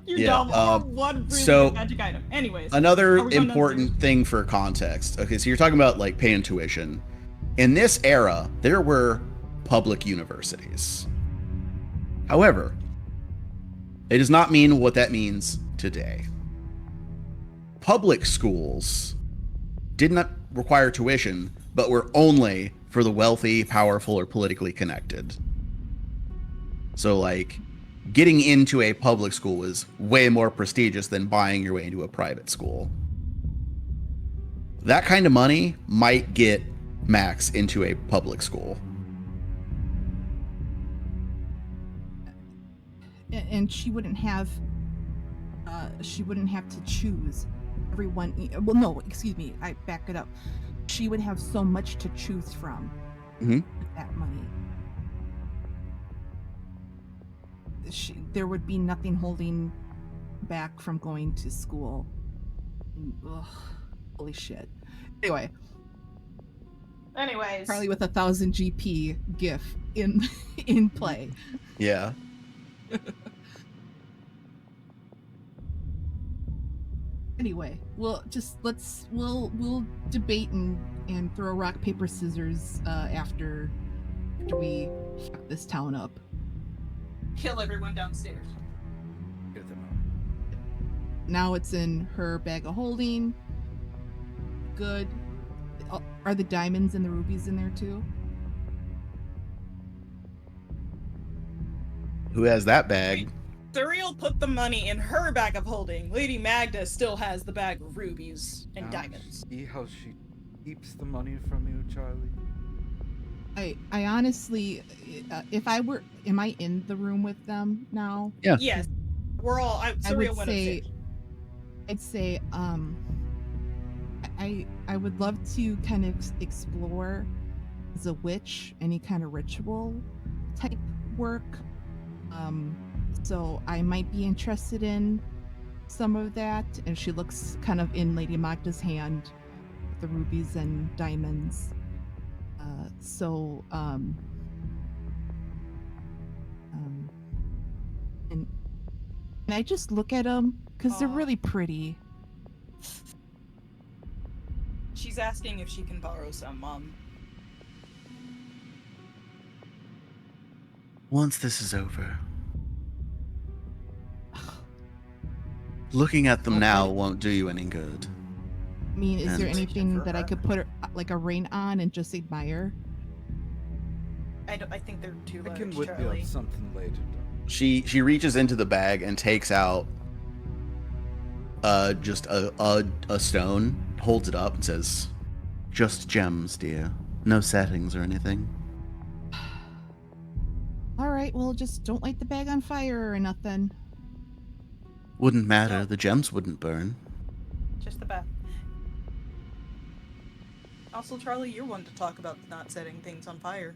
You're Yeah, dumb for one really so- magic item. Anyways. Another Are we going important thing for context. Okay, so you're talking about like paying tuition. In this era, there were public universities. However, it does not mean what that means today. Public schools did not require tuition, but were only for the wealthy, powerful, or politically connected. So, like, getting into a public school is way more prestigious than buying your way into a private school. That kind of money might get Max into a public school. And she wouldn't have to choose everyone. Well, no, excuse me, I back it up. She would have so much to choose from Mhm. with that money. There would be nothing holding back from going to school. Ugh, holy shit. Anyway, Anyways. Charlie with 1,000 GP gif in play. Yeah. Anyway, we'll debate and throw rock paper scissors after we fuck this town up. Kill everyone downstairs. Get them out. Now it's in her bag of holding. Good. Are the diamonds and the rubies in there too? Who has that bag? Thuriel put the money in her bag of holding. Lady Magda still has the bag of rubies and Now diamonds. See how she keeps the money from you, Charlie? I honestly, if I were, am I in the room with them now? Yeah. Yes. We're all Thuriel went upstairs. I'd say, I would love to kind of explore as a witch any kind of ritual type work. So I might be interested in some of that. And she looks kind of in Lady Magda's hand, with the rubies and diamonds. And I just look at them because they're Aw. really pretty. She's asking if she can borrow some, Mom. Once this is over. Looking at them Okay. now won't do you any good. I mean, is there And- anything that I could put like a ring on and just admire? I think they're too I large, can whip you Charlie. up something later. She reaches into the bag and takes out just a stone, holds it up and says, "Just gems, dear. No settings or anything." All right, well, just don't light the bag on fire or nothing. Wouldn't matter, No. the gems wouldn't burn. Just the back. Also, Charlie, you're one to talk about not setting things on fire.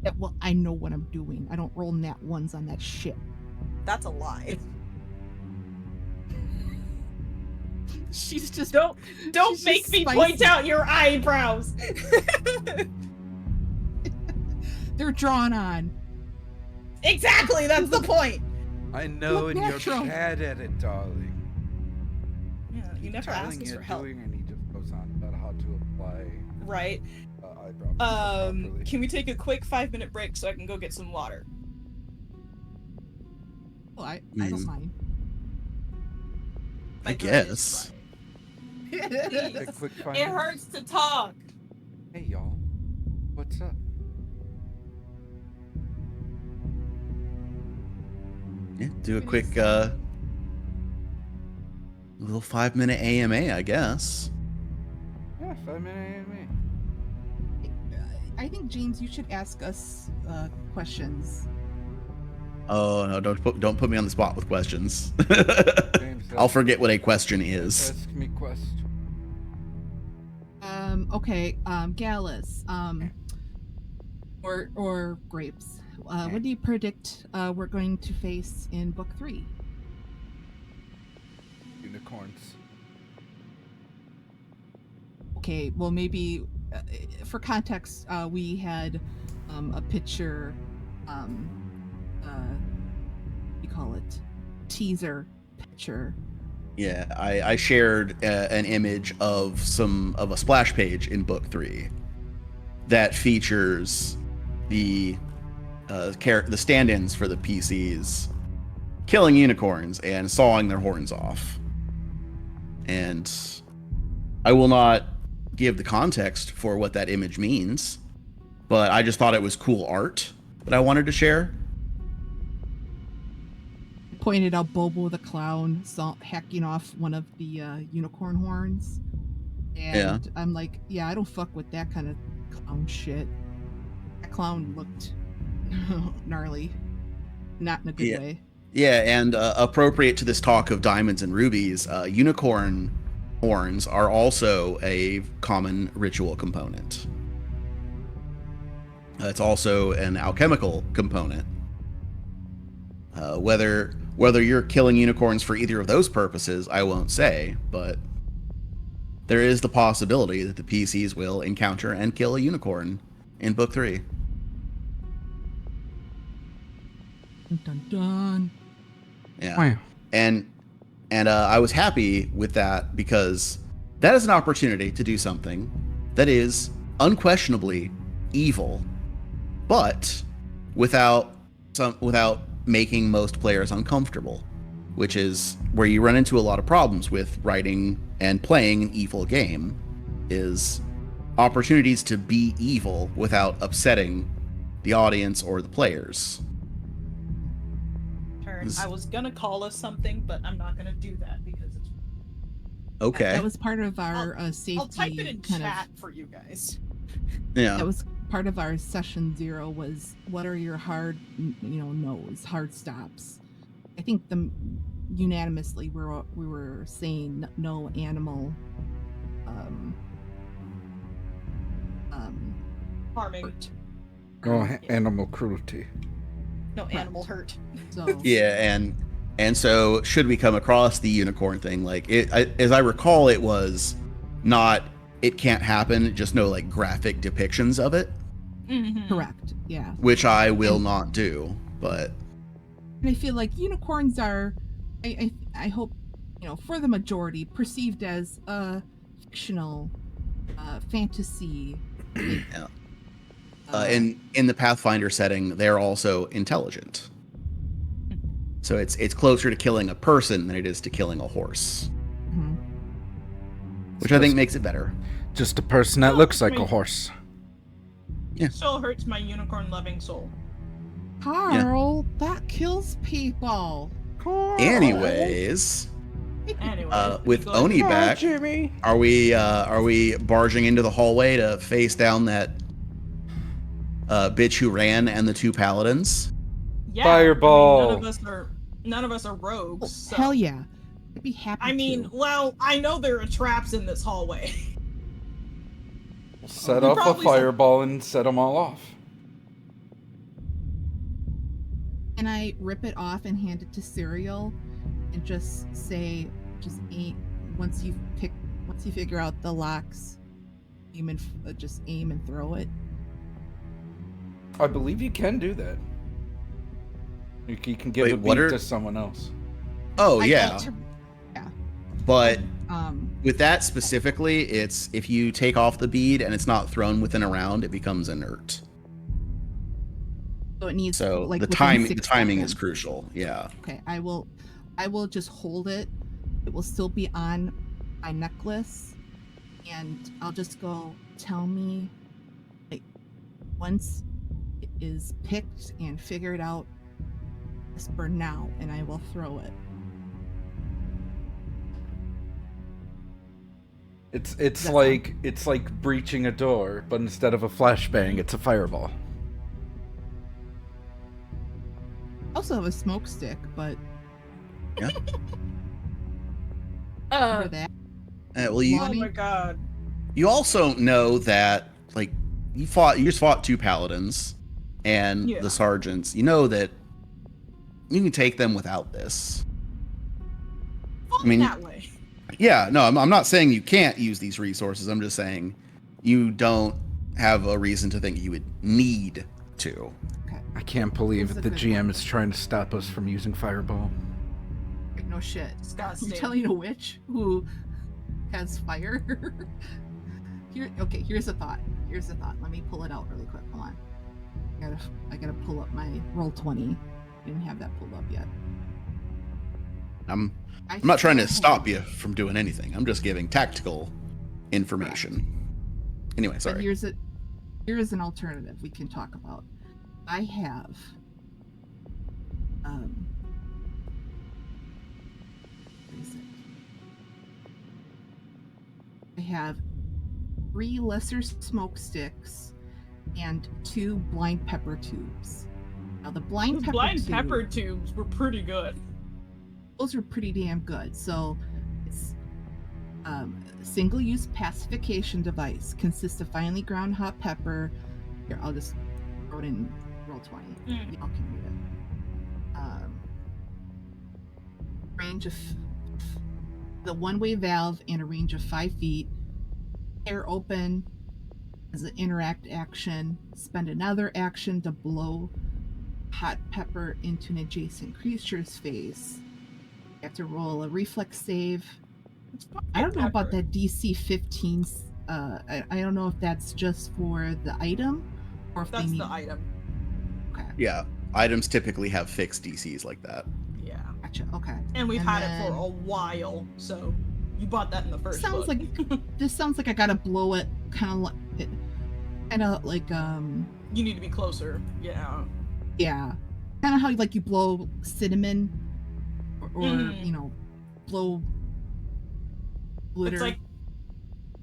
Yeah, well, I know what I'm doing. I don't roll nat ones on that shit. That's a lie. She's just Don't She's make just me spicy. point out your eyebrows. they're drawn on. Exactly, that's the point. I know, Look and natural. you're bad at it, darling. Yeah, you Keep never telling ask us you for help, doing, and he just goes on about how to apply right? eyebrow properly. Can we take a quick 5-minute break so I can go get some water? Oh, I don't mind. I guess. A quick 5 It minutes. hurts to talk. Hey y'all, what's up? Yeah, do a quick little 5-minute AMA, I guess. Yeah, 5-minute AMA. I think James, you should ask us questions. Oh no! Don't put me on the spot with questions. James, I'll forget what a question is. Ask me question. Okay. Gallus. Or Grapes. What do you predict we're going to face in book 3? Unicorns. Okay. Well, maybe for context, we had a picture. You call it teaser picture. Yeah, I shared an image of a splash page in book 3 that features the stand-ins for the PCs killing unicorns and sawing their horns off. And I will not give the context for what that image means, but I just thought it was cool art that I wanted to share. Pointed out Bobo the clown hacking off one of the unicorn horns, and Yeah. I'm like, yeah, I don't fuck with that kind of clown shit. That clown looked gnarly, not in a good way. Yeah, and appropriate to this talk of diamonds and rubies, unicorn horns are also a common ritual component. It's also an alchemical component. Whether you're killing unicorns for either of those purposes, I won't say, but there is the possibility that the PCs will encounter and kill a unicorn in book 3. Dun dun dun. Yeah. Wow. And I was happy with that because that is an opportunity to do something that is unquestionably evil, but without making most players uncomfortable, which is where you run into a lot of problems with writing and playing an evil game, is opportunities to be evil without upsetting the audience or the players. I was gonna call us something, but I'm not gonna do that because it's. Okay. That was part of our safety. I'll type it in kind chat for you guys. Yeah. That was part of our session 0. Was what are your hard stops? I think unanimously we were saying no animal Harming. hurt. Oh, animal cruelty. No animal hurt. So Yeah, and so should we come across the unicorn thing, like as I recall, it was not it can't happen, just no like graphic depictions of it, Mm-hmm. correct. Yeah. which I will not do. But And I feel like unicorns are, I hope, for the majority, perceived as a fictional fantasy. yeah. In the Pathfinder setting, they're also intelligent. So it's closer to killing a person than it is to killing a horse, Mhm. which I think makes it better. Just a person that looks like a horse. Still hurts my unicorn-loving soul. Carl, that kills people. Anyways, Anyway, with go Oni ahead. back, Jimmy. are we barging into the hallway to face down that bitch who ran and the 2 paladins? Yeah, Fireball. I mean, none of us are rogues. So. Hell yeah. I'd be happy I mean, to. well, I know there are traps in this hallway. Set You off a probably fireball and set them all off. Can I rip it off and hand it to Serial and just say, just aim, once you figure out the locks, just aim and throw it? I believe you can do that. You can give Wait, a what beat are- to someone else. Oh I yeah, got to- but With that specifically, it's if you take off the bead and it's not thrown within a round, it becomes inert. So it needs So like the within timing 6 is seconds. crucial. Yeah. Okay, I will just hold it. It will still be on my necklace, and I'll just go, tell me, like, once it is picked and figured out, whisper now, and I will throw it. It's That like it's like breaching a door, but instead of a flashbang, it's a fireball. I also have a smoke stick, but Yeah. for that, Well, you Oh my god. you also know that like you just fought 2 paladins and Yeah. the sergeants. You know that you can take them without this. I mean, That way. yeah, no, I'm not saying you can't use these resources. I'm just saying you don't have a reason to think you would need to. okay, I can't believe This is a the good GM one. is trying to stop us from using fireball. like, no shit. Disgusting. You're telling a witch who has fire? Here's a thought. Let me pull it out really quick. Hold on. I gotta pull up my Roll20. Didn't have that pulled up yet. I'm not trying to stop you from doing anything. I'm just giving tactical information. Anyway, But sorry. here's an alternative we can talk about. I have what is it? I have 3 lesser smoke sticks and 2 blind pepper tubes. Now the blind Those pepper blind tube, pepper tubes were pretty good. those are pretty damn good. So it's single-use pacification device, consists of finely ground hot pepper. Here, I'll just throw it in Roll20. Y'all can read it. Range of the one-way valve and a range of 5 feet. Tear open as an interact action. Spend another action to blow hot pepper into an adjacent creature's face. You have to roll a reflex save. I don't know about that DC 15. I don't know if that's just for the item or if That's they need. the item. Okay, Yeah, items typically have fixed DCs like that. Yeah. gotcha. Okay, And we've had it then- for a while, so you bought that in the first Sounds book. this sounds like I gotta blow it, kind of like You need to be closer. Yeah. yeah, kind of how you blow cinnamon or blow glitter. It's like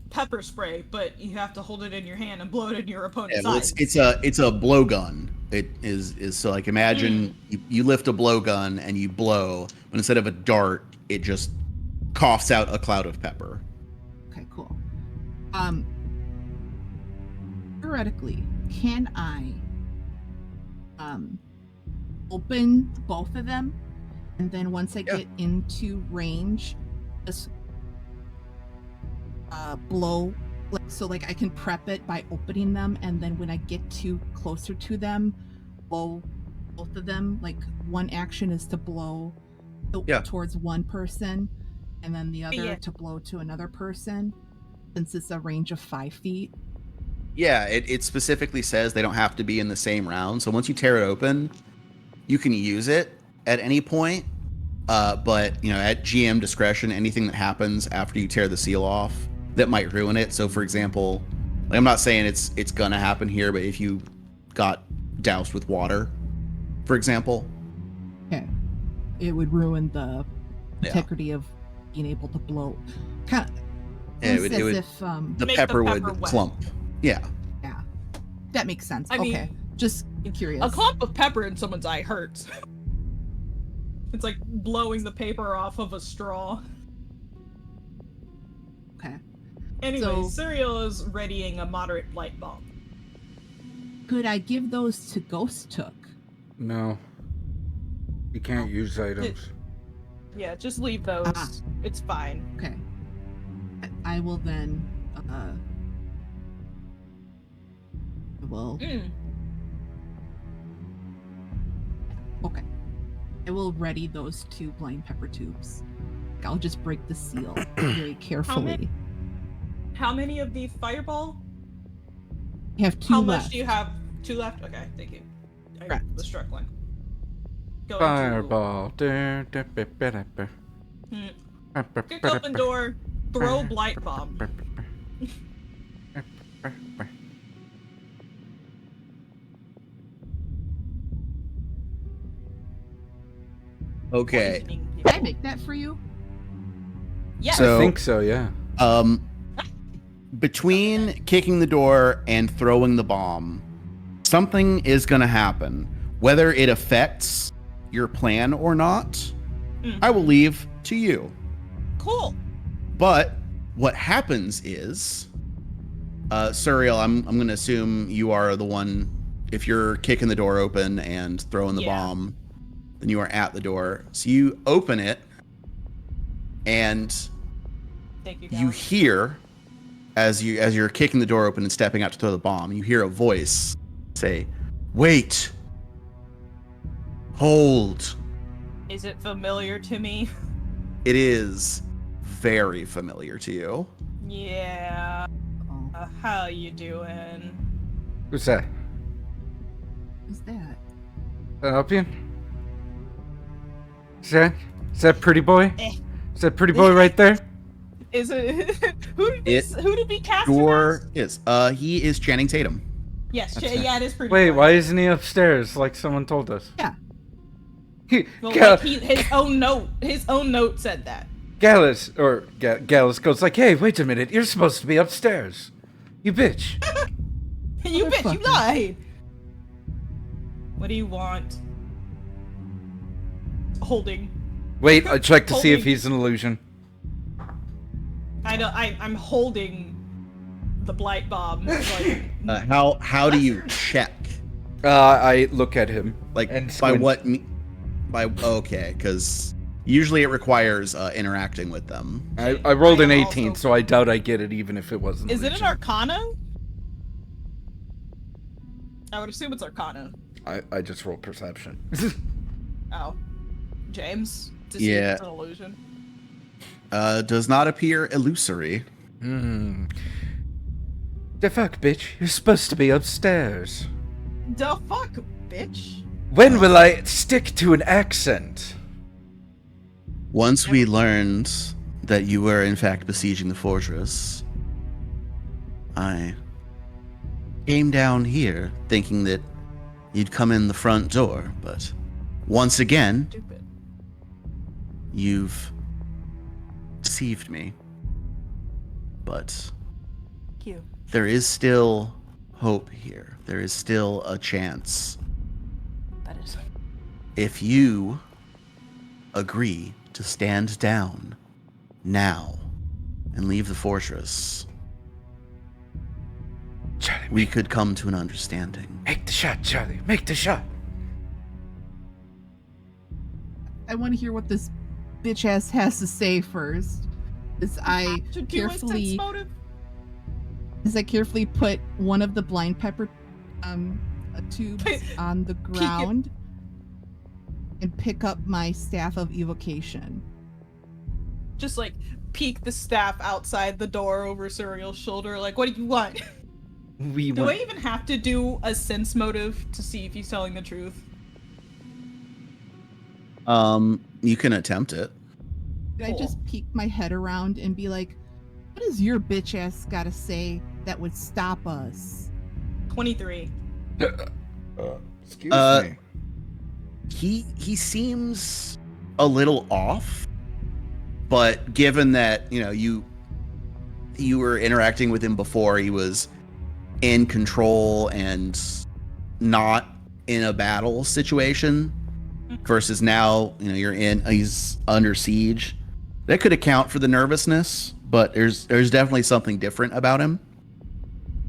pepper spray, but you have to hold it in your hand and blow it in your opponent's Yeah, well, eyes. it's a blowgun. It is so like imagine you lift a blowgun and you blow, but instead of a dart, it just coughs out a cloud of pepper. Okay, cool. Theoretically, can I open both of them, and then once I get into range, just blow, like I can prep it by opening them, and then when I get closer to them, blow both of them. Like one action is to blow towards one person, and then the other to blow to another person, since it's a range of 5 feet. Yeah, it specifically says they don't have to be in the same round. So once you tear it open, you can use it at any point. But at GM discretion, anything that happens after you tear the seal off that might ruin it. So for example, like I'm not saying it's gonna happen here, but if you got doused with water, for example, Okay, it would ruin the integrity of being able to blow. Kind of. Yeah, it would, if the Make pepper the would pepper wet. clump. Yeah. yeah, that makes sense. I Okay, mean, just curious. A clump of pepper in someone's eye hurts. It's like blowing the paper off of a straw. Okay. Anyway, So- Serial is readying a moderate light bomb. Could I give those to Ghost Took? No. You can't use items. Yeah, just leave those. It's fine. Okay. I will then. I will. Okay. I will ready those 2 blind pepper tubes. I'll just break the seal very carefully. How many of the fireball? I have 2 How left. much do you have? 2 left? Okay, thank you. I Correct. was struggling. Going Fireball. to kick open door, throw blight bomb. Okay. Poisoning Did people. I make that for you? Yes. So- I think so, yeah. Between kicking the door and throwing the bomb, something is going to happen. Whether it affects your plan or not, I will leave to you. Cool. But what happens is, Suriel, I'm going to assume you are the one. If you're kicking the door open and throwing the bomb, then you are at the door. So you open it, and Thank you. you hear, as you're kicking the door open and stepping out to throw the bomb, you hear a voice say, "Wait, hold." Is it familiar to me? It is very familiar to you. Yeah. Oh, How you doing? Who's that? who's that? Can I help you? Is that pretty boy? Eh. Is that pretty boy right there? Is it who did we cast him Door as? is he is Channing Tatum. Yes, That's it. yeah, it is pretty. Wait, funny. why isn't he upstairs like someone told us? Yeah. Well, Gal- like his own note said that. Gallus goes like, "Hey, wait a minute, you're supposed to be upstairs. You bitch." You bitch, you Motherfucker. lied. What do you want? Holding. Wait, I checked to see if Holding. he's an illusion. I'm holding the blight bomb. Like, How do you check? I look at him. Like And by squint. what? Okay, because usually it requires interacting with them. I rolled I an am 18, also- so I doubt I get it even if it wasn't. is it an illusion. Arcana? I would assume it's Arcana. I just rolled perception. Oh, James. To see Yeah. if it's an illusion. Does not appear illusory. Hmm. The fuck, bitch? You're supposed to be upstairs. The fuck, bitch. When will I stick to an accent? Once we learned that you were in fact besieging the fortress, I came down here thinking that you'd come in the front door, but once again, Stupid. you've deceived me. But Thank you. there is still hope here. There is still a chance. That is. If you agree to stand down now and leave the fortress, Charlie, we could come to an understanding. make the shot, Charlie. Make the shot. I want to hear what this bitch ass has to say first. As I To do a sense carefully, motive? put one of the blind pepper tubes on the ground and pick up my staff of evocation. Just like peek the staff outside the door over Suriel's shoulder. Like, what do you want? We Do I went. even have to do a sense motive to see if he's telling the truth? You can attempt it. Can I Cool. just peek my head around and be like, what does your bitch ass gotta say that would stop us? 23. Excuse Uh, me. He seems a little off, but given that, you were interacting with him before, he was in control and not in a battle situation versus now, he's under siege. That could account for the nervousness, but there's definitely something different about him.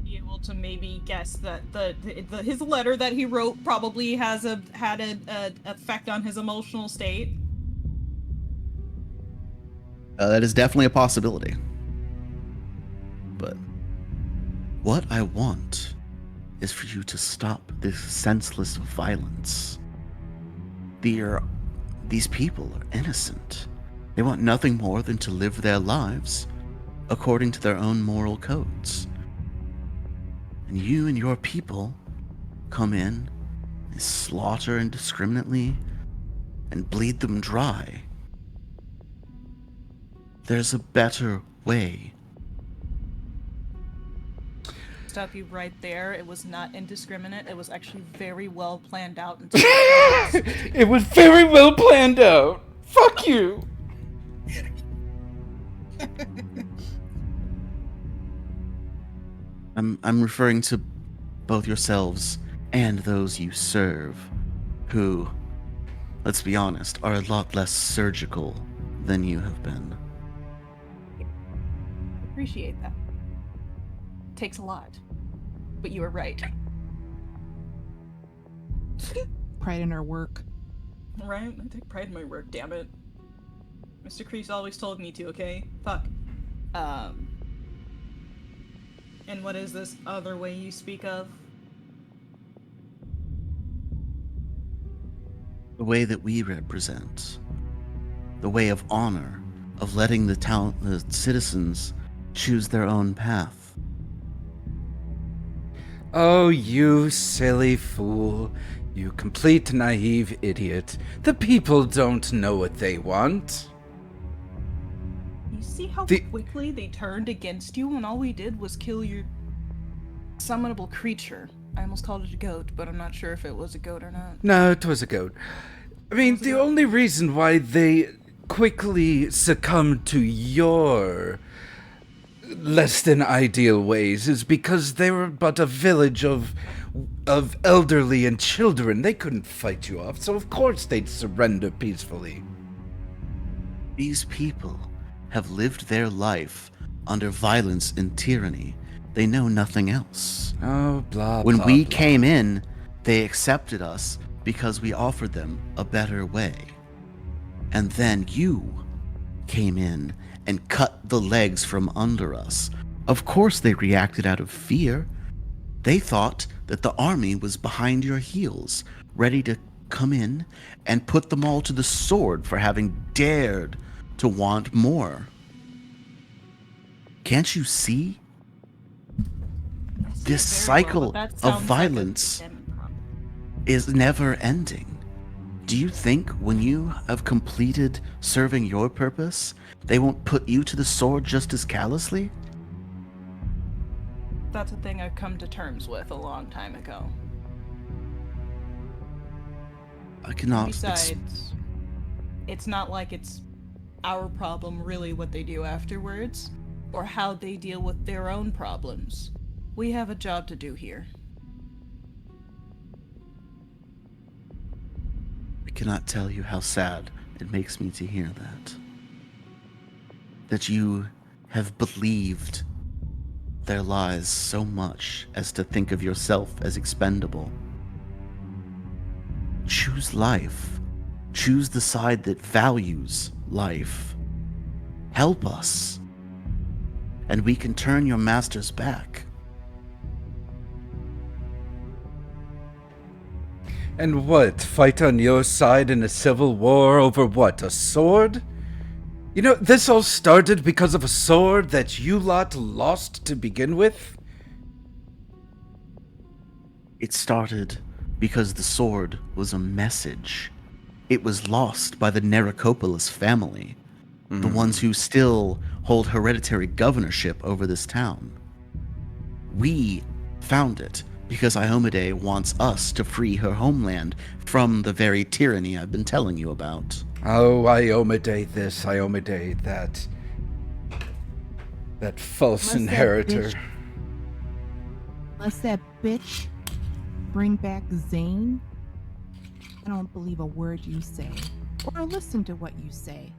Be able to maybe guess that his letter that he wrote probably had an effect on his emotional state. That is definitely a possibility. But what I want is for you to stop this senseless violence. These people are innocent. They want nothing more than to live their lives according to their own moral codes. And you and your people come in and slaughter indiscriminately and bleed them dry. There's a better way. Stop you right there. It was not indiscriminate. It was actually very well planned out. Until It was very well planned out. Fuck you. I'm referring to both yourselves and those you serve, who, let's be honest, are a lot less surgical than you have been. Appreciate that. Takes a lot. But you were right. Pride in our work. Right? I take pride in my work, damn it. Mr. Kreese always told me to, okay? Fuck. And what is this other way you speak of? The way that we represent, the way of honor, of letting the citizens choose their own path. Oh, you silly fool. You complete naive idiot. The people don't know what they want. You see how quickly they turned against you when all we did was kill your summonable creature? I almost called it a goat, but I'm not sure if it was a goat or not. No, it was a goat. I mean, the only reason why they quickly succumbed to your less than ideal ways is because they were but a village of elderly and children. They couldn't fight you off, so of course they'd surrender peacefully. These people have lived their life under violence and tyranny. They know nothing else. Oh, blah, When blah, we blah. came in, they accepted us because we offered them a better way. And then you came in and cut the legs from under us. Of course they reacted out of fear. They thought that the army was behind your heels, ready to come in and put them all to the sword for having dared to want more. Can't you see? This cycle of violence is never ending. Do you think when you have completed serving your purpose, they won't put you to the sword just as callously? That's a thing I've come to terms with a long time ago. I cannot. Besides, it's not like it's our problem really what they do afterwards, or how they deal with their own problems. We have a job to do here. I cannot tell you how sad it makes me to hear that. That you have believed their lies so much as to think of yourself as expendable. Choose life. Choose the side that values life. Help us, and we can turn your masters back. And what, fight on your side in a civil war over what, a sword? You know, this all started because of a sword that you lot lost to begin with? It started because the sword was a message. It was lost by the Neracopolis family, the ones who still hold hereditary governorship over this town. We found it because Iomade wants us to free her homeland from the very tyranny I've been telling you about. Oh, Iomade this, Iomade that. That false inheritor. Unless that bitch bring back Zane, I don't believe a word you say, or listen to what you say.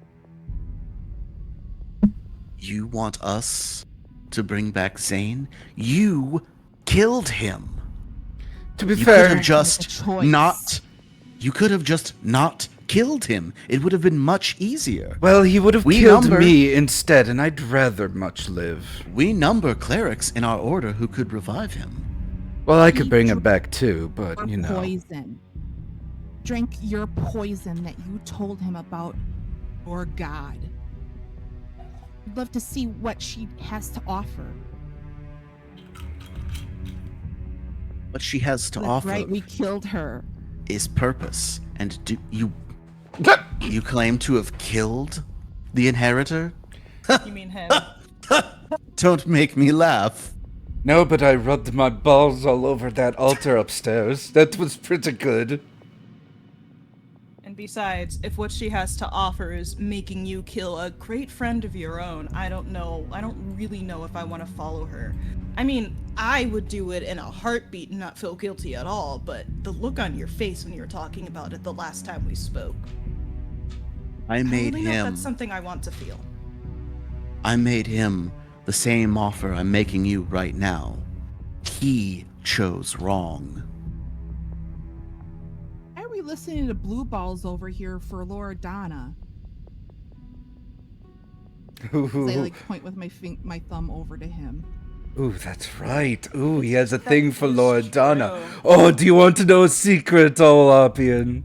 You want us to bring back Zane? You killed him. To be You fair, could have just choice. not. You could have just not killed him. It would have been much easier. well, he would have We killed number- me instead, and I'd rather much live. We number clerics in our order who could revive him. Well, I could He bring him drank back too, but Your you know. poison. Drink your poison that you told him about or God. I'd love to see what she has to offer. What she has to That's offer right, we killed her. is purpose. And do you claim to have killed the inheritor? You mean him? Don't make me laugh. No, but I rubbed my balls all over that altar upstairs. That was pretty good. And besides, if what she has to offer is making you kill a great friend of your own, I don't know. I don't really know if I want to follow her. I mean, I would do it in a heartbeat and not feel guilty at all, but the look on your face when you were talking about it the last time we spoke. I I don't made really know if him. that's something I want to feel. I made him the same offer I'm making you right now. He chose wrong. Why are we listening to blue balls over here for Laura Donna? As I Ooh, like point with my thumb over to him. ooh, that's right. Ooh, he has a thing for is Lord Donna. true. Oh, do you want to know a secret, Olapian?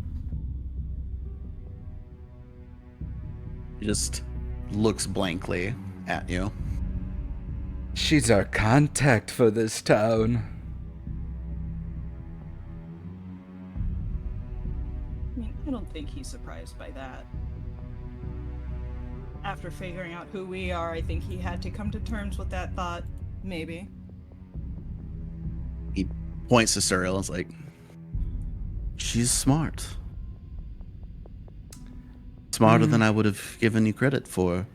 He just looks blankly at you. She's our contact for this town. I mean, I don't think he's surprised by that. After figuring out who we are, I think he had to come to terms with that thought. Maybe. He points to Cyril and is like, she's smart. Smarter than I would have given you credit for.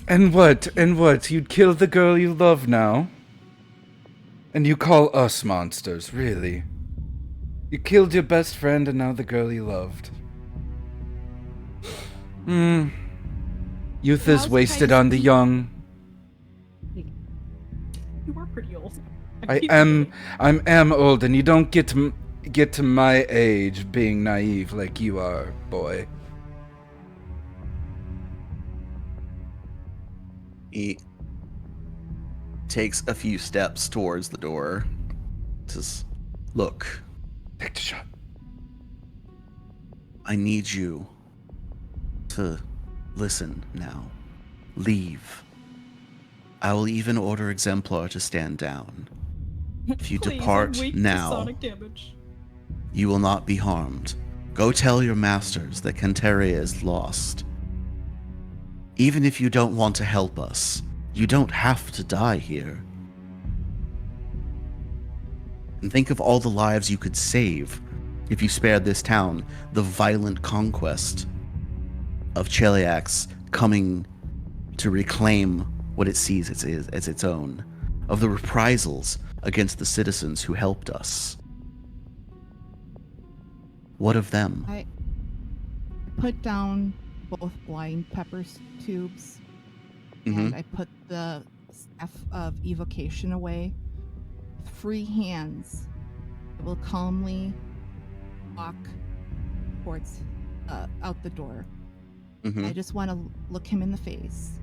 And what? And what? You'd kill the girl you love now? And you call us monsters, really? You killed your best friend and now the girl you loved. Youth is How's wasted Titus on the P? young. You are pretty old. I am old, and you don't get to my age being naive like you are, boy. He takes a few steps towards the door. Says, look, Take the shot. I need you to listen now. Leave. I will even order Exemplar to stand down. If you Please, depart I'm weak to now, sonic damage. you will not be harmed. Go tell your masters that Canteria is lost. Even if you don't want to help us, you don't have to die here. And think of all the lives you could save if you spared this town the violent conquest of Cheliax coming to reclaim what it sees as its own, of the reprisals against the citizens who helped us. What of them? I put down both blind pepper tubes, and I put the staff of evocation away. With free hands, I will calmly walk towards out the door. Mhm. I just want to look him in the face.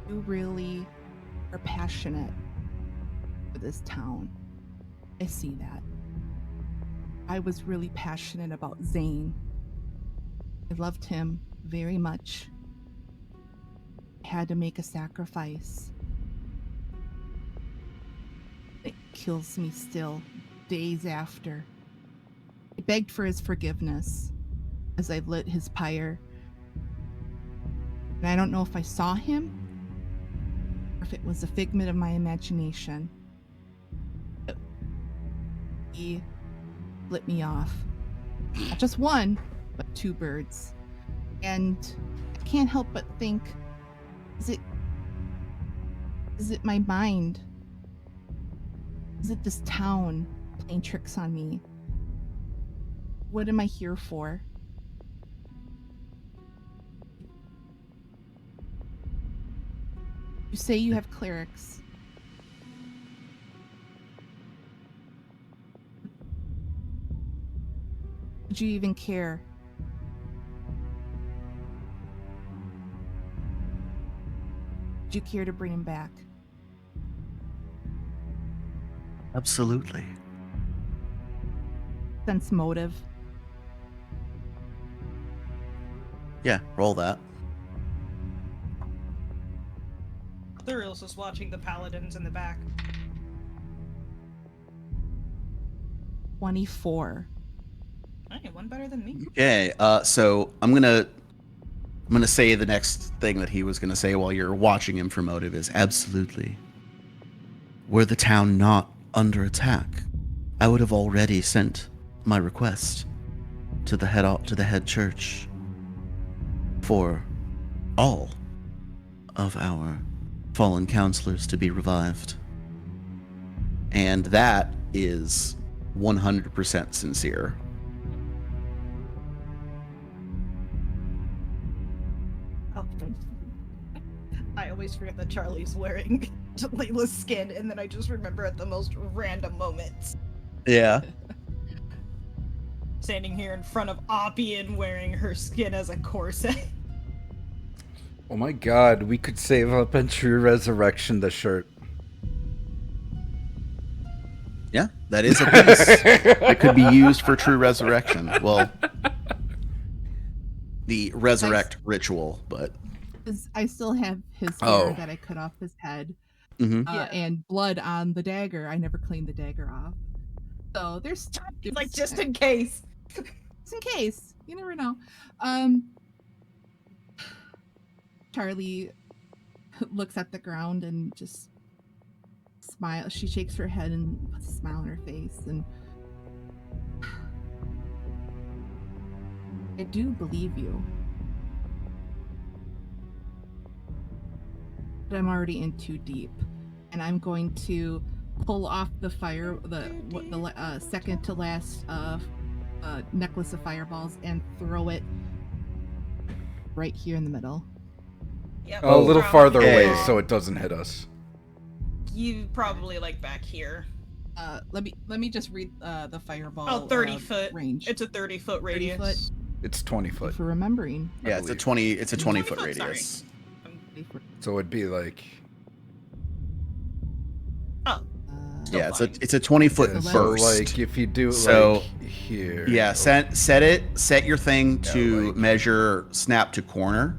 You really are passionate for this town. I see that. I was really passionate about Zane. I loved him very much. I had to make a sacrifice. It kills me still, days after. I begged for his forgiveness as I lit his pyre. And I don't know if I saw him or if it was a figment of my imagination. But he lit me off. Not just one, but two birds. And I can't help but think, is it my mind? Is it this town playing tricks on me? What am I here for? You say you have clerics. Would you even care? Would you care to bring him back? Absolutely. Sense motive. Yeah, roll that. Thuriel's just watching the paladins in the back. 24. Hey, one better than me. Okay, so I'm gonna say the next thing that he was gonna say while you're watching him for motive is absolutely. Were the town not under attack, I would have already sent my request to the head church for all of our fallen counselors to be revived. And that is 100% sincere. Oh. I always forget that Charlie's wearing Layla's skin, and then I just remember at the most random moments. Yeah. Standing here in front of Oppian wearing her skin as a corset. Oh my god, we could save up in True Resurrection the shirt. Yeah, that is a piece that could be used for true resurrection. Well, the resurrect ritual, but 'Cause I still have his hair Oh. that I cut off his head. mhm. Yeah. And blood on the dagger. I never cleaned the dagger off. So there's Like, just in case. just in case. You never know. Charlie looks at the ground and just smiles. She shakes her head and puts a smile on her face. And I do believe you. But I'm already in too deep. And I'm going to pull off the second to last necklace of fireballs and throw it right here in the middle. Yep, A little probably- farther away Okay. so it doesn't hit us. You probably like back here. Let me just read the fireball. Oh, 30 foot range. It's a 30-foot 30 radius. foot. It's 20 Thank you foot. for remembering. Yeah, it's a 20 foot 20 foot, sorry. radius. So it'd be like... Oh, Yeah, fine. it's a 20-foot Yeah, So burst. like if you do So, like here... Yeah, set your thing to like- measure snap to corner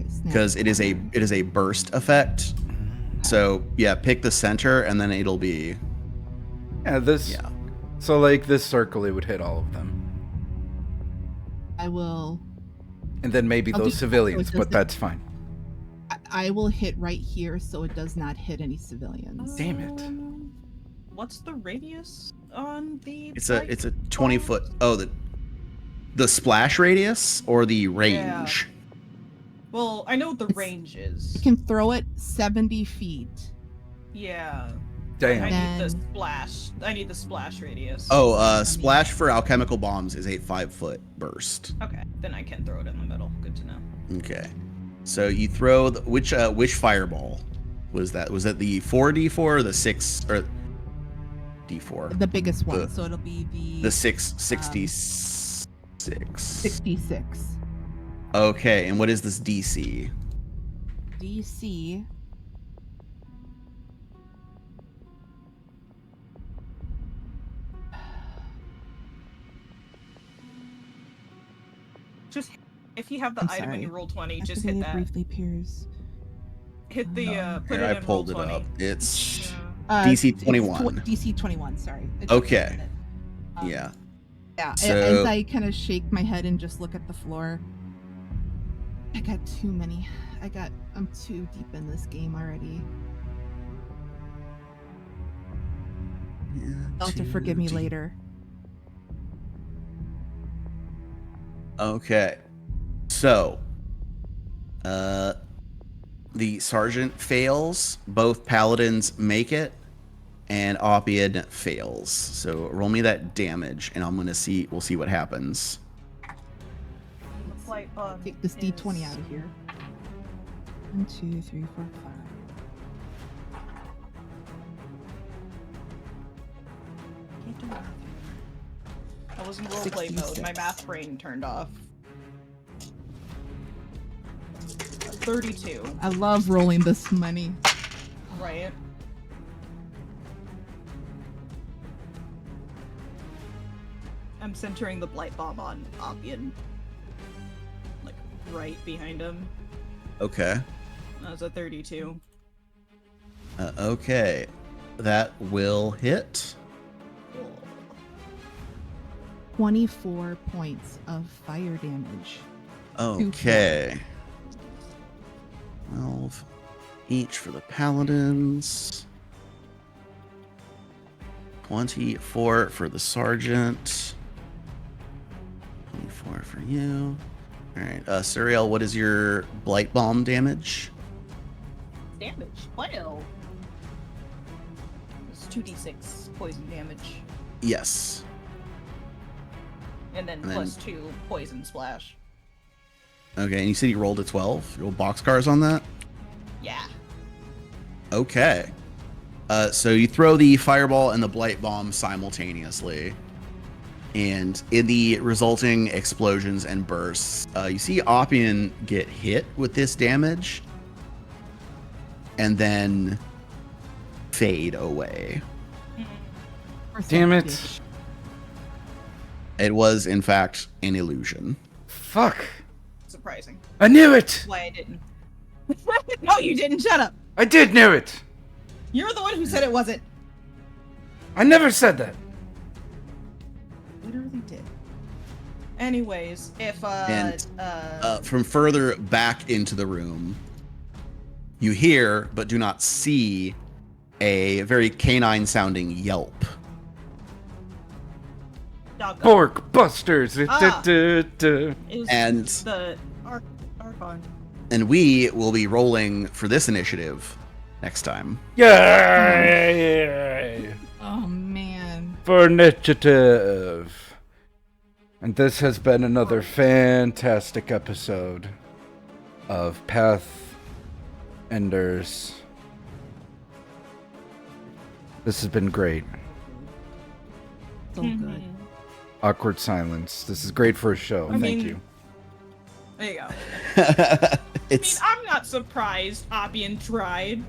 Okay, snap because it is a burst effect. So yeah, pick the center and then it'll be Yeah, this... yeah. So like this circle, it would hit all of them. I will. And then maybe I'll those do- civilians, so it but doesn't- that's fine. I will hit right here so it does not hit any civilians. Damn it. What's the radius on the? It's a 20-foot. Oh, the splash radius or the range? Well, I know what the It's- range is. You can throw it 70 feet. Yeah. I Damn. need the Then- splash. I need the splash radius. Oh, splash for alchemical bombs is a 5-foot burst. Okay, then I can throw it in the middle. Good to know. Okay. So you throw which fireball was that? Was that the 4d4 or the 6 or d4? The biggest one. The- So it'll be The 666. 66. Okay, and what is this DC? DC. Just if you have the I'm item and you sorry. roll 20, just hit Activated that. briefly appears. Hit the put Here, it I in pulled it roll 20. up. It's Yeah. DC it's 21. DC 21, sorry. I just Okay. read it. Yeah. Yeah, So- as I kind of shake my head and just look at the floor, I got too many. I'm too deep in this game already. You'll have to forgive me later. Okay. So, the sergeant fails. Both paladins make it, and Oppian fails. So roll me that damage, and I'm gonna see. We'll see what happens. The flight bug Take this D20 is- out of here. 1, 2, 3, 4, 5. Can't do anything. I was in roleplay mode. 66. My math brain turned off. 32, I love rolling this money. right? I'm centering the blight bomb on Oppian. Like, right behind him. Okay. That was a 32. Okay. That will hit. 24 points of fire damage. Okay. 12 each for the paladins. 24 for the sergeant. 24 for you. Alright, Suriel, what is your blight bomb damage? Damage. 12. It's 2d6 poison damage. Yes. And then plus 2 poison splash. Okay, and you said you rolled a 12? You rolled boxcars on that? Yeah. Okay. So you throw the fireball and the blight bomb simultaneously. And in the resulting explosions and bursts, you see Oppian get hit with this damage and then fade away. Damn it. It was, in fact, an illusion. Fuck. Surprising. I knew it. Why I didn't. No, you didn't. Shut up. I did knew it. You're the one who said it wasn't. I never said that. Literally did. Anyways, if From further back into the room, you hear, but do not see, a very canine-sounding yelp. dog Bork Busters. Ah. Du-du-du-du. is And the Archon. we will be rolling for this initiative next time. Yay! Oh man. For initiative. And this has been another fantastic episode of Pathenders. This has been great. So good. Awkward silence. This is great for a show. I Thank mean- you. There you go. It's I mean, I'm not surprised Oppian tried.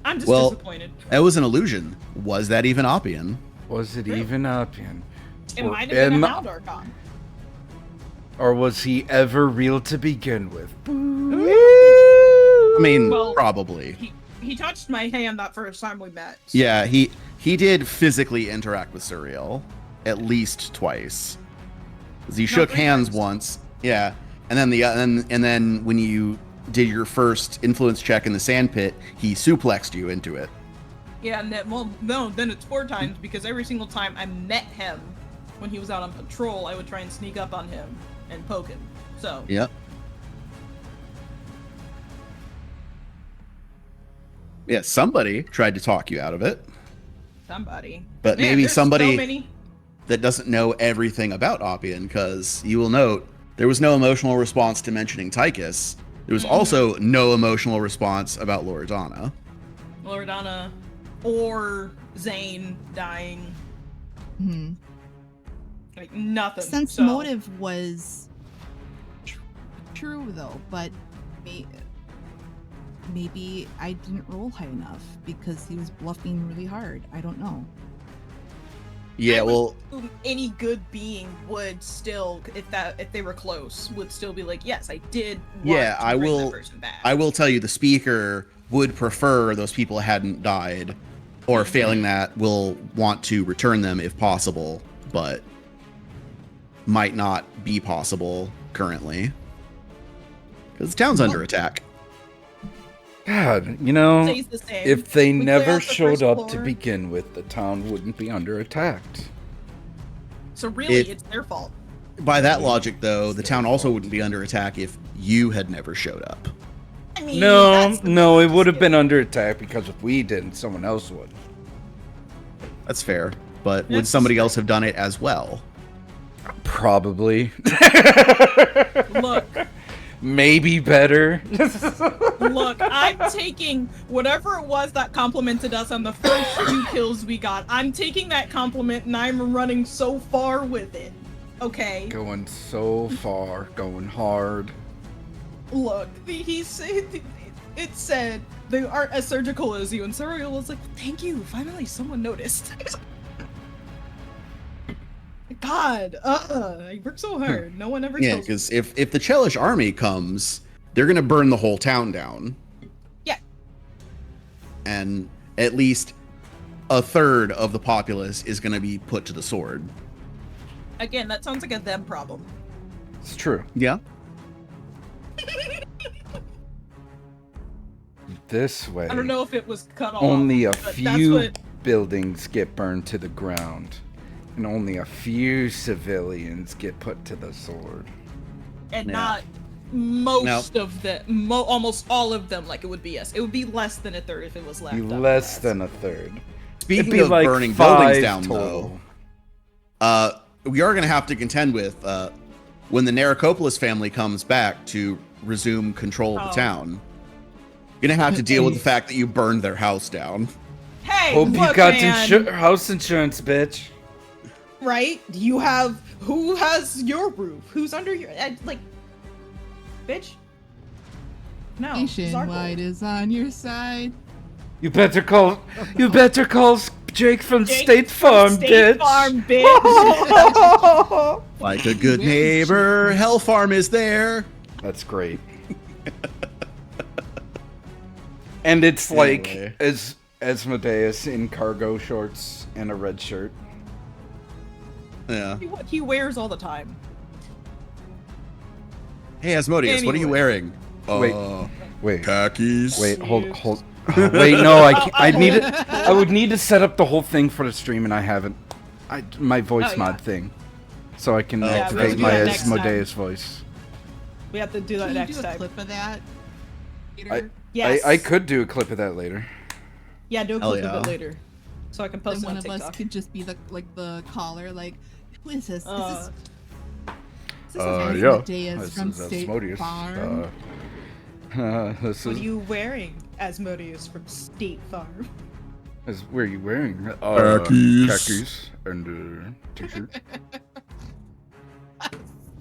I'm just Well- disappointed. that was an illusion. Was that even Oppian? Was it Really? even Oppian? It Or might have been am- a Hound Archon. Or was he ever real to begin with? I mean, Well- probably. He touched my hand that first time we met. so- Yeah, he did physically interact with Suriel at least twice. 'Cause he shook 3 hands times. once. Yeah, and then and then when you did your first influence check in the sandpit, he suplexed you into it. Yeah, and then it's 4 times because every single time I met him when he was out on patrol, I would try and sneak up on him and poke him. So Yep. Yeah, somebody tried to talk you out of it, somebody. but Man, maybe there's somebody So many. that doesn't know everything about Oppian, because you will note there was no emotional response to mentioning Tychus. There was also no emotional response about Loredana. Loredana or Zane dying. Hmm. Like nothing. Sense so. motive was true though, but maybe I didn't roll high enough because he was bluffing really hard. I don't know. Yeah, I would well, assume any good being would still, if they were close, would still be like, yes, I did. Want Yeah, to I bring will- That person back. I will tell you the speaker would prefer those people hadn't died, or failing that, will want to return them if possible, but might not be possible currently. Because the town's under attack. God, you know, Stays the same. if they We clear never out the showed first up to floor. begin with, the town wouldn't be under attack. So really, It- it's their fault. By that logic, though, the town also wouldn't be under attack if you had never showed up. I mean, No, that's the no, it would have skip. been under attack because if we didn't, someone else would. That's fair. But would That's somebody fair. else have done it as well? Probably. Look, Maybe better. look, I'm taking whatever it was that complimented us on the first 2 kills we got. I'm taking that compliment and I'm running so far with it. Okay. Going so far, going hard. Look, he said it said they aren't as surgical as you, and Suriel was like, "Thank you. Finally, someone noticed." God, I work so hard. No one ever Yeah, tells me. because if the Chelish army comes, they're gonna burn the whole town down. Yeah. And at least a third of the populace is gonna be put to the sword. Again, that sounds like a them problem. It's true. Yeah. This way, I don't know if it was cut off. only a but that's few what- buildings get burned to the ground, and only a few civilians get put to the sword. and Yeah. not most of them, almost all of them. Like it would be yes, it would be less than a third if it was left. Be up to less us. than a third. Speaking It'd be of like burning 5 buildings down, total. though, we are gonna have to contend with when the Narcopolis family comes back to resume control of the Oh. town. You're gonna have to deal with the fact that you burned their house down. Hey, Hope look, you got man, house insurance, bitch. right? You have who has your roof? Who's under your like, bitch? No, Nationwide is on your side. You better call Jake from Jake State from Farm, State bitch. Farm, bitch. Like a good neighbor, Hell Farm is there. That's great. And it's like Anyway. as Asmodeus in cargo shorts and a red shirt. Yeah. What he wears all the time. Hey, Asmodeus, what are you Anyway. wearing? Wait, Khakis. wait, hold. Oh, wait, no, I would need to set up the whole thing for the stream, and I haven't. My voice Oh, yeah. mod thing, so I can Oh, yeah, activate we'll my do that next time. Asmodeus voice. We have to do that Can you next do a time. clip of that? Peter? I Yes. I could do a clip of that later. Yeah, do a Hell clip of yeah. it later, so I can post Then it one on of TikTok. us could just be the caller, like, who is this? Uh, Is this yeah. Asmodeus This from is State Asmodeus. Farm? This What is. are you wearing, Asmodeus from State Farm? Where are you wearing? Khakis. Khakis and t-shirt.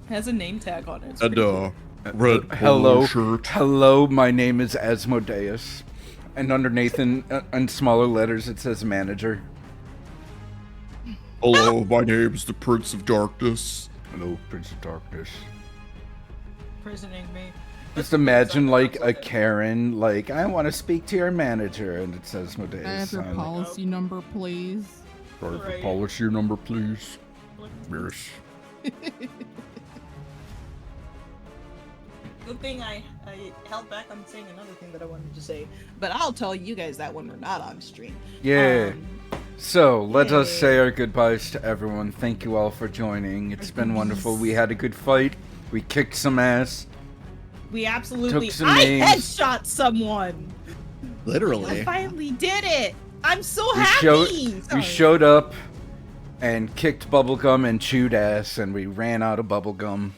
Has a name tag on it. It's And pretty cool. red Hello, polo shirt. hello. My name is Asmodeus, and underneath in smaller letters it says manager. Hello, my name's the Prince of Darkness. Hello, Prince of Darkness. Imprisoning me. Just imagine like a Karen, like I want to speak to your manager, and it says Asmodeus. I have your on it. policy number, please. Sorry for Right. policy number, please. Yes. Good thing I held back on saying another thing that I wanted to say, but I'll tell you guys that when we're not on stream. Yeah. Um, So let us Yay. say our goodbyes to everyone. Thank you all for joining. It's been wonderful. We had a good fight. We kicked some ass. we absolutely. Took some I names. headshot someone. I Literally. finally did it. I'm so We happy. Sorry. showed up and kicked bubblegum and chewed ass, and we ran out of bubblegum.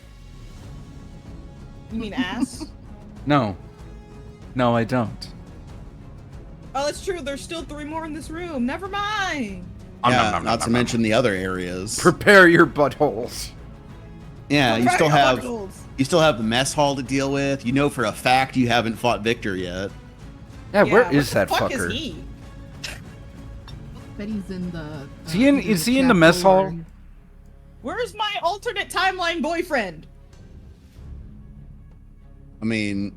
You mean ass? No. No, I don't. Oh, that's true. There's still 3 more in this room. Never mind. Yeah, not to mention the other areas. Prepare your buttholes. Yeah, you Right, still have buttholes. the mess hall to deal with. You know for a fact you haven't fought Victor yet. Yeah, where what is the that fuck fucker? Is he? Bet he's in the. Is he in the mess hall? chapel Where's my alternate timeline boyfriend? I mean,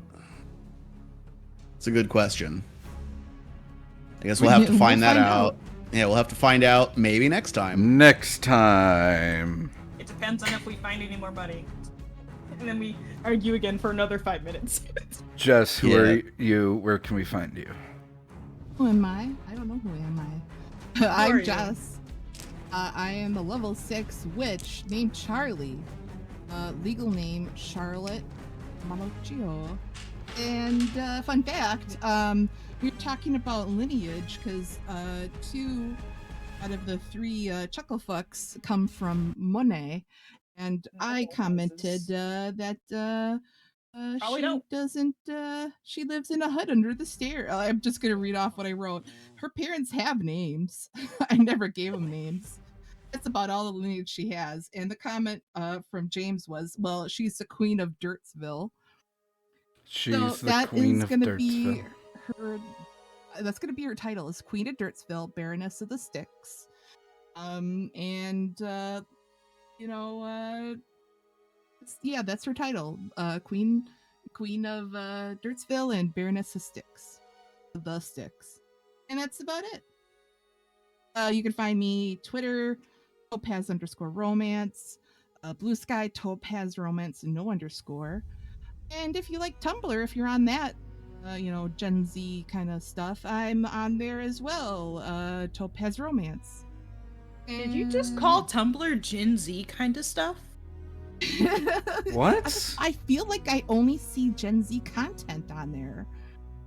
it's a good question. I guess we'll have to We'll find that find out. Yeah, we'll have to find out maybe next time. Next time. It depends on if we find any more money. And then we argue again for another 5 minutes. Jess, who Yeah. are you? Where can we find you? Who am I? I don't know who am I. are I'm you? Jess. I am a level 6 witch named Charlie. Legal name Charlotte Malocchio. And fun fact, we were talking about lineage because 2 out of the 3 chuckle fucks come from Monet, and I commented that Probably she don't. doesn't. She lives in a hut under the stair. I'm just gonna read off what I wrote. Her parents have names. I never gave them names. That's about all the lineage she has. And the comment from James was, "Well, she's the queen of Dirtsville." She's So the that queen is of gonna be Dirtsville. her. That's gonna be her title: is Queen of Dirtsville, Baroness of the Sticks. And you know, yeah, that's her title. Queen of Dirtsville and Baroness of Styx. The Styx. And that's about it. You can find me Twitter, Topaz_romance, Blue Sky Topaz Romance, no underscore. And if you like Tumblr, if you're on that, Gen Z kind of stuff, I'm on there as well. Topaz Romance. Did you just call Tumblr Gen Z kind of stuff? What? I feel like I only see Gen Z content on there.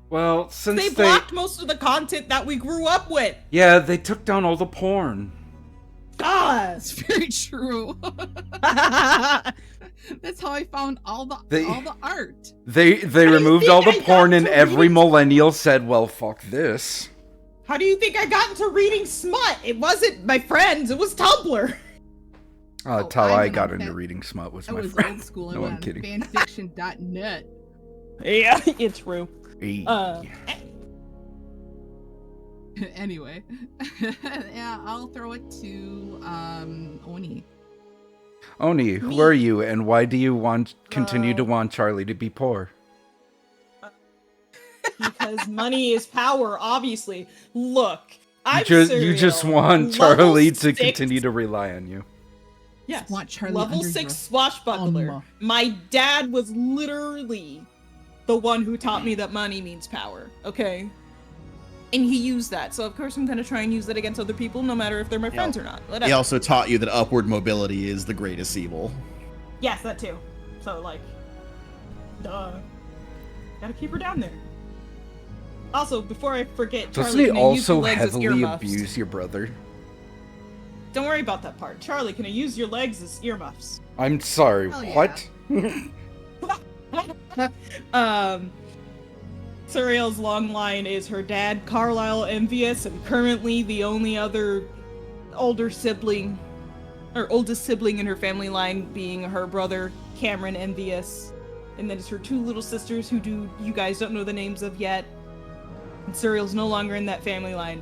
Well, since They blocked most of the content that we grew up with. Yeah, they took down all the porn. God. That's very true. That's how I found all the art. They removed think all the I porn got and to every reading- millennial said, well, fuck this. How do you think I got into reading smut? It wasn't my friends, it was Tumblr. That's how I I went got on into fan- reading smut was I my was friend. old school. I No, went I'm on kidding. fanfiction.net. Yeah, it's true. Hey. Anyway, yeah, I'll throw it to Oni. Oni, who are you, and why do you continue to want Charlie to be poor? Because money is power, obviously. Look, I'm You just Serial, want level Charlie to 6 continue to rely on you. Yes. Want Charlie Level under 6 your swashbuckler. thumb. My dad was literally the one who taught me that money means power, okay? And he used that, so of course I'm gonna try and use that against other people, no matter if they're my friends or not. Whatever. He also taught you that upward mobility is the greatest evil. Yes, that too. So, like, duh. Gotta keep her down there. Also, before I forget, Doesn't Charlie, he can I use your also legs as heavily earmuffs? abuse your brother? Don't worry about that part. Charlie, can I use your legs as earmuffs? I'm sorry, Hell yeah. what? Suriel's long line is her dad, Carlisle Envious, and currently the only other oldest sibling in her family line being her brother, Cameron Envious. And then it's her two little sisters who you guys don't know the names of yet. And Suriel's no longer in that family line.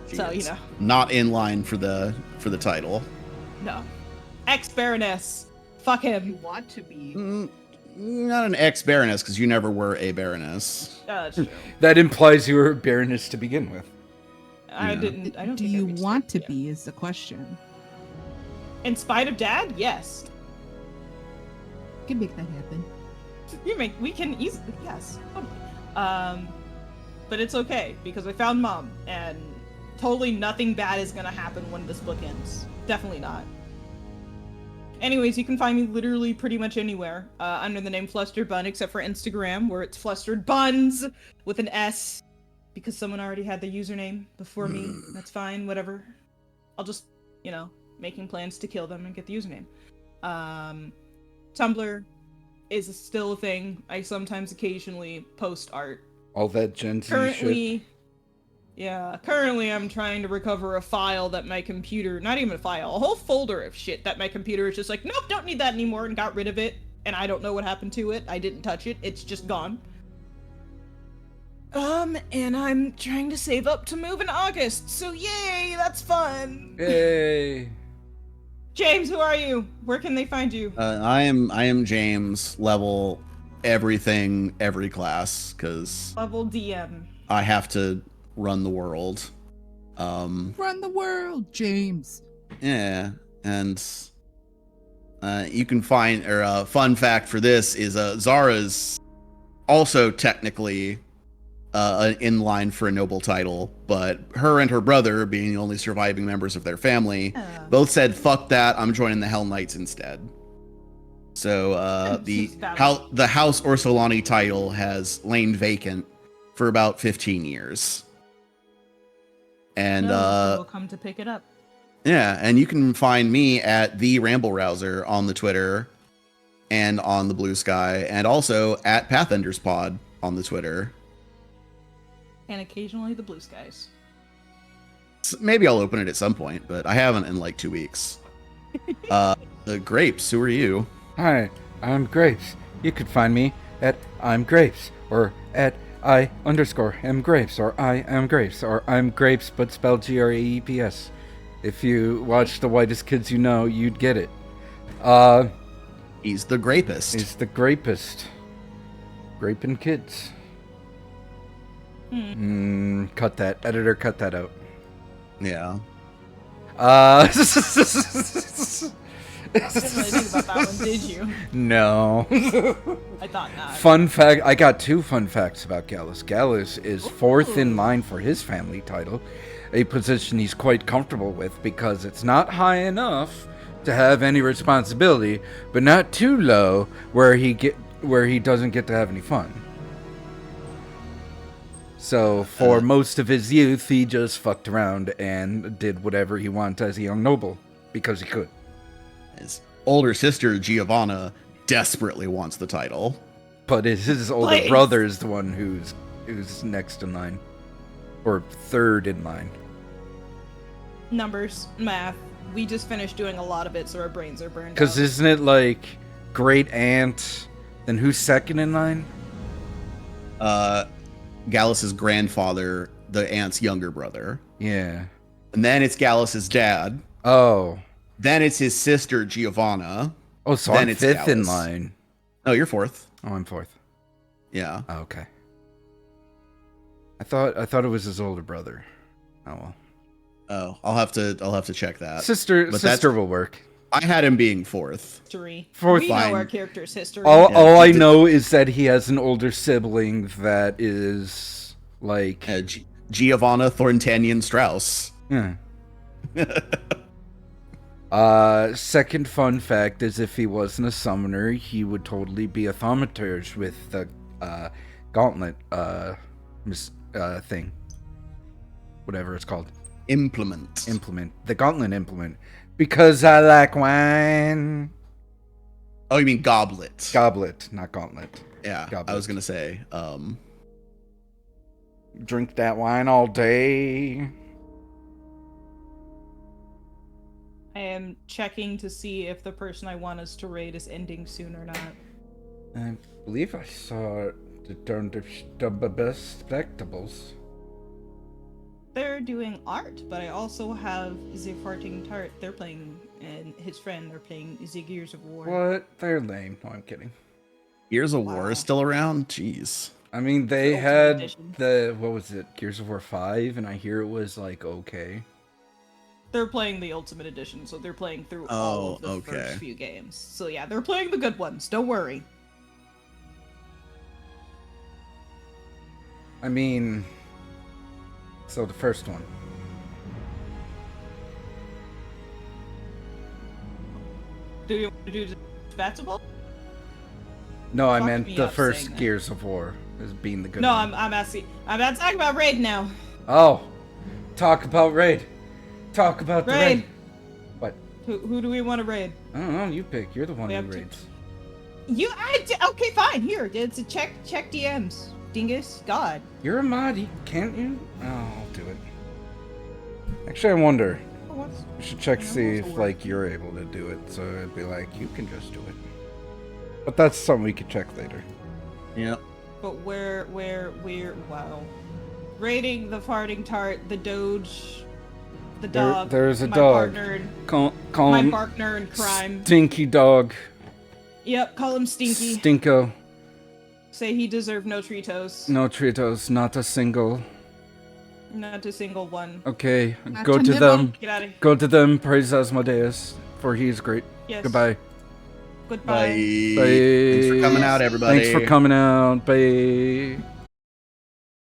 She So, is not in line for the title. No. Ex-Baroness. Fuck You him. want to be. Not an ex-baroness, because you never were a baroness. True. That implies you were a baroness to begin with. I Yeah. don't Do think I you reached want that to be is the question. In spite of Dad? Yes. You can make that happen. We can easily, yes, totally. But it's okay because I found Mom, and totally nothing bad is gonna happen when this book ends. Definitely not. Anyways, you can find me literally pretty much anywhere under the name Flustered Bun, except for Instagram, where it's Flustered Buns with an S, because someone already had the username before me. That's fine, whatever. I'll just, making plans to kill them and get the username. Tumblr is still a thing. I sometimes occasionally post art. All that Gen Z shit. Currently I'm trying to recover a file that my computer, not even a file, a whole folder of shit that my computer is just like, nope, don't need that anymore, and got rid of it, and I don't know what happened to it. I didn't touch it. It's just gone. And I'm trying to save up to move in August, so yay, that's fun. Yay. James, who are you? Where can they find you? I am James, level everything, every class, because Level DM. I have to run the world. Run the world, James. Yeah, and you can find, or a fun fact for this is Zara's also technically in line for a noble title, but her and her brother, being the only surviving members of their family, both said, fuck that, I'm joining the Hell Knights instead. So the House Orsolani title has lain vacant for about 15 years. And will come to pick it up. yeah, and you can find me at the Ramble Rouser on the Twitter and on the Blue Sky, and also at Pathenders Pod on the Twitter. And occasionally the Blue Skies. Maybe I'll open it at some point, but I haven't in like 2 weeks. The Grapes, who are you? Hi, I'm Grapes. You could find me at I'm Grapes, or at I_am Grapes, or I am Grapes, or I'm Grapes but spelled GRAEPS. If you watch The Whitest Kids You Know, you'd get it. He's the grapist. He's the grapist. Graping kids. Cut that. Editor, cut that out. Yeah. Didn't really think about that one, did you? No. I thought not. Fun fact, I got 2 fun facts about Gallus. Gallus is 4th in line for his family title, a position he's quite comfortable with because it's not high enough to have any responsibility, but not too low where he doesn't get to have any fun. So for most of his youth, he just fucked around and did whatever he wanted as a young noble because he could. His older sister, Giovanna, desperately wants the title. But his older Please. brother is the one who's next in line. Or 3rd in line. Numbers, math. We just finished doing a lot of it, so our brains are burned out. Because isn't it like great aunt? Then who's 2nd in line? Gallus's grandfather, the aunt's younger brother. Yeah. And then it's Gallus's dad. Oh. Then it's his sister, Giovanna. Oh, so Then I'm it's 5th in Gallus. line. No, you're 4th. Oh, I'm 4th. Yeah. Oh, okay. I thought it was his older brother. Oh well. Oh, I'll have to check that. Sister But will work. I had him being 4th. History. Fourth We know line. our character's history. All Yeah, I did- know is that he has an older sibling that is like Giovanna Thorntanian Strauss. yeah. Second fun fact is if he wasn't a summoner, he would totally be a thaumaturge with the gauntlet thing. Whatever it's called. Implement. Implement. The gauntlet implement. Because I like wine. Oh, you mean goblet? Goblet, not gauntlet. Yeah, Goblet. I was gonna say. Drink that wine all day. I am checking to see if the person I want us to raid is ending soon or not. I believe I saw the turn to best spectacles. They're doing art, but I also have the Farting Tart. They're playing, and his friend, they're playing the Gears of War. What? They're lame. No, I'm kidding. Gears of Wow. War is still around. Jeez. I mean, they The Ultimate had Edition. what was it? Gears of War 5, and I hear it was like okay. They're playing the Ultimate Edition, so they're playing through all of the okay. first few games. So yeah, they're playing the good ones. Don't worry. I mean, so the first one. Do you want to do the basketball? No, I Fuck meant me the up first saying that. Gears of War as being the good No, one. I'm asking. I'm not talking about raid now. Oh, talk about raid. Talk about the Raid. raid. What? Who do we want to raid? I don't know. You pick. You're the one We who have to- raids. Okay, fine. Here, it's a check DMs. Dingus, God. You're a mod. Can't you? Oh, I'll do it. Actually, I wonder. What's We should check to Yeah, see those if will work. like you're able to do it. So it'd be like you can just do it. But that's something we could check later. Yep. But where, wow. Raiding the Farting Tart, the Doge, the There- dog. there's a my dog. Partner, Call my him partner in crime. Stinky Dog. Yep, call him Stinky. Stinko. Say he deserved no Tritos. No Tritos. Not a single. Not a single one. Okay. Not Go to to nibble. them. Get out of here. Go to them. Praise Asmodeus, for he is great. Yes. Goodbye. Goodbye. Bye. Bye. Thanks for coming out, everybody. Thanks for coming out. Bye.